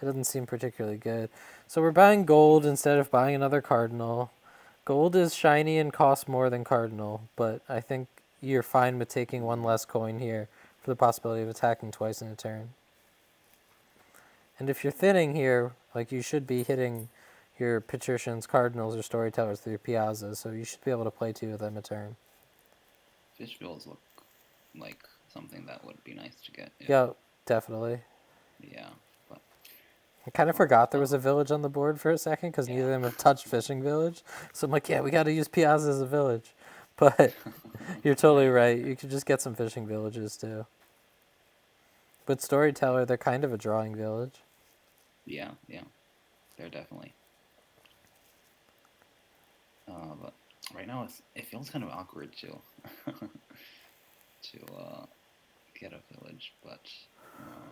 it doesn't seem particularly good. So we're buying gold instead of buying another Cardinal. Gold is shiny and costs more than Cardinal, but I think you're fine with taking 1 less coin here for the possibility of attacking twice in a turn. And if you're thinning here, like, you should be hitting your Patricians, Cardinals, or Storytellers through your Piazzas, so you should be able to play 2 of them a turn. Fish bills look like something that would be nice to get. Yeah, definitely. Yeah, but I kind of forgot there was a village on the board for a second because neither of them have touched Fishing Village. So I'm like, yeah, we got to use Piazza as a village. But you're totally right. You could just get some fishing villages too. But Storyteller, they're kind of a drawing village. Yeah, they're definitely. But right now it feels kind of awkward to get a village, but.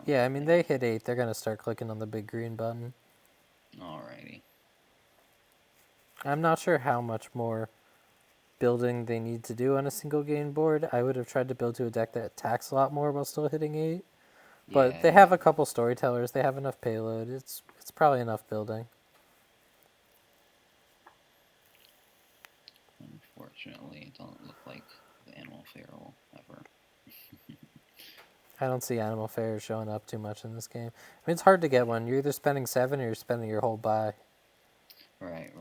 Yeah, I mean, they hit 8. They're going to start clicking on the big green button. Alrighty. I'm not sure how much more building they need to do on a single game board. I would have tried to build to a deck that attacks a lot more while still hitting 8. But they have a couple Storytellers. They have enough payload. It's probably enough building. Unfortunately, it doesn't look like the Animal Fair will ever. I don't see Animal Fair showing up too much in this game. I mean, it's hard to get one. You're either spending 7 or you're spending your whole buy. Right.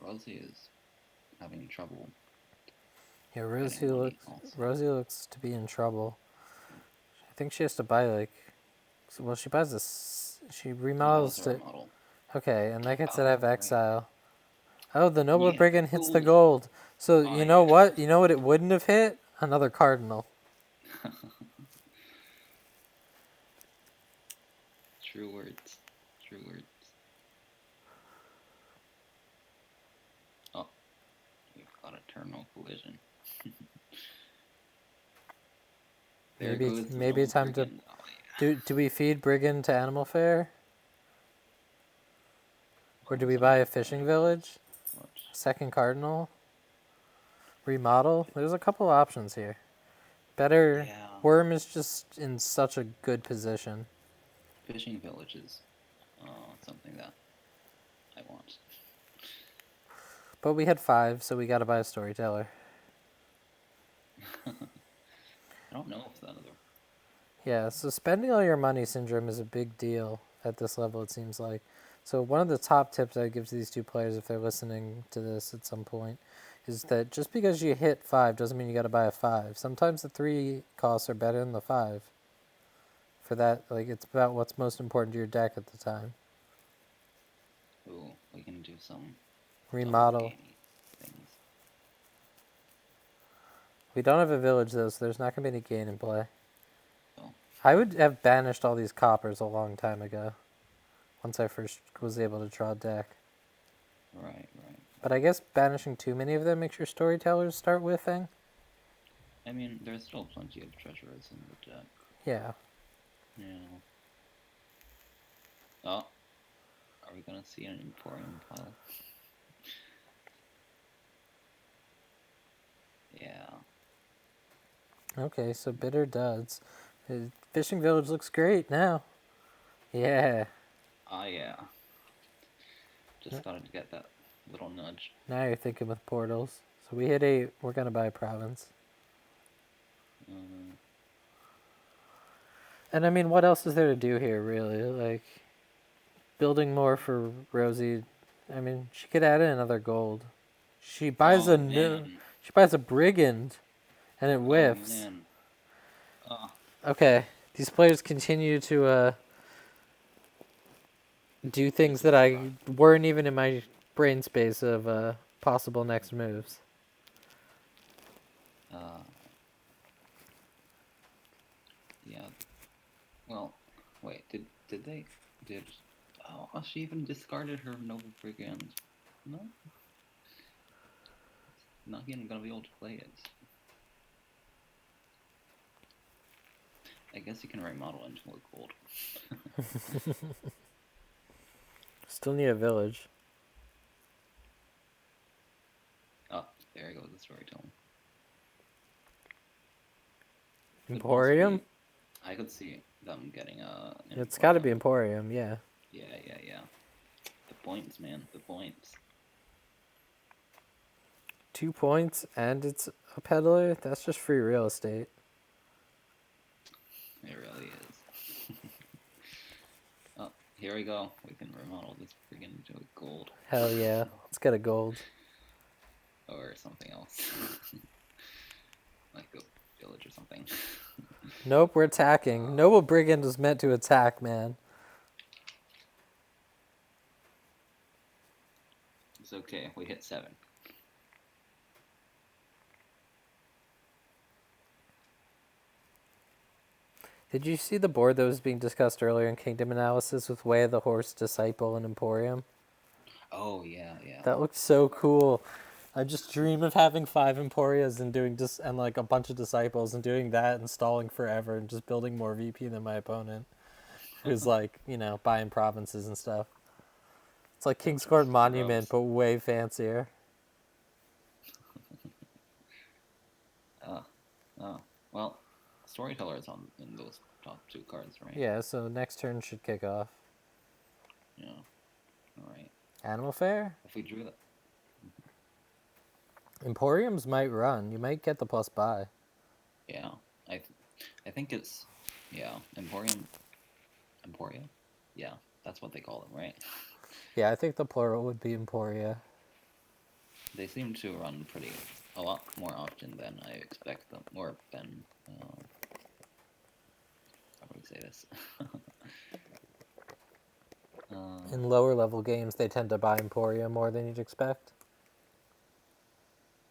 Rosie is having trouble. Yeah, Rosie looks to be in trouble. I think she has to buy, like... Well, she buys this... She remodels to... Okay, and that gets to have exile. Oh, the Noble Brigand hits the gold. So, you know what? You know what it wouldn't have hit? Another Cardinal. True words. Oh, we've got a terminal collision. Maybe time to... Do we feed Brigand to Animal Fair? Or do we buy a fishing village? What? Second cardinal? Remodel? There's a couple options here. Better. Yeah. Worm is just in such a good position. Fishing village is something that I want. But we had 5, so we gotta buy a storyteller. I don't know if that other. Yeah, so spending all your money syndrome is a big deal at this level, it seems like. So one of the top tips I give to these two players if they're listening to this at some point is that just because you hit 5 doesn't mean you got to buy a 5. Sometimes the 3 costs are better than the 5. For that, like, it's about what's most important to your deck at the time. Ooh, we can do some Remodel. double-gamey things. We don't have a village though, so there's not going to be any gain in play. Oh. I would have banished all these coppers a long time ago. Once I first was able to draw a deck. Right. But I guess banishing too many of them makes your storytellers start whiffing. I mean, there's still plenty of treasures in the deck. Yeah. Yeah. Oh. Are we gonna see an Emporium pile? Yeah. Okay, so bitter duds. Fishing village looks great now. Yeah. Ah, yeah. Just gotta get that little nudge. Now you're thinking with portals. So we hit 8. We're gonna buy a province. And I mean, what else is there to do here, really? Like, building more for Rosie. I mean, she could add in another gold. She buys she buys a brigand, and it whiffs. Oh, man. Okay, these players continue to do things that I weren't even in my brain space of possible next moves. Yeah. Well, wait. Did they? Oh, she even discarded her Noble Brigand. No. Not even gonna be able to play it. I guess you can remodel into more gold. Still need a village. Oh, there goes the storytelling. Emporium? I could see them getting It's got to be Emporium, yeah. Yeah. The points, man. The points. 2 points and it's a peddler? That's just free real estate. It really is. Oh, here we go. We can remodel this brigand into a gold. Hell yeah. Let's get a gold. Or something else. Like a village or something. Nope, we're attacking. Noble Brigand was meant to attack, man. It's okay. We hit 7. Did you see the board that was being discussed earlier in Kingdom Analysis with Way of the Horse, Disciple, and Emporium? Oh, yeah. That looked so cool. I just dream of having 5 Emporias and doing and like a bunch of Disciples and doing that and stalling forever and just building more VP than my opponent, who's like, buying provinces and stuff. It's like Kingscourt Monument, but way fancier. Well, Storyteller is in those top 2 cards, right? Yeah, so next turn should kick off. Yeah. Alright. Animal Fair? If we drew that. Emporiums might run. You might get the plus buy. Yeah. I think it's. Yeah. Emporia? Yeah. That's what they call them, right? Yeah, I think the plural would be Emporia. They seem to run a lot more often than I expect them, or than, how would I say this? In lower level games, they tend to buy Emporia more than you'd expect.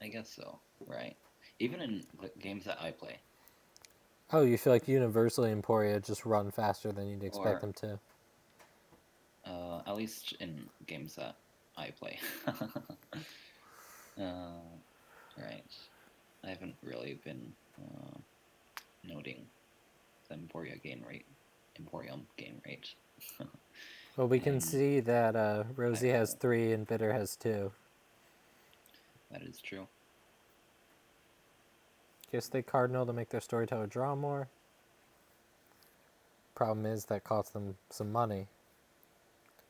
I guess so, right? Even in the games that I play. Oh, you feel like universally Emporia just run faster than you'd expect them to. At least in games that I play. Right. I haven't really been noting the Emporium gain rate. Well, we can And see that Rosie has roll. 3 and Bitter has 2. That is true. Guess they Cardinal to make their Storyteller draw more. Problem is that costs them some money.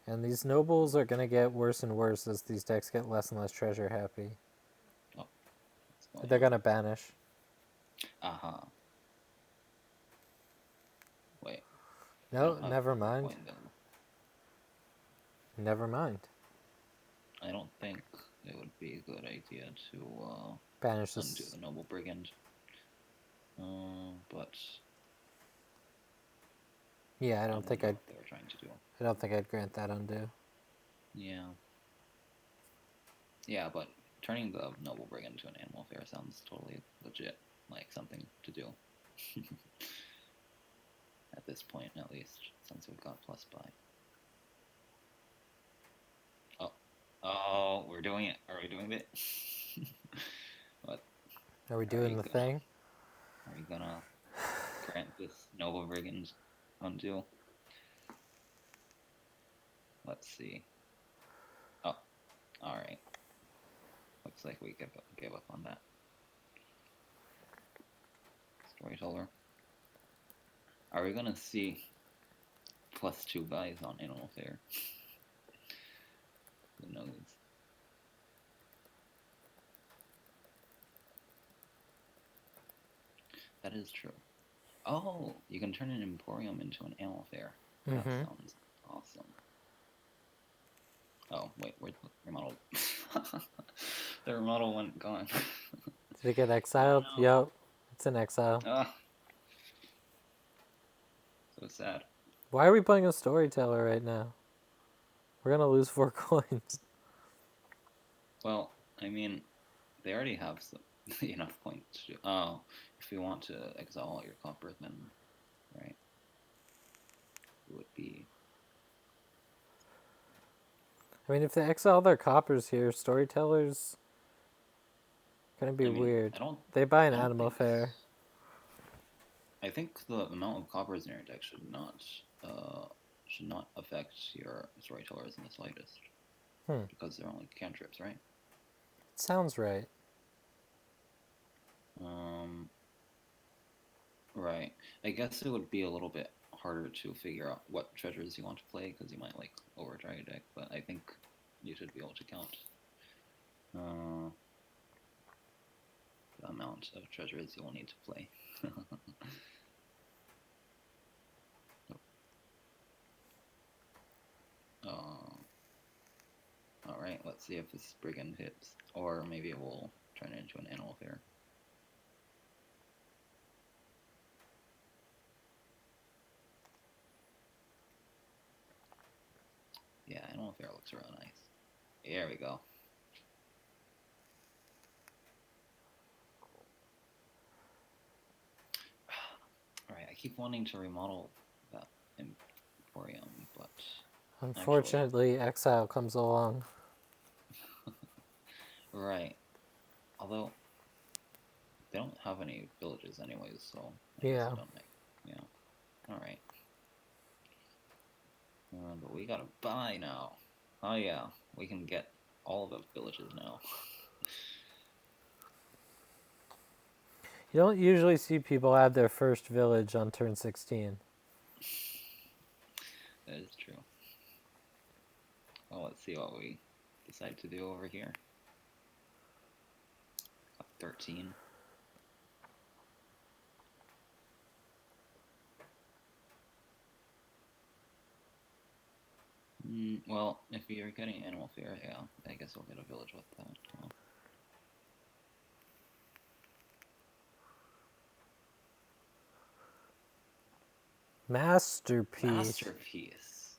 And these nobles are going to get worse and worse as these decks get less and less treasure happy. Oh, what's They're going going to banish. on? Uh-huh. Wait. I No, don't have never a mind. coin, though. Never mind. I don't think it would be a good idea to Banish undo this. the Noble Brigand. But Yeah, I I don't think know I'd. what they were trying to do. I don't think I'd grant that undo. Yeah. Yeah, but turning the Noble Brigand to an Animal Fair sounds totally legit, like something to do. At this point, at least, since we've got plus buy. Oh, we're doing it. Are we doing it? What? Are we doing the thing? Are we gonna grant this Noble Brigand undo? Let's see. Oh, alright. Looks like we gave up on that. Storyteller. Are we gonna see +2 guys on Animal Fair? Who knows? That is true. Oh, you can turn an Emporium into an Animal Fair. That sounds awesome. Oh, wait, where's the remodel? The remodel went gone. Did it get exiled? Oh, no. Yep. It's in exile. Ah, so sad. Why are we playing a Storyteller right now? We're going to lose 4 coins. Well, I mean, they already have some, enough points to. Oh, if you want to exile all your copper, then right, it would be. I mean, if they exile their coppers here, Storyteller's going to be I mean, weird. I don't. They buy an I don't Animal think. Fair. I think the amount of coppers in your deck should not affect your storytellers in the slightest, because they're only cantrips, right? Sounds right. Right. I guess it would be a little bit harder to figure out what treasures you want to play because you might like overdrive your deck, but I think you should be able to count the amount of treasures you will need to play. Alright, let's see if this brigand hits, or maybe it will turn it into an Animal Fair. Yeah, Animal Fair looks really nice. There we go. Alright, I keep wanting to remodel that Emporium, but... Unfortunately, exile comes along. Right. Although, they don't have any villages anyways, so... Yeah. Yeah. Alright. But we gotta buy now. Oh yeah, we can get all the villages now. You don't usually see people add their first village on turn 16. That is true. Well, let's see what we decide to do over here. Got 13. Well, if you're getting Animal Fair, yeah, I guess we'll get a village with that. Well, Masterpiece. Masterpiece.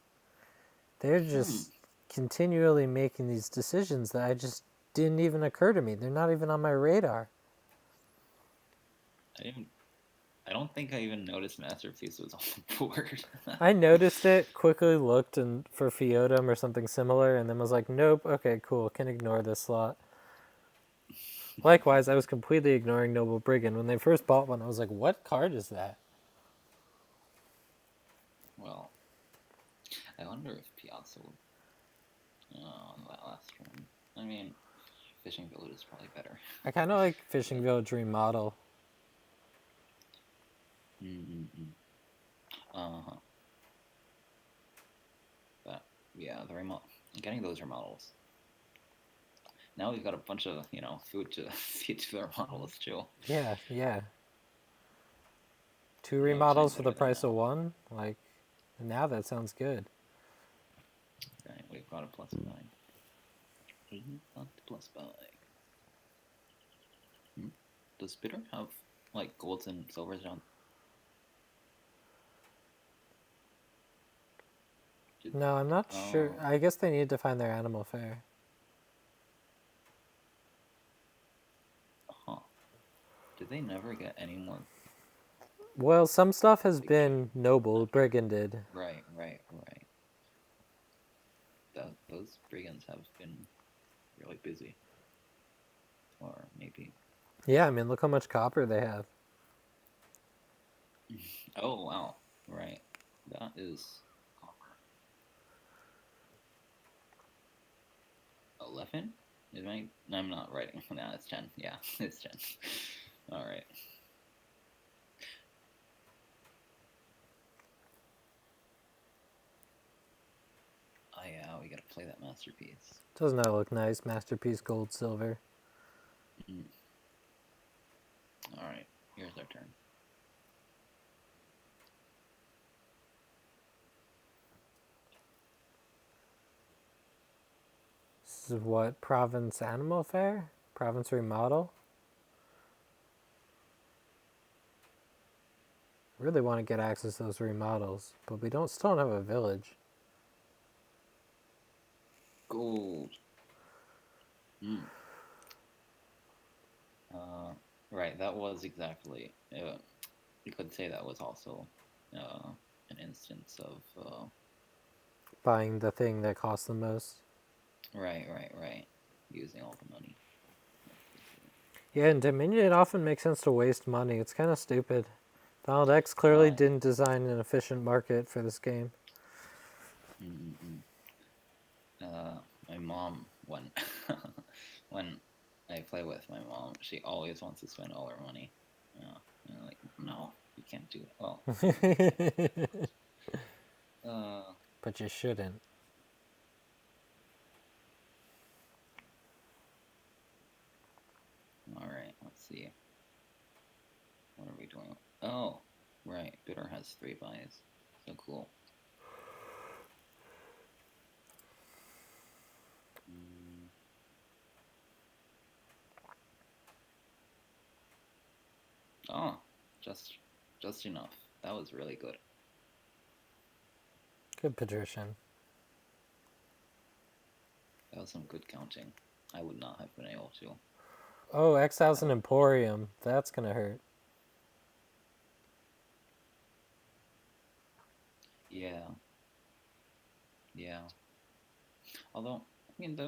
They're just continually making these decisions that I just didn't even occur to me. They're not even on my radar. I don't think I even noticed Masterpiece was on the board. I noticed it, quickly looked and for Feodum or something similar, and then was like, nope, okay, cool, can ignore this slot. Likewise, I was completely ignoring Noble Brigand. When they first bought one, I was like, what card is that? Well, I wonder if got sold. That last one. I mean, Fishing Village is probably better. I kind of like Fishing Village remodel. Uh-huh. But yeah, getting those remodels. Now we've got a bunch of, food to feed to the remodels too. Yeah, yeah. 2 Yeah, remodels sounds for the better than price of now. 1? Like, now that sounds good. Right, we've got a plus buy. We've got the plus buy. Does Bitter have, like, golds and silvers on? No, I'm not sure. Oh, I guess they need to find their animal fare. huh. Did they never get any more? Well, some stuff has Like, been noble, briganded. right. Those brigands have been really busy. Or maybe. Yeah, I mean, look how much copper they have. Oh, wow. Right. That is copper. 11? I'm not writing. No, it's 10. Yeah, it's 10. Alright. Oh, yeah, we gotta play that masterpiece. Doesn't that look nice? Masterpiece gold, silver. Alright, here's our turn. This is what? Province animal fare? Province remodel? Really want to get access to those remodels, but we still don't have a village. Gold. Right, that was exactly. You could say that was also an instance of. Buying the thing that costs the most. Right. Using all the money. Yeah, in Dominion it often makes sense to waste money. It's kind of stupid. Donald X clearly didn't design an efficient market for this game. My mom, when I play with my mom, she always wants to spend all her money. And I'm like, no, you can't do it. Well, But you shouldn't. all right, let's see. What are we doing? Oh, right. Bitter has 3 buys. So cool. Oh, just enough. That was really good. Good patrician. That was some good counting. I would not have been able to. Oh, Exiles an Emporium. That's gonna hurt. Yeah. Although, I mean, the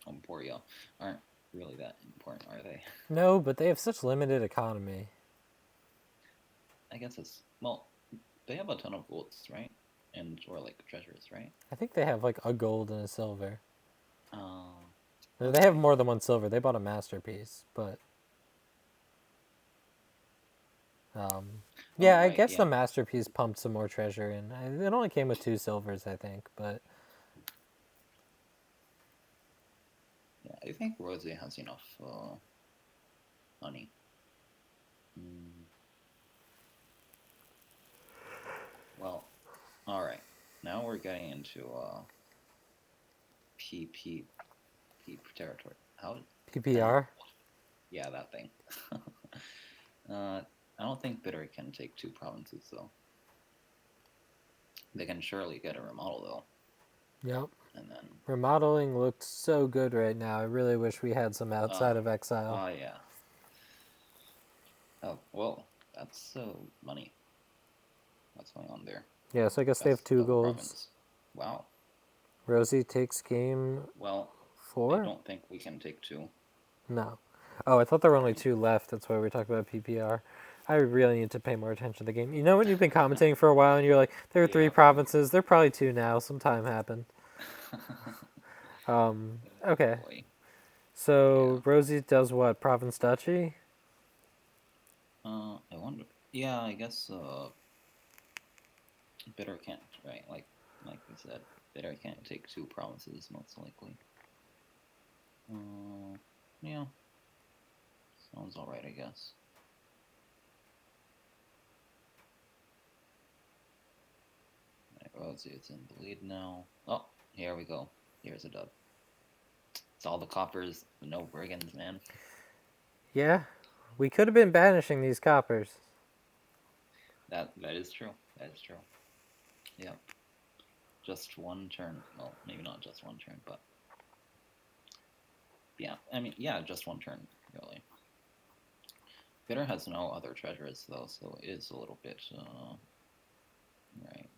Emporia aren't really that important, are they? No, but they have such limited economy. I guess they have a ton of golds, right? Or like treasures, right? I think they have like a gold and a silver. They Okay. have more than 1 silver. They bought a masterpiece, but yeah, right, I guess yeah. the masterpiece pumped some more treasure in. It only came with 2 silvers, I think, but Yeah, I think Rosie has enough money. Well, all right. Now we're getting into PP territory. PPR. Yeah, that thing. I don't think Bitter can take 2 provinces though. They can surely get a remodel though. Yep. And then Remodeling looked so good right now. I really wish we had some outside of Exile. oh yeah. Oh well, that's money. What's going on there? Yeah, so I guess they have 2 golds. Province. Wow. Rosie takes game Well, 4? I don't think we can take 2. No. Oh, I thought there were only 2 left. That's why we talked about PPR. I really need to pay more attention to the game. You know when you've been commentating for a while and you're like, there are 3 Yeah. provinces, there are probably 2 now, some time happened. Okay. Boy. So Rosie does what? Province Duchy? I wonder. Yeah, I guess Bitter can't, right? Like we said, Bitter can't take 2 provinces most likely. Yeah, sounds all right, I guess. Rosie is in the lead now. Oh, here we go. Here's a dub. It's all the coppers, no brigands, man. Yeah. We could have been banishing these coppers. That is true. That is true. Yep. Just one turn. Well, maybe not just one turn, but yeah. I mean, yeah, just one turn, really. Bitter has no other treasures though, so it is a little bit right.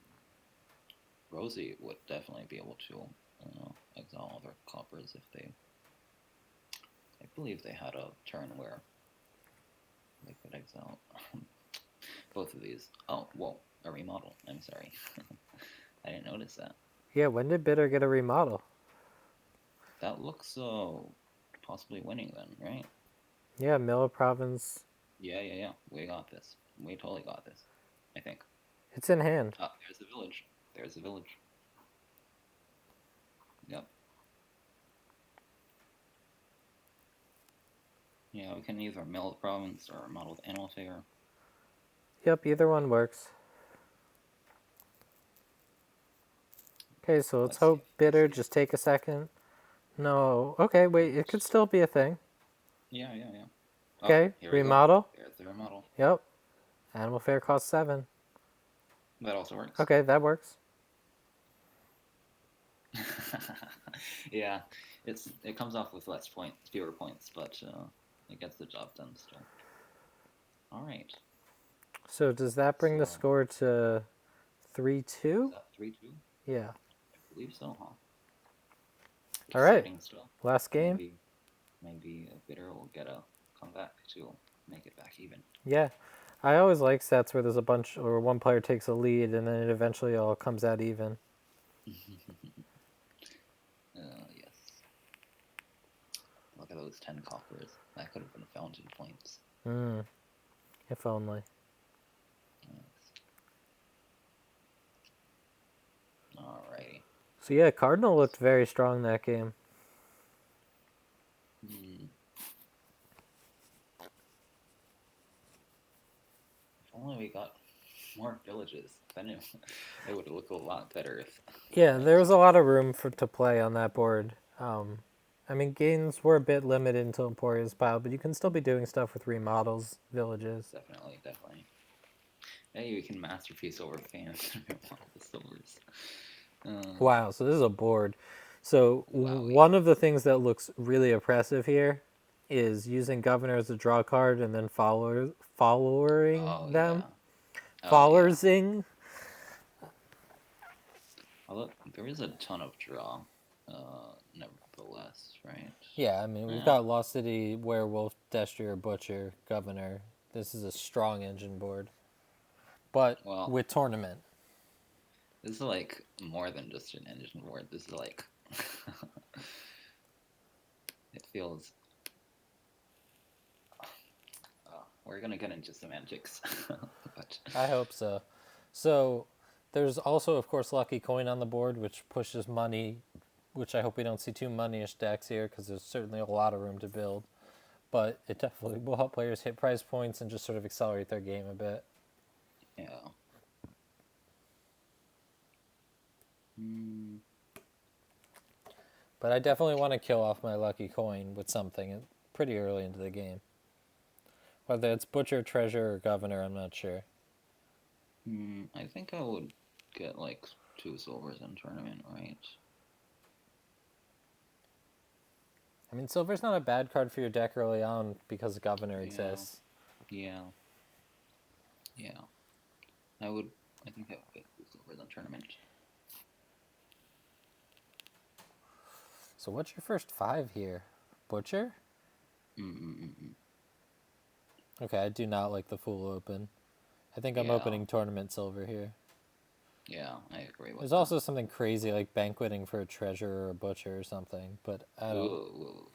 Rosie would definitely be able to exile other coppers if they. I believe they had a turn where they could exile both of these. Oh, whoa, a remodel. I'm sorry. I didn't notice that. Yeah, when did Bitter get a remodel? That looks possibly winning then, right? Yeah, Miller Province. Yeah. We got this. We totally got this. I think. It's in hand. Oh, there's the village. There's the village. Yep. Yeah, we can either mill the province or model the animal fair. Yep, either one works. Okay, so let's hope Bitter just take a second. No. Okay, wait, it could still be a thing. Yeah. Okay, here remodel. There's the remodel. Yep. Animal Fair costs 7. That also works. Okay, that works. Yeah, it comes off with fewer points, but it gets the job done still. All right. So does that bring the score to 3-2? Is that 3-2? Yeah. I believe so, huh? All right. Exciting stuff. Last game. Maybe a Bitter will get a comeback to make it back even. Yeah. I always like sets where there's a bunch, or one player takes a lead and then it eventually all comes out even. Yes. Look at those 10 coppers. That could have been fountain points. If only. Yes. Alrighty. So yeah, Cardinal looked very strong that game. If only we got more villages, then it would look a lot better. If Yeah, there was a lot of room to play on that board. I mean, gains were a bit limited until Emporia's piled, but you can still be doing stuff with remodels, villages. Definitely. Hey, we can masterpiece over fans and remodel the silvers. Wow, so this is a board. So one of the things that looks really oppressive here is using Governor as a draw card and then following them. Yeah. Follersing. Although there is a ton of draw, nevertheless, right? Yeah, I mean, we've got Lost City, Werewolf, Destrier, Butcher, Governor. This is a strong engine board. But with tournament. This is like more than just an engine board. This is like... it feels... we're going to get into semantics. But... I hope so. So there's also, of course, Lucky Coin on the board, which pushes money, which I hope we don't see too money-ish decks here, because there's certainly a lot of room to build. But it definitely will help players hit prize points and just sort of accelerate their game a bit. Yeah. But I definitely want to kill off my Lucky Coin with something pretty early into the game. Whether it's Butcher, Treasure, or Governor, I'm not sure. I think I would get like 2 silvers in tournament, right? I mean, silver's not a bad card for your deck early on because Governor exists. Yeah. I think I would get 2 silvers in tournament. So what's your first 5 here? Butcher? Okay, I do not like the full open. I think I'm Yeah. opening tournament silver here. Yeah, I agree with There's that. also something crazy like banqueting for a treasure or a butcher or something, but I don't. Ooh.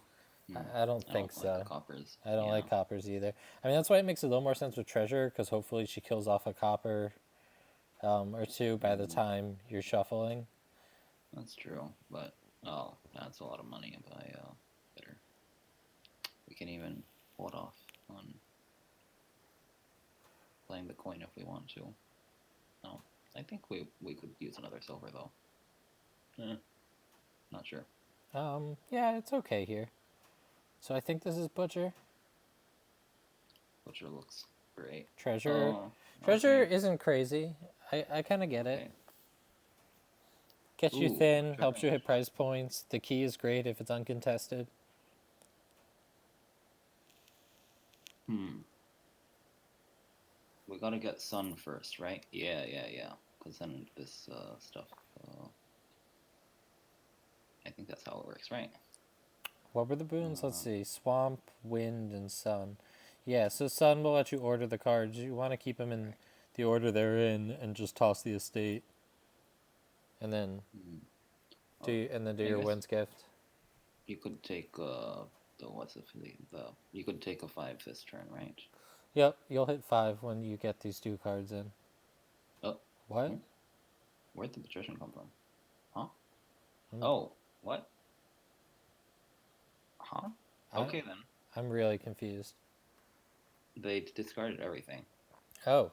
Hmm. I don't I think don't like the so. coppers. I don't Yeah. like coppers either. I mean, that's why it makes a little more sense with treasure, because hopefully she kills off a copper or two by the Mhm. time you're shuffling. That's true, but oh, that's a lot of money by bitter. We can even hold off on playing the coin if we want to. No, I think we could use another silver though. Not sure. Yeah, it's okay here. So I think this is butcher. Butcher looks great. Treasure. Oh, Treasure okay, isn't crazy. I kind of get it. okay. Gets you Ooh, thin, helps you treasure. hit price points. The key is great if it's uncontested. Hmm. We gotta get sun first, right? Yeah. Because then this stuff. I think that's how it works, right? What were the boons? Let's Uh, see. Swamp, wind, and sun. Yeah, so sun will let you order the cards. You want to keep them in right. the order they're in and just toss the estate. And then Hmm. Oh, do I your guess wind's gift. you could take the what's it the you could take a 5 this turn, right? Yep, you'll hit 5 when you get these 2 cards in. Oh, What? hmm? Where'd the patrician come from? Huh? I'm, Oh, what? Huh? I, Okay then. I'm really confused. They discarded everything. Oh,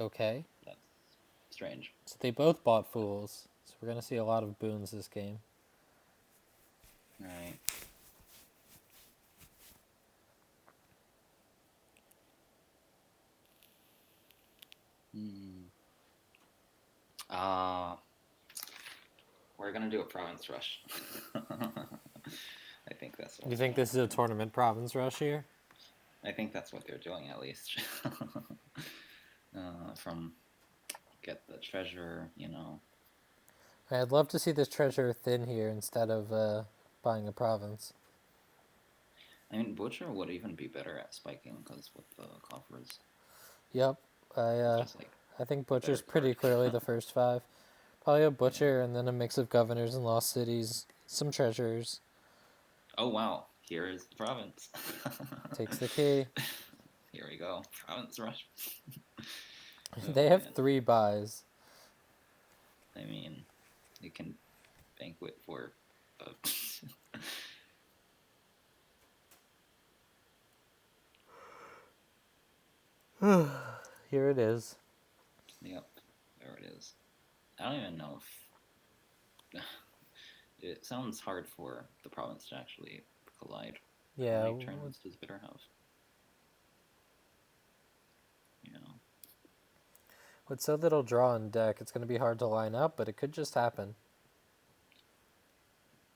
okay. That's strange. So they both bought fools. So we're going to see a lot of boons this game. Right. Hmm. Uh, we're gonna do a province rush. I think that's You what's think gonna this is a happen. tournament province rush here? I think that's what they're doing at least. From get the treasure, you know. I'd love to see this treasure thin here instead of buying a province. I mean, Butcher would even be better at spiking because with the coffers, Yep, it's just like I think a better Butcher's pretty card. clearly the first 5. Probably a Yeah. Butcher and then a mix of governors and lost cities, some treasures. Oh wow, here is the province. Takes the key. Here we go, province rush. They Oh have man, 3 buys. I mean, you can banquet for. Uh, Here it is. yep, there it is. I don't even know if it sounds hard for the province to actually collide. How Yeah, many turns does Bitter have? Yeah. with so little draw in deck, it's going to be hard to line up, but it could just happen.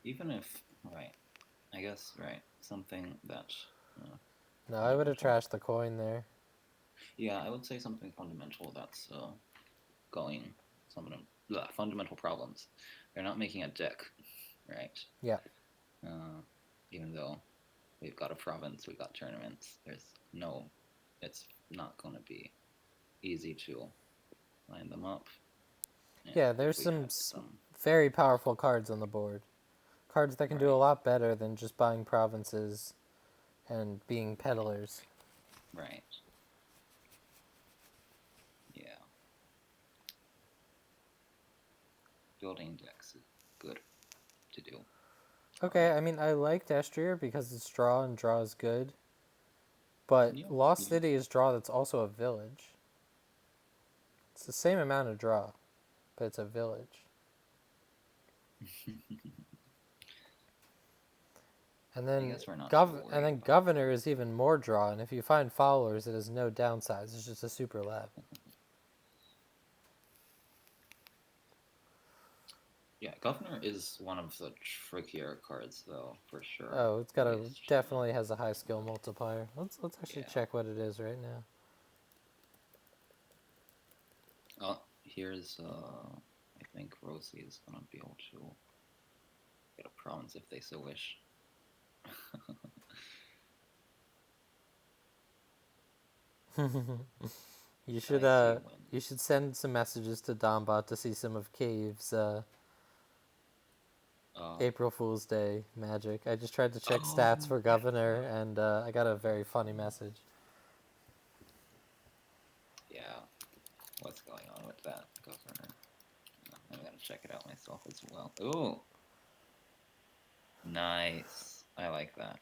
Even if right, I guess right something that No, I would have fundamental. trashed the coin there. Yeah, I would say something fundamental that's going some of them fundamental problems. They're not making a deck, right? Yeah. Uh, Even though we've got a province, we've got tournaments. There's no, it's not going to be easy to line them up. And Yeah, if there's we some had some, very powerful cards on the board. Cards that can do a right, lot better than just buying provinces and being peddlers. right, yeah, building decks is good to do. Okay, I mean, I like Destrier because it's draw and draw is good. But Yeah, Lost yeah. City is draw that's also a village. It's the same amount of draw, but it's a village. And I then guess we're not too worried about that. Governor is even more draw, and if you find followers, it has no downsides. It's just a super lab. Yeah, Governor is one of the trickier cards, though, for sure. Oh, it's At got a least, definitely has a high skill multiplier. Let's actually yeah. check what it is right now. Here's I think Rosie is gonna be able to get a province if they so wish. You should you should send some messages to Dombot to see some of Cave's April Fool's Day magic. I just tried to check stats for governor, and I got a very funny message. Yeah. What's going on with that governor? I'm gonna check it out myself as well. Ooh, nice. I like that.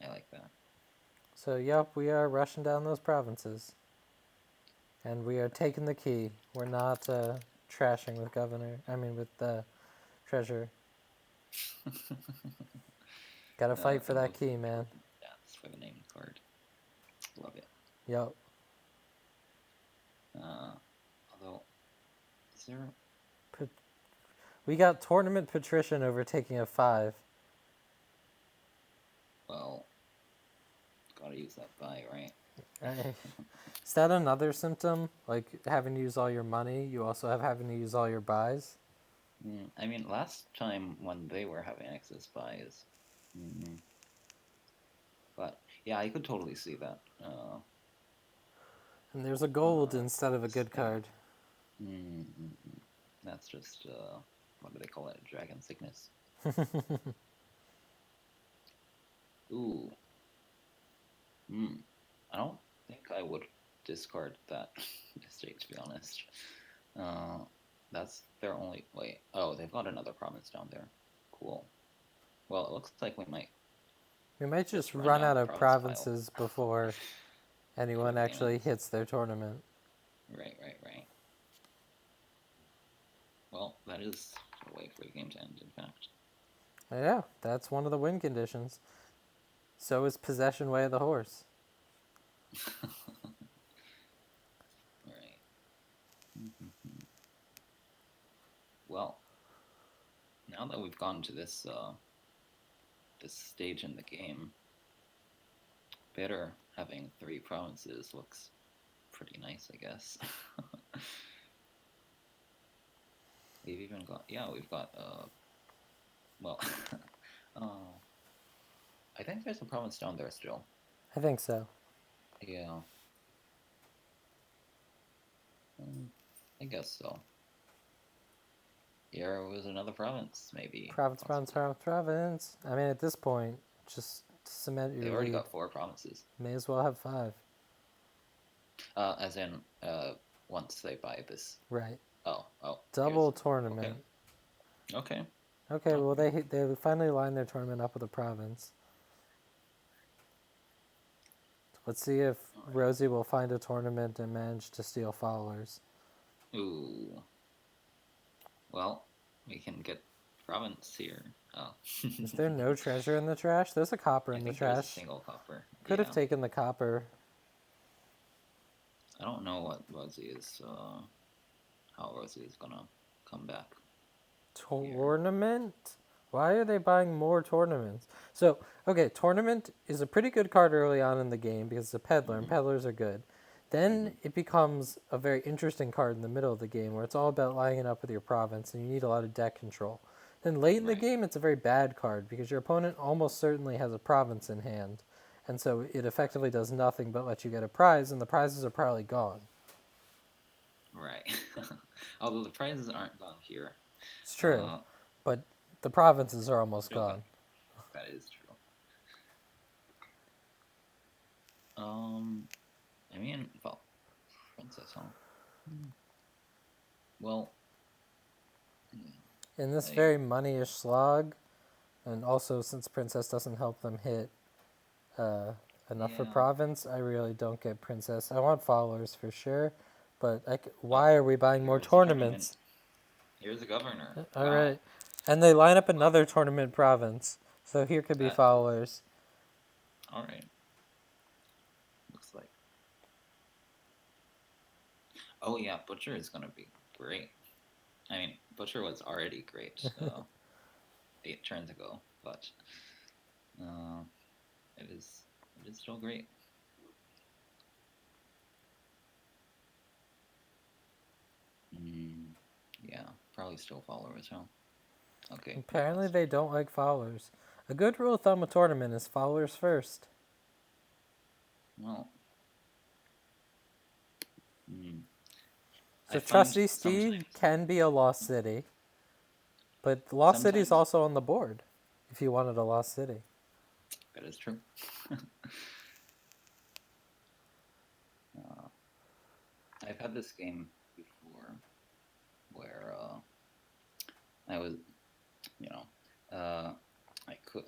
I like that. So, yep, we are rushing down those provinces. And we are taking the key. We're not trashing with governor. I mean, with the treasure. Gotta fight for that key, man. That's for the name card. Love it. Yep. Although, is there? We got tournament patrician overtaking a 5. Well, gotta use that buy, right? Is that another symptom? Like having to use all your money, you also have having to use all your buys? I mean, last time when they were having excess buys. But, yeah, I could totally see that. And there's a gold instead of a good card. That's just, what do they call it? Dragon sickness. Ooh. I don't think I would discard that estate, to be honest. That's their only... Wait. Oh, they've got another province down there. Cool. Well, it looks like we might just run out of provinces before anyone actually hits their tournament. Right. Well, that is a way for the game to end, in fact. Yeah, that's one of the win conditions. So is possession way of the horse. Right. Well, now that we've gotten to this this stage in the game, Bitter having 3 provinces looks pretty nice, I guess. We've even got, we've got, well, I think there's a province down there still. I think so. Yeah. I guess so. Here was another province, maybe. Province. I mean, at this point, just cement your lead. They've already got 4 provinces. May as well have 5. As in, once they buy this. Right. Oh. Double tournament. Okay. Okay, well, they finally lined their tournament up with a province. Let's see if Rosie will find a tournament and manage to steal followers. Ooh. Well, we can get province here. Oh. Is there no treasure in the trash? There's a copper in the trash. There's a single copper. Could have taken the copper. I don't know what Rosie is, how Rosie is gonna come back. Tournament? Why are they buying more tournaments? So, okay, tournament is a pretty good card early on in the game because it's a peddler, and peddlers are good. Then it becomes a very interesting card in the middle of the game where it's all about lining it up with your province, and you need a lot of deck control. Then late in the game, it's a very bad card because your opponent almost certainly has a province in hand. And so it effectively does nothing but let you get a prize, and the prizes are probably gone. Right. Although the prizes aren't gone here. It's true. But the provinces are almost gone. That is true. I mean, well, princess, huh? Well, in this very money-ish slog, and also since princess doesn't help them hit enough for province, I really don't get princess. I want followers for sure, but why are we buying more tournaments? Here's the governor. All right. And they line up another tournament province. So here could be followers. All right. Looks like. Oh, yeah. Butcher is going to be great. I mean, Butcher was already great 8 turns ago, but it is still great. Yeah, probably still followers, huh? Okay. Apparently they don't like followers. A good rule of thumb with tournament is followers first. Well, Mm. So I find Trusty Steed sometimes can be a lost city, but the lost city is sometimes also on the board if you wanted a lost city. that is true. uh, I've had this game before where I was, you know,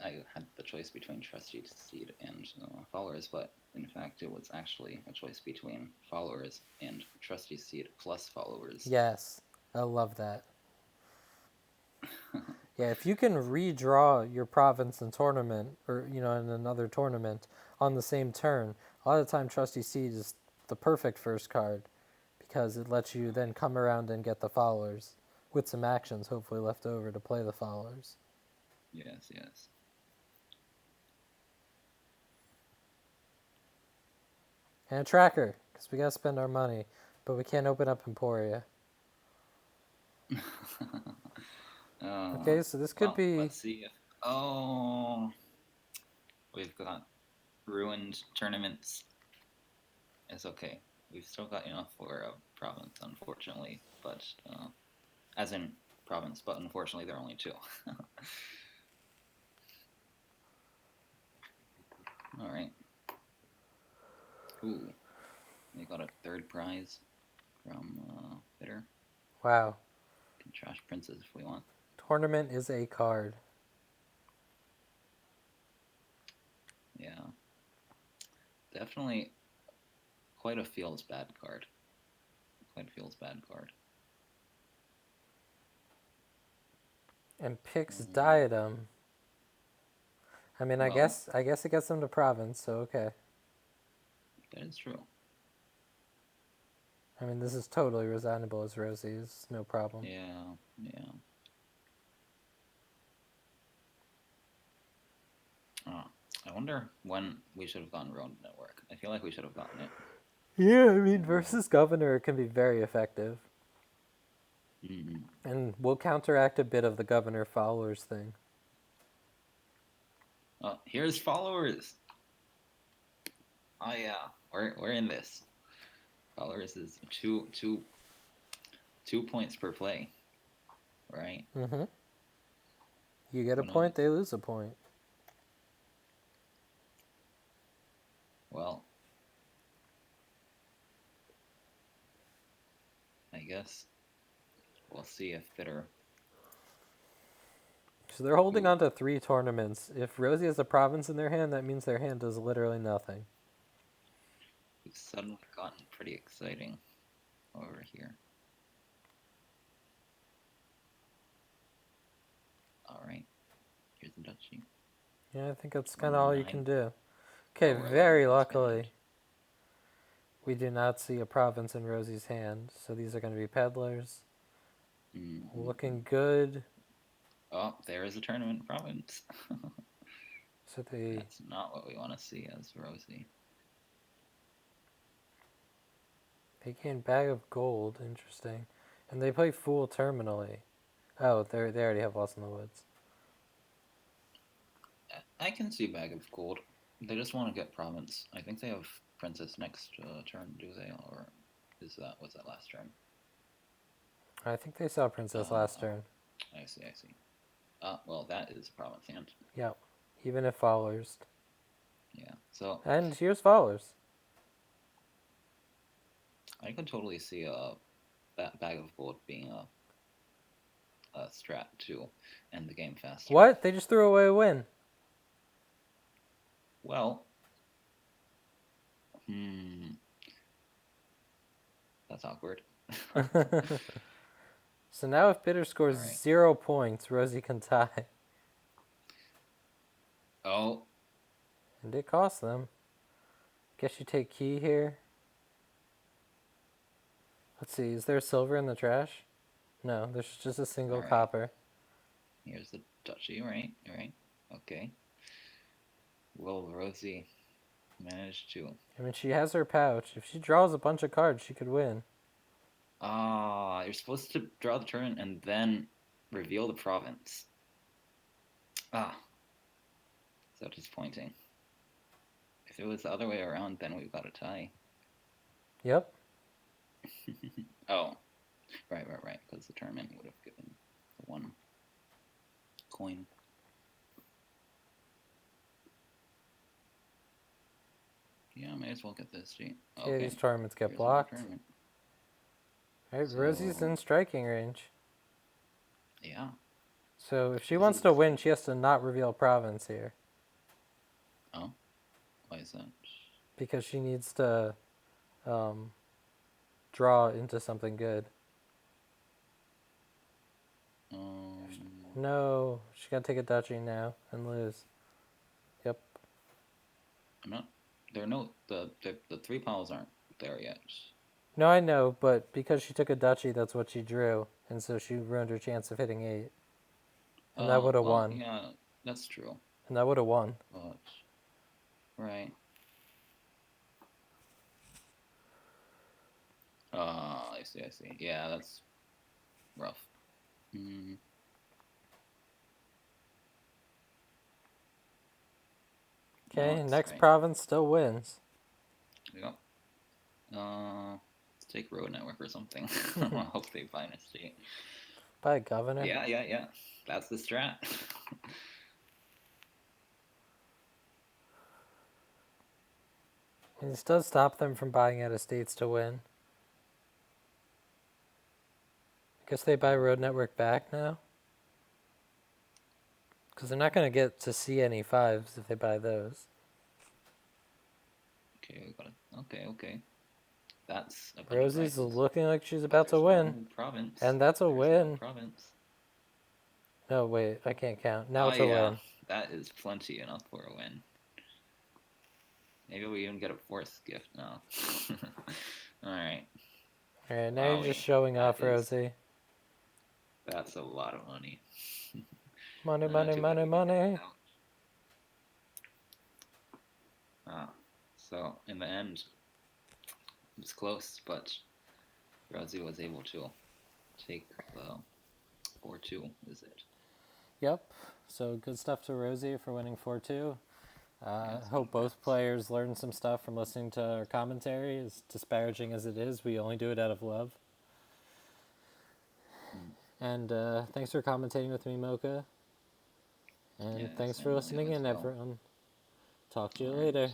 I had the choice between Trusty Steed and Followers, but in fact it was actually a choice between Followers and Trusty Steed plus Followers. Yes, I love that. Yeah, if you can redraw your province in tournament or in another tournament on the same turn, a lot of the time Trusty Steed is the perfect first card because it lets you then come around and get the followers with some actions hopefully left over to play the followers. Yes, yes. And a tracker, because we gotta spend our money, but we can't open up Emporia. Okay, so this could Well, be... let's see if. Oh, we've got ruined tournaments. It's okay. We've still got enough for a province, unfortunately, but as in province, but unfortunately there are only two. All right. Ooh, we got a third prize from Bitter. Wow. Can trash princes if we want. Tournament is a card. Yeah, definitely quite a feels bad card. Quite feels bad card. And picks Mm, Diadem. I mean, I well, guess it gets them to province, so okay. that is true. I mean, this is totally resignable as Rosie's, no problem. Yeah, yeah. Oh, I wonder when we should have gotten Road Network. I feel like we should have gotten it. Yeah, I mean, Uh, versus Governor can be very effective. mm And we'll counteract a bit of the Governor followers thing. Oh, here's followers. Oh yeah, we're in this. Followers is two points per play, right? Mm-hmm. You get a Who point, knows? they lose a point. Well, I guess we'll see if Bitter. So they're holding Ooh, on to 3 tournaments. If Rosie has a province in their hand, that means their hand does literally nothing. it's suddenly gotten pretty exciting over here. All right, here's the duchy. Yeah, I think that's We're kind of all you 9. can do. Okay, Oh, we're 11 very points behind. luckily, we do not see a province in Rosie's hand. So these are going to be peddlers. Mm-hmm. Looking good. Oh, there is a tournament province. So they That's not what we want to see as Rosie. gain bag of gold. Interesting. And they play fool terminally. Oh, they already have Lost in the Woods. I can see Bag of Gold. They just want to get province. I think they have Princess next turn, do they? Or was that last turn? I think they saw Princess last turn. I see, I see. Well, that is province hand. Yep. Even if followers. Yeah. So And here's followers. I could totally see that Bag of Gold being a strat to end the game faster. What? They just threw away a win. Well, that's awkward. So now if Bitter scores All right. 0 points, Rosie can tie. Oh. And it costs them. Guess you take key here. Let's see, is there silver in the trash? No, there's just a single Right. copper. Here's the duchy, right? Right. Okay. Will Rosie manage to? I mean, she has her pouch. If she draws a bunch of cards, she could win. Ah, you're supposed to draw the turn and then reveal the province. Ah, so disappointing. If it was the other way around, then we've got a tie. Yep. Oh, right. Because the tournament would have given the 1 coin. Yeah, I may as well get this. Okay. Yeah, these tournaments get Here's another blocked. tournament. Right, So- Rosie's in striking range. Yeah. So if she This wants to is- win, she has to not reveal province here. Oh, why is that? Because she needs to draw into something good. No, she gotta take a duchy now and lose. Yep. I'm not. There are no the 3 piles aren't there yet. No, I know, but because she took a duchy, that's what she drew, and so she ruined her chance of hitting 8. And that would have well, won. yeah, that's true. And that would have won. But right. I see. Yeah, that's rough. Okay, No, next right. province still wins. Yep. Let's take road network or something. I hope they find a state. By governor. Yeah. That's the strat. And this does stop them from buying out estates to win. I guess they buy road network back now. Because they're not going to get to see any 5s if they buy those. Okay, we got it. Okay. That's a bunch Rosie's of rice. looking like she's But about to there's win. no province. And that's a There's win. No province. No, wait, I can't count. Now it's Oh a yeah, win. that is plenty enough for a win. Maybe we even get a 4th gift now. Alright. Alright, now you're Wowie. just showing That off, is- Rosie. That's a lot of money. Money, Too money, bad money, we didn't money. get out. So in the end, it was close, but Rosie was able to take the 4-2, is it? Yep. So good stuff to Rosie for winning 4-2. Yes, Hope both congrats. players learned some stuff from listening to our commentary. As disparaging as it is, we only do it out of love. And thanks for commentating with me, Mocha. And Yes, thanks and for you listening as in, well. everyone. Talk to you All right. later.